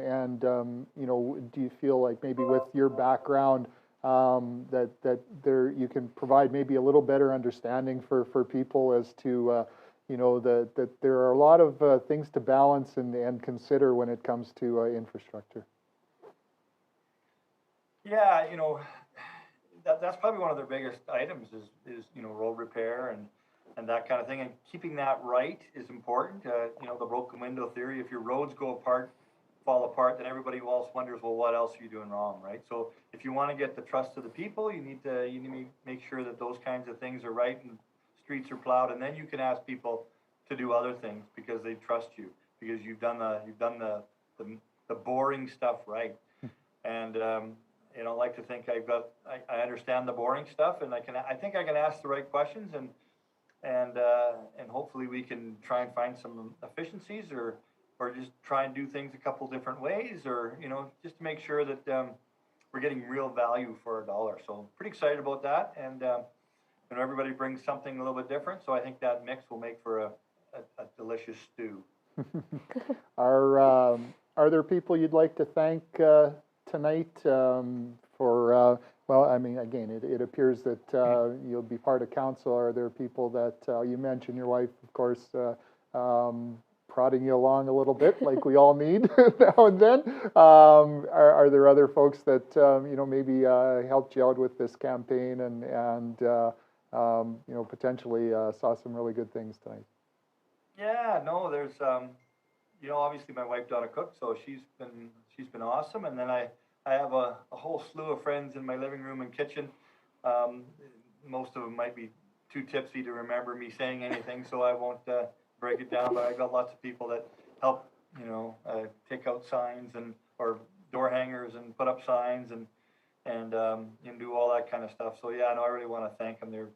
you know, do you feel like maybe with your background that there you can provide maybe a little better understanding for people as to you know, that there are a lot of things to balance and consider when it comes to infrastructure. Yeah, you know, that's probably one of their biggest items is you know, road repair and that kind of thing, and keeping that right is important. You know, the broken window theory, if your roads fall apart, then everybody else wonders, well, what else are you doing wrong, right? So if you want to get the trust of the people, you need to make sure that those kinds of things are right and streets are plowed, and then you can ask people to do other things because they trust you, because you've done the boring stuff right. And you know, I like to think I understand the boring stuff, and I think I can ask the right questions, and hopefully we can try and find some efficiencies, or just try and do things a couple different ways, or you know, just to make sure that we're getting real value for our dollar. So pretty excited about that, and you know, everybody brings something a little bit different. So I think that mix will make for a delicious stew. Are there people you'd like to thank tonight for, well, I mean, again, it appears that you'll be part of council. Are there people that, you mentioned your wife, of course, prodding you along a little bit, like we all need now and then? Are there other folks that, you know, maybe helped you out with this campaign and you know, potentially saw some really good things tonight? Yeah, no, there's, you know, obviously my wife Donna Cook, so she's been awesome, and then I have a whole slew of friends in my living room and kitchen. Most of them might be too tipsy to remember me saying anything, so I won't break it down. But I got lots of people that help, you know, take out signs or door hangers and put up signs and do all that kind of stuff. So yeah, no, I really want to thank them. You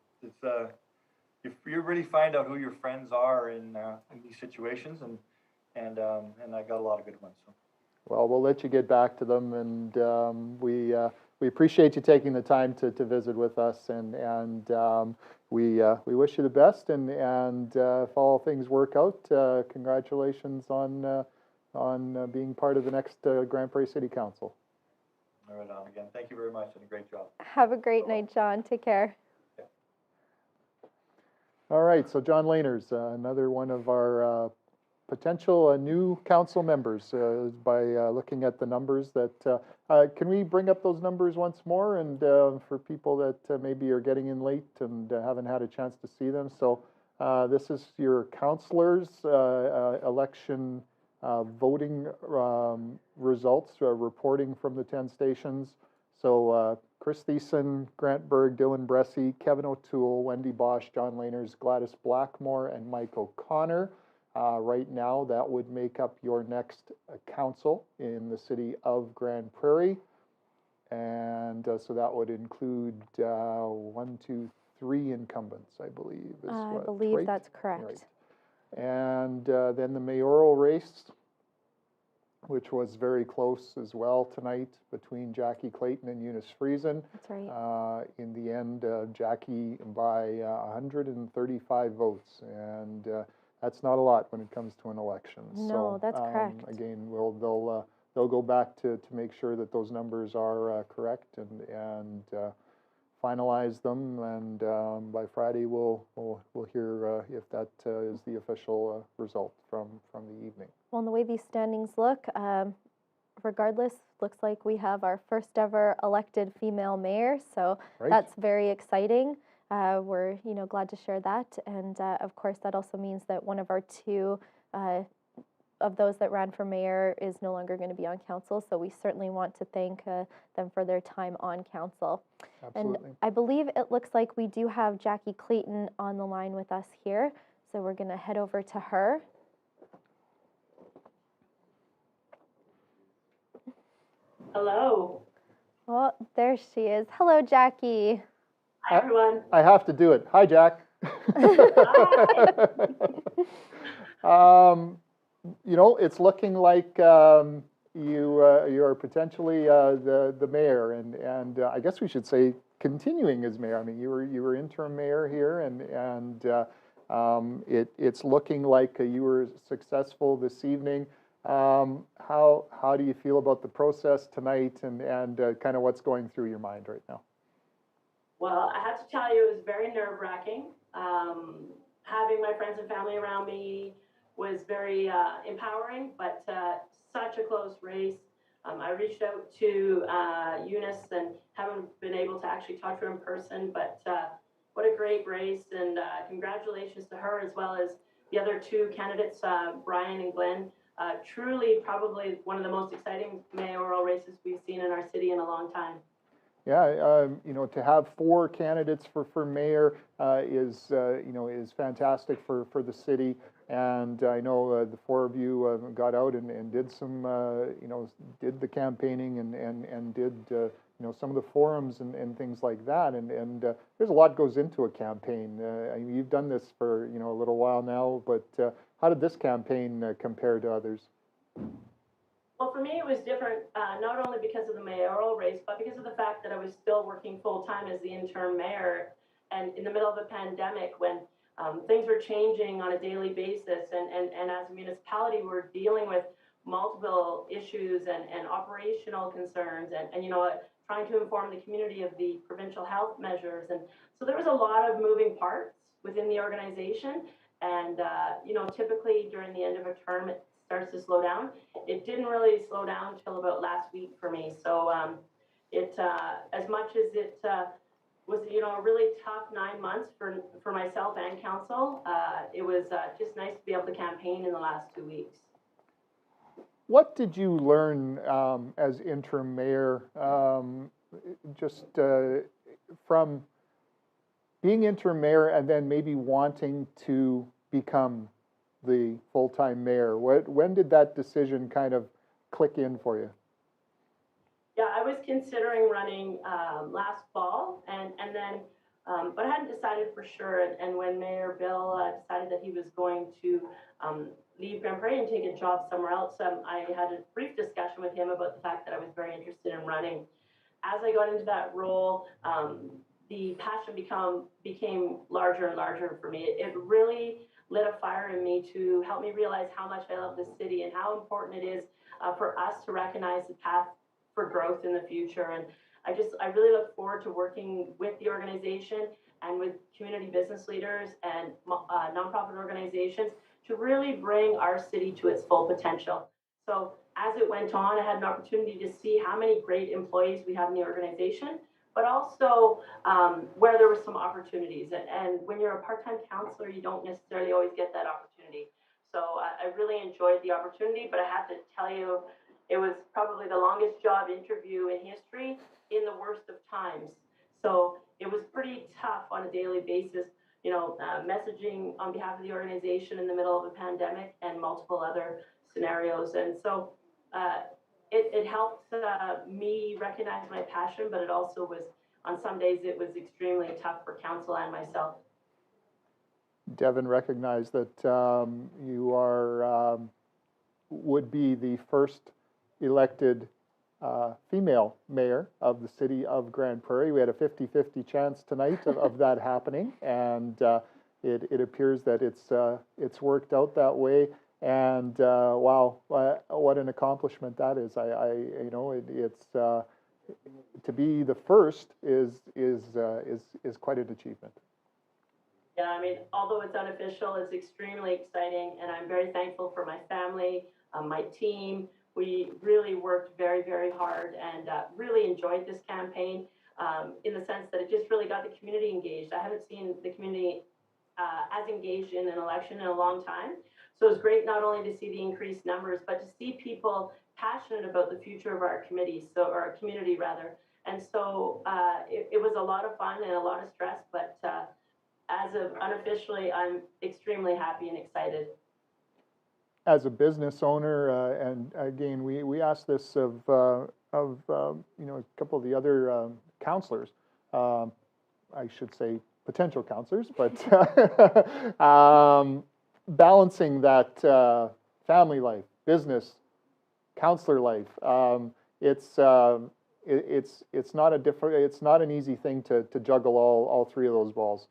really find out who your friends are in these situations, and I got a lot of good ones. So. Well, we'll let you get back to them, and we appreciate you taking the time to visit with us, and we wish you the best, and if all things work out, congratulations on being part of the next Grande Prairie City Council. All right, on again. Thank you very much, and a great job. Have a great night, John. Take care. All right, so John Lehners, another one of our potential new council members, by looking at the numbers that, can we bring up those numbers once more, and for people that maybe are getting in late and haven't had a chance to see them. So this is your councilors election voting results reporting from the 10 stations. So Chris Thiessen, Grant Berg, Dylan Bressy, Kevin O'Toole, Wendy Bosch, John Lehners, Gladys Blackmore, and Mike O'Connor. Right now, that would make up your next council in the city of Grande Prairie. And so that would include 1, 2, 3 incumbents, I believe. I believe right? That's correct. Right. And then the mayoral race, which was very close as well tonight between Jackie Clayton and Eunice Friesen. That's right. In the end, Jackie by 135 votes, and that's not a lot when it comes to an election. No, so, that's correct. Again, they'll go back to make sure that those numbers are correct and finalize them, and by Friday we'll hear if that is the official result from the evening. Well, and the way these standings look, regardless, looks like we have our first ever elected female mayor, so right. That's very exciting. We're glad to share that, and of course that also means that one of our 2 of those that ran for mayor is no longer going to be on council, so we certainly want to thank them for their time on council. Absolutely. And I believe it looks like we do have Jackie Clayton on the line with us here, so we're going to head over to her. Hello. Oh, there she is. Hello, Jackie. Hi, everyone. I have to do it. Hi, Jack. Hi. It's looking like you are potentially the mayor, and I guess we should say continuing as mayor. I mean, you were interim mayor here, and it's looking like you were successful this evening. How do you feel about the process tonight, and kind of what's going through your mind right now? Well, I have to tell you, it was very nerve-wracking. having my friends and family around me was very empowering, but such a close race. I reached out to Eunice and haven't been able to actually talk to her in person, but what a great race, and congratulations to her as well as the other two candidates, Brian and Glenn. Truly probably one of the most exciting mayoral races we've seen in our city in a long time. Yeah, you know, to have 4 candidates for mayor is, you know, is fantastic for the city. And I know the 4 of you got out and did some, you know, did the campaigning and did, you know, some of the forums and things like that. And there's a lot goes into a campaign. I mean, you've done this for, you know, a little while now, but how did this campaign compare to others? Well, for me, it was different, not only because of the mayoral race, but because of the fact that I was still working full-time as the interim mayor, and in the middle of a pandemic when things were changing on a daily basis, and as a municipality, we're dealing with multiple issues and operational concerns, and you know, trying to inform the community of the provincial health measures. And so there was a lot of moving parts within the organization, and you know, typically during the end of a term, it starts to slow down. It didn't really slow down until about last week for me. So as much as it was, you know, a really tough 9 months for myself and council, it was just nice to be able to campaign in the last 2 weeks. What did you learn as interim mayor, just from being interim mayor and then maybe wanting to become the full-time mayor? When did that decision kind of click in for you? Yeah, I was considering running last fall, and then, but I hadn't decided for sure. And when Mayor Bill decided that he was going to leave Grande Prairie and take a job somewhere else, I had a brief discussion with him about the fact that I was very interested in running. As I got into that role, the passion became larger and larger for me. It really lit a fire in me to help me realize how much I love this city and how important it is for us to recognize the path for growth in the future. And I really look forward to working with the organization and with community business leaders and nonprofit organizations to really bring our city to its full potential. So as it went on, I had an opportunity to see how many great employees we have in the organization, but also where there were some opportunities. And when you're a part-time counselor, you don't necessarily always get that opportunity. So I really enjoyed the opportunity, but I have to tell you, it was probably the longest job interview in history in the worst of times. So it was pretty tough on a daily basis, you know, messaging on behalf of the organization in the middle of a pandemic and multiple other scenarios. And so it helped me recognize my passion, but it also was, on some days, it was extremely tough for council and myself. Devin recognized that you are would be the first elected female mayor of the city of Grande Prairie. We had a 50-50 chance tonight of that happening, and it appears that it's worked out that way. And wow, what an accomplishment that is! You know, it's to be the first is quite an achievement. Yeah, I mean, although it's unofficial, it's extremely exciting, and I'm very thankful for my family, my team. We really worked very, very hard and really enjoyed this campaign in the sense that it just really got the community engaged. I haven't seen the community as engaged in an election in a long time. So it's great not only to see the increased numbers, but to see people passionate about the future of our committee, or our community rather. And so it was a lot of fun and a lot of stress, but as of unofficially, I'm extremely happy and excited. As a business owner, and again, we asked this of you know, a couple of the other counselors, I should say potential counselors, but balancing that family life, business, counselor life, it's not it's not an easy thing to juggle all 3 of those balls.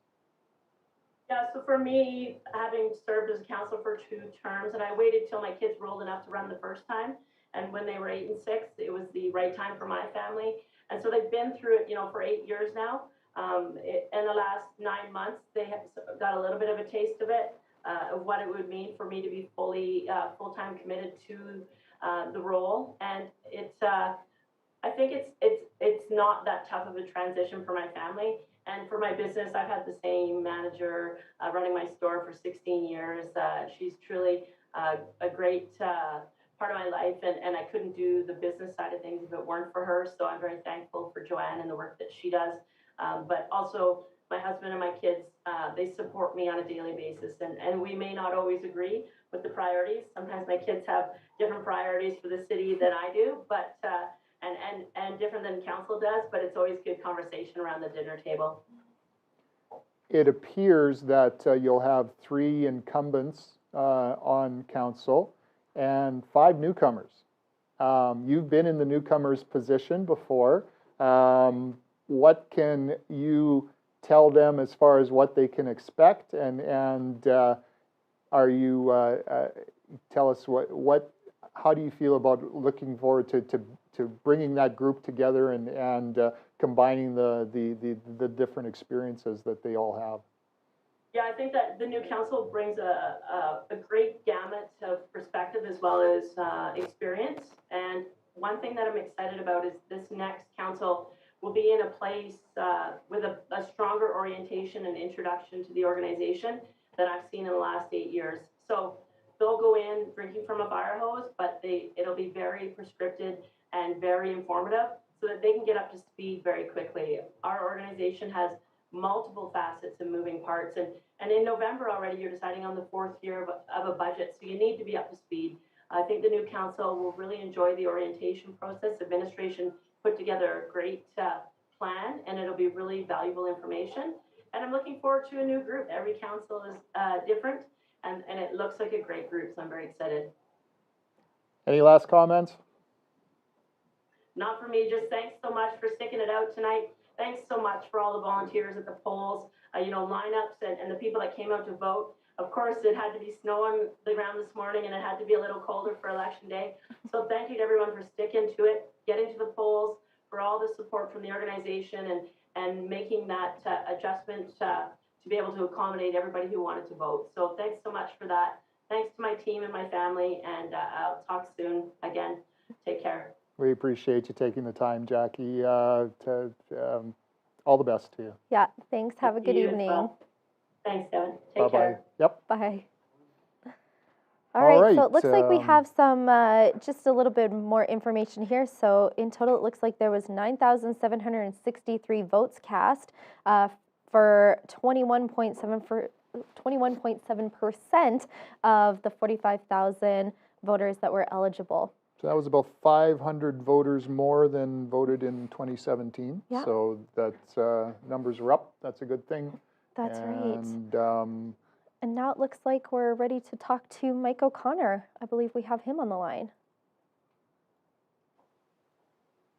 Yeah, so for me, having served as a counselor for 2 terms, and I waited till my kids were old enough to run the first time, and when they were 8 and 6, it was the right time for my family. And so they've been through it, you know, for 8 years now. In the last 9 months, they have got a little bit of a taste of it, of what it would mean for me to be fully, full-time committed to the role. And it's, I think it's not that tough of a transition for my family. And for my business, I've had the same manager running my store for 16 years. She's truly a great part of my life, and I couldn't do the business side of things if it weren't for her. So I'm very thankful for Joanne and the work that she does. But also my husband and my kids, they support me on a daily basis. And we may not always agree with the priorities. Sometimes my kids have different priorities for the city than I do, but and different than council does, but it's always good conversation around the dinner table. It appears that you'll have 3 incumbents on council and 5 newcomers. You've been in the newcomers position before. What can you tell them as far as what they can expect, and are you tell us how do you feel about looking forward to bringing that group together and combining the different experiences that they all have? Yeah, I think that the new council brings a great gamut of perspective as well as experience. And one thing that I'm excited about is this next council will be in a place with a stronger orientation and introduction to the organization than I've seen in the last 8 years. So they'll go in drinking from a fire hose, but it'll be very prescriptive and very informative so that they can get up to speed very quickly. Our organization has multiple facets and moving parts, and in November already you're deciding on the 4th year of a budget, so you need to be up to speed. I think the new council will really enjoy the orientation process. Administration put together a great plan, and it'll be really valuable information. And I'm looking forward to a new group. Every council is different, and it looks like a great group, so I'm very excited. Any last comments? Not for me, just thanks so much for sticking it out tonight. Thanks so much for all the volunteers at the polls, lineups, and the people that came out to vote. Of course, it had to be snow on the ground this morning, and it had to be a little colder for election day. So thank you to everyone for sticking to it, getting to the polls, for all the support from the organization, and making that adjustment to be able to accommodate everybody who wanted to vote. So thanks so much for that. Thanks to my team and my family, and I'll talk soon again. Take care. We appreciate you taking the time, Jackie. All the best to you. Yeah, thanks. Have a good You as evening. well. Thanks, Devin. Take Bye-bye. care. Yep. Bye. All All right, right, so it looks like we have some, just a little bit more information here. So in total, it looks like there was 9,763 votes cast for 21.7% of the 45,000 voters that were eligible. So that was about 500 voters more than voted in 2017. Yeah. So that's numbers are up. That's a good thing. That's right. And now it looks like we're ready to talk to Mike O'Connor. I believe we have him on the line.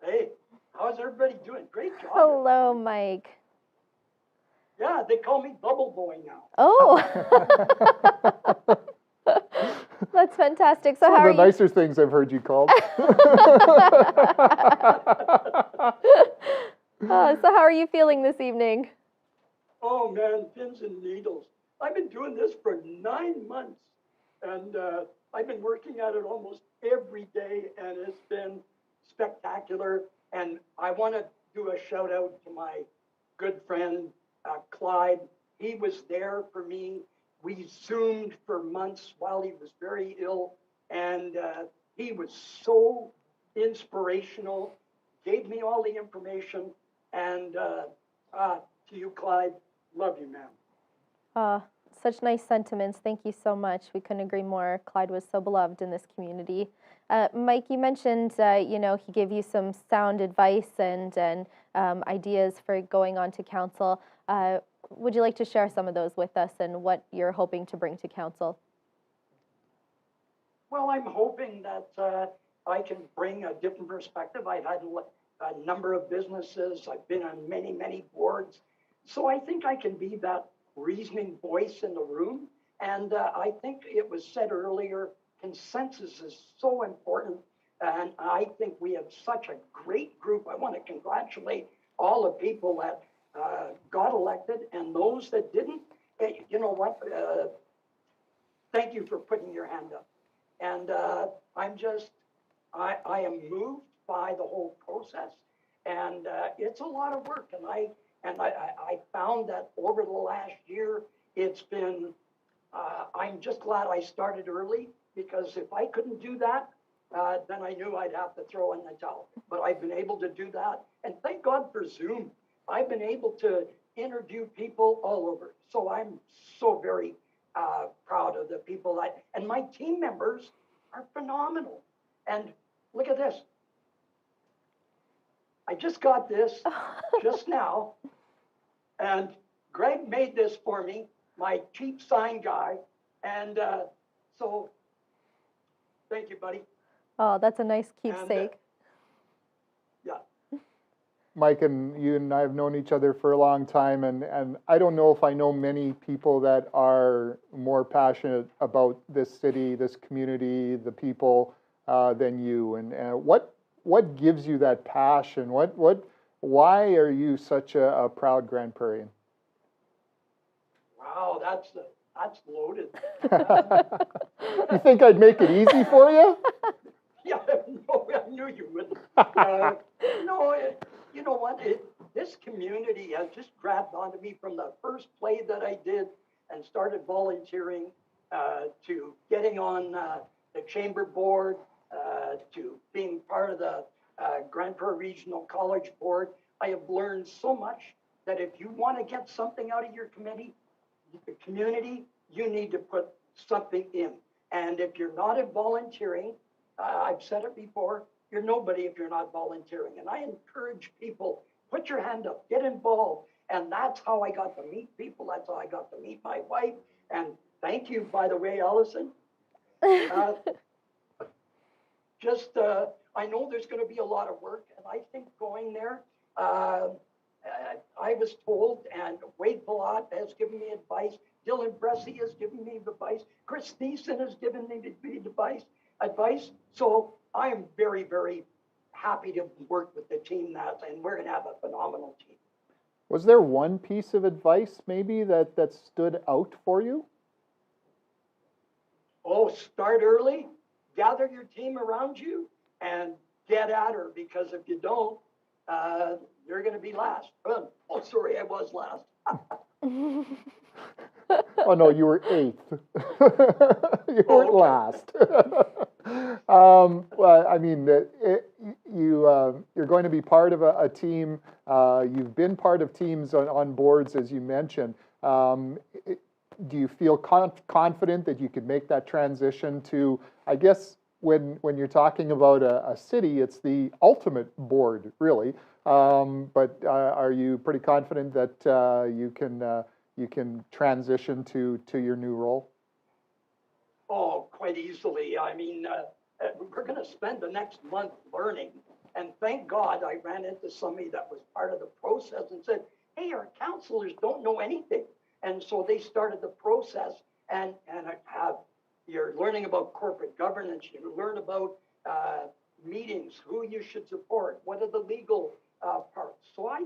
Hey, how's everybody doing? Great job. Hello, Mike. Yeah, they call me Bubble Boy now. Oh, that's fantastic. So one how of are the you? nicer things I've heard you called. So how are you feeling this evening? Oh man, pins and needles. I've been doing this for 9 months, and I've been working at it almost every day, and it's been spectacular. And I want to do a shout out to my good friend, Clyde. He was there for me. We Zoomed for months while he was very ill, and he was so inspirational, gave me all the information, and to you, Clyde, love you, man. Such nice sentiments. Thank you so much. We couldn't agree more. Clyde was so beloved in this community. Mike, you mentioned, he gave you some sound advice and ideas for going on to council. Would you like to share some of those with us and what you're hoping to bring to council? Well, I'm hoping that I can bring a different perspective. I've had a number of businesses. I've been on many, many boards. So I think I can be that reasoning voice in the room. And I think it was said earlier, consensus is so important. And I think we have such a great group. I want to congratulate all the people that got elected, and those that didn't, hey, you know what? Thank you for putting your hand up. And I am moved by the whole process, and it's a lot of work. And I found that over the last year, it's been, I'm just glad I started early, because if I couldn't do that, then I knew I'd have to throw in the towel. But I've been able to do that. And thank God for Zoom. I've been able to interview people all over. So I'm so very proud of the people and my team members are phenomenal. And look at this. I just got this just now, and Greg made this for me, my cheap sign guy. And so thank you, buddy. Oh, that's a nice keepsake. Yeah. Mike, and you and I have known each other for a long time, and I don't know if I know many people that are more passionate about this city, this community, the people than you. And what gives you that passion? Why are you such a proud Grande Prairiean? Wow, that's loaded. You think I'd make it easy for you? Yeah, no, I knew you wouldn't. No, you know what? This community has just grabbed onto me from the first play that I did and started volunteering to getting on the chamber board, to being part of the Grande Prairie Regional College Board. I have learned so much that if you want to get something out of your committee, the community, you need to put something in. And if you're not volunteering, I've said it before, you're nobody if you're not volunteering. And I encourage people, put your hand up, get involved. And that's how I got to meet people. That's how I got to meet my wife. And thank you, by the way, Allison. I know there's going to be a lot of work. And I think going there, I was told, and Wade Palat has given me advice. Dylan Bressy has given me advice. Chris Thiessen has given me advice. So I am very, very happy to work with the team and we're going to have a phenomenal team. Was there one piece of advice maybe that stood out for you? Oh, start early, gather your team around you, and get at her, because if you don't, you're going to be last. Oh, sorry, I was last. Oh no, you were 8th. You weren't last. Well, I mean, you're going to be part of a team. You've been part of teams on boards, as you mentioned. Do you feel confident that you could make that transition to, I guess, when you're talking about a city, it's the ultimate board, really. But are you pretty confident that you can transition to your new role? Oh, quite easily. I mean, we're going to spend the next month learning. And thank God I ran into somebody that was part of the process and said, hey, our counselors don't know anything. And so they started the process, and you're learning about corporate governance. You learn about meetings, who you should support, what are the legal parts. So I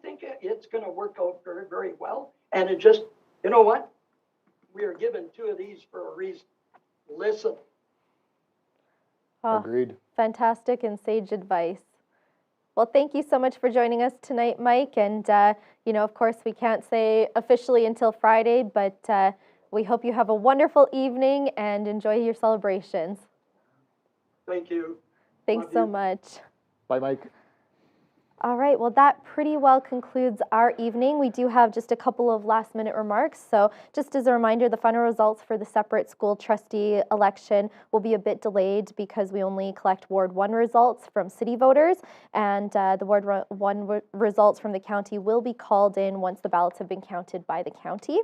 think it's going to work out very, very well. And it just, you know what? We are given 2 of these for a reason. Listen. Oh, agreed. Fantastic and sage advice. Well, thank you so much for joining us tonight, Mike. And, of course, we can't say officially until Friday, but we hope you have a wonderful evening and enjoy your celebrations. Thank you. Thanks so much. Bye, Mike. All right, well, that pretty well concludes our evening. We do have just a couple of last-minute remarks. So just as a reminder, the final results for the separate school trustee election will be a bit delayed because we only collect Ward 1 results from city voters, and the Ward 1 results from the county will be called in once the ballots have been counted by the county.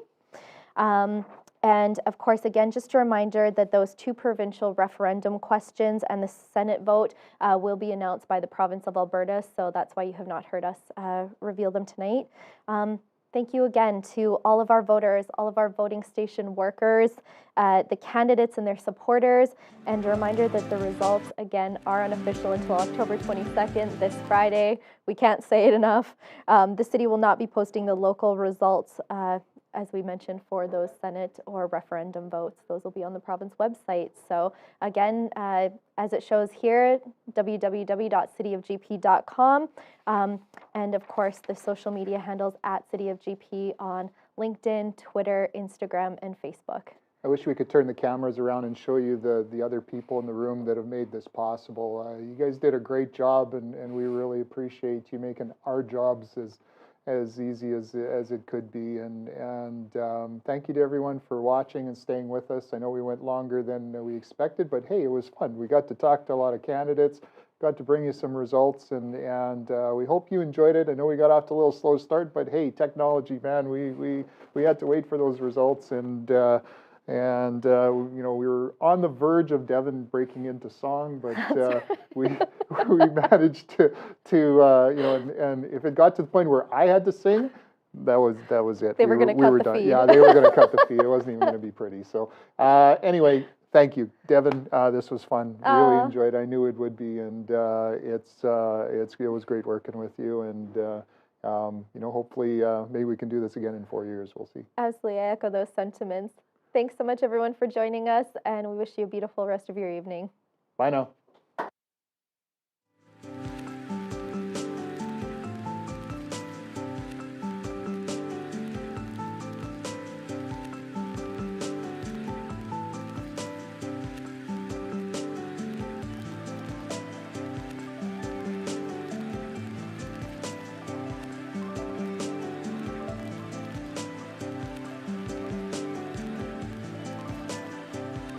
And of course, again, just a reminder that those 2 provincial referendum questions and the Senate vote will be announced by the province of Alberta. So that's why you have not heard us reveal them tonight. thank you again to all of our voters, all of our voting station workers, the candidates and their supporters, and a reminder that the results, again, are unofficial until October 22nd, this Friday. We can't say it enough. The city will not be posting the local results, as we mentioned, for those Senate or referendum votes. Those will be on the province website. So again, as it shows here, www.cityofgp.com. And of course, the social media handles at City of GP on LinkedIn, Twitter, Instagram, and Facebook. I wish we could turn the cameras around and show you the other people in the room that have made this possible. You guys did a great job, and we really appreciate you making our jobs as easy as it could be. And thank you to everyone for watching and staying with us. I know we went longer than we expected, but hey, it was fun. We got to talk to a lot of candidates, got to bring you some results, and we hope you enjoyed it. I know we got off to a little slow start, but hey, technology, man, we had to wait for those results, and you know, we were on the verge of Devin breaking into song, but we managed to you know, and if it got to the point where I had to sing, that was it. They were going to cut the done. feed. Yeah, they were going to cut the feed. It wasn't even going to be pretty. So anyway, thank you, Devin. This was fun. Really enjoyed it. I knew it would be, and it was great working with you. And you know, hopefully, maybe we can do this again in 4 years. We'll see. Absolutely, I echo those sentiments. Thanks so much, everyone, for joining us, and we wish you a beautiful rest of your evening. Bye now.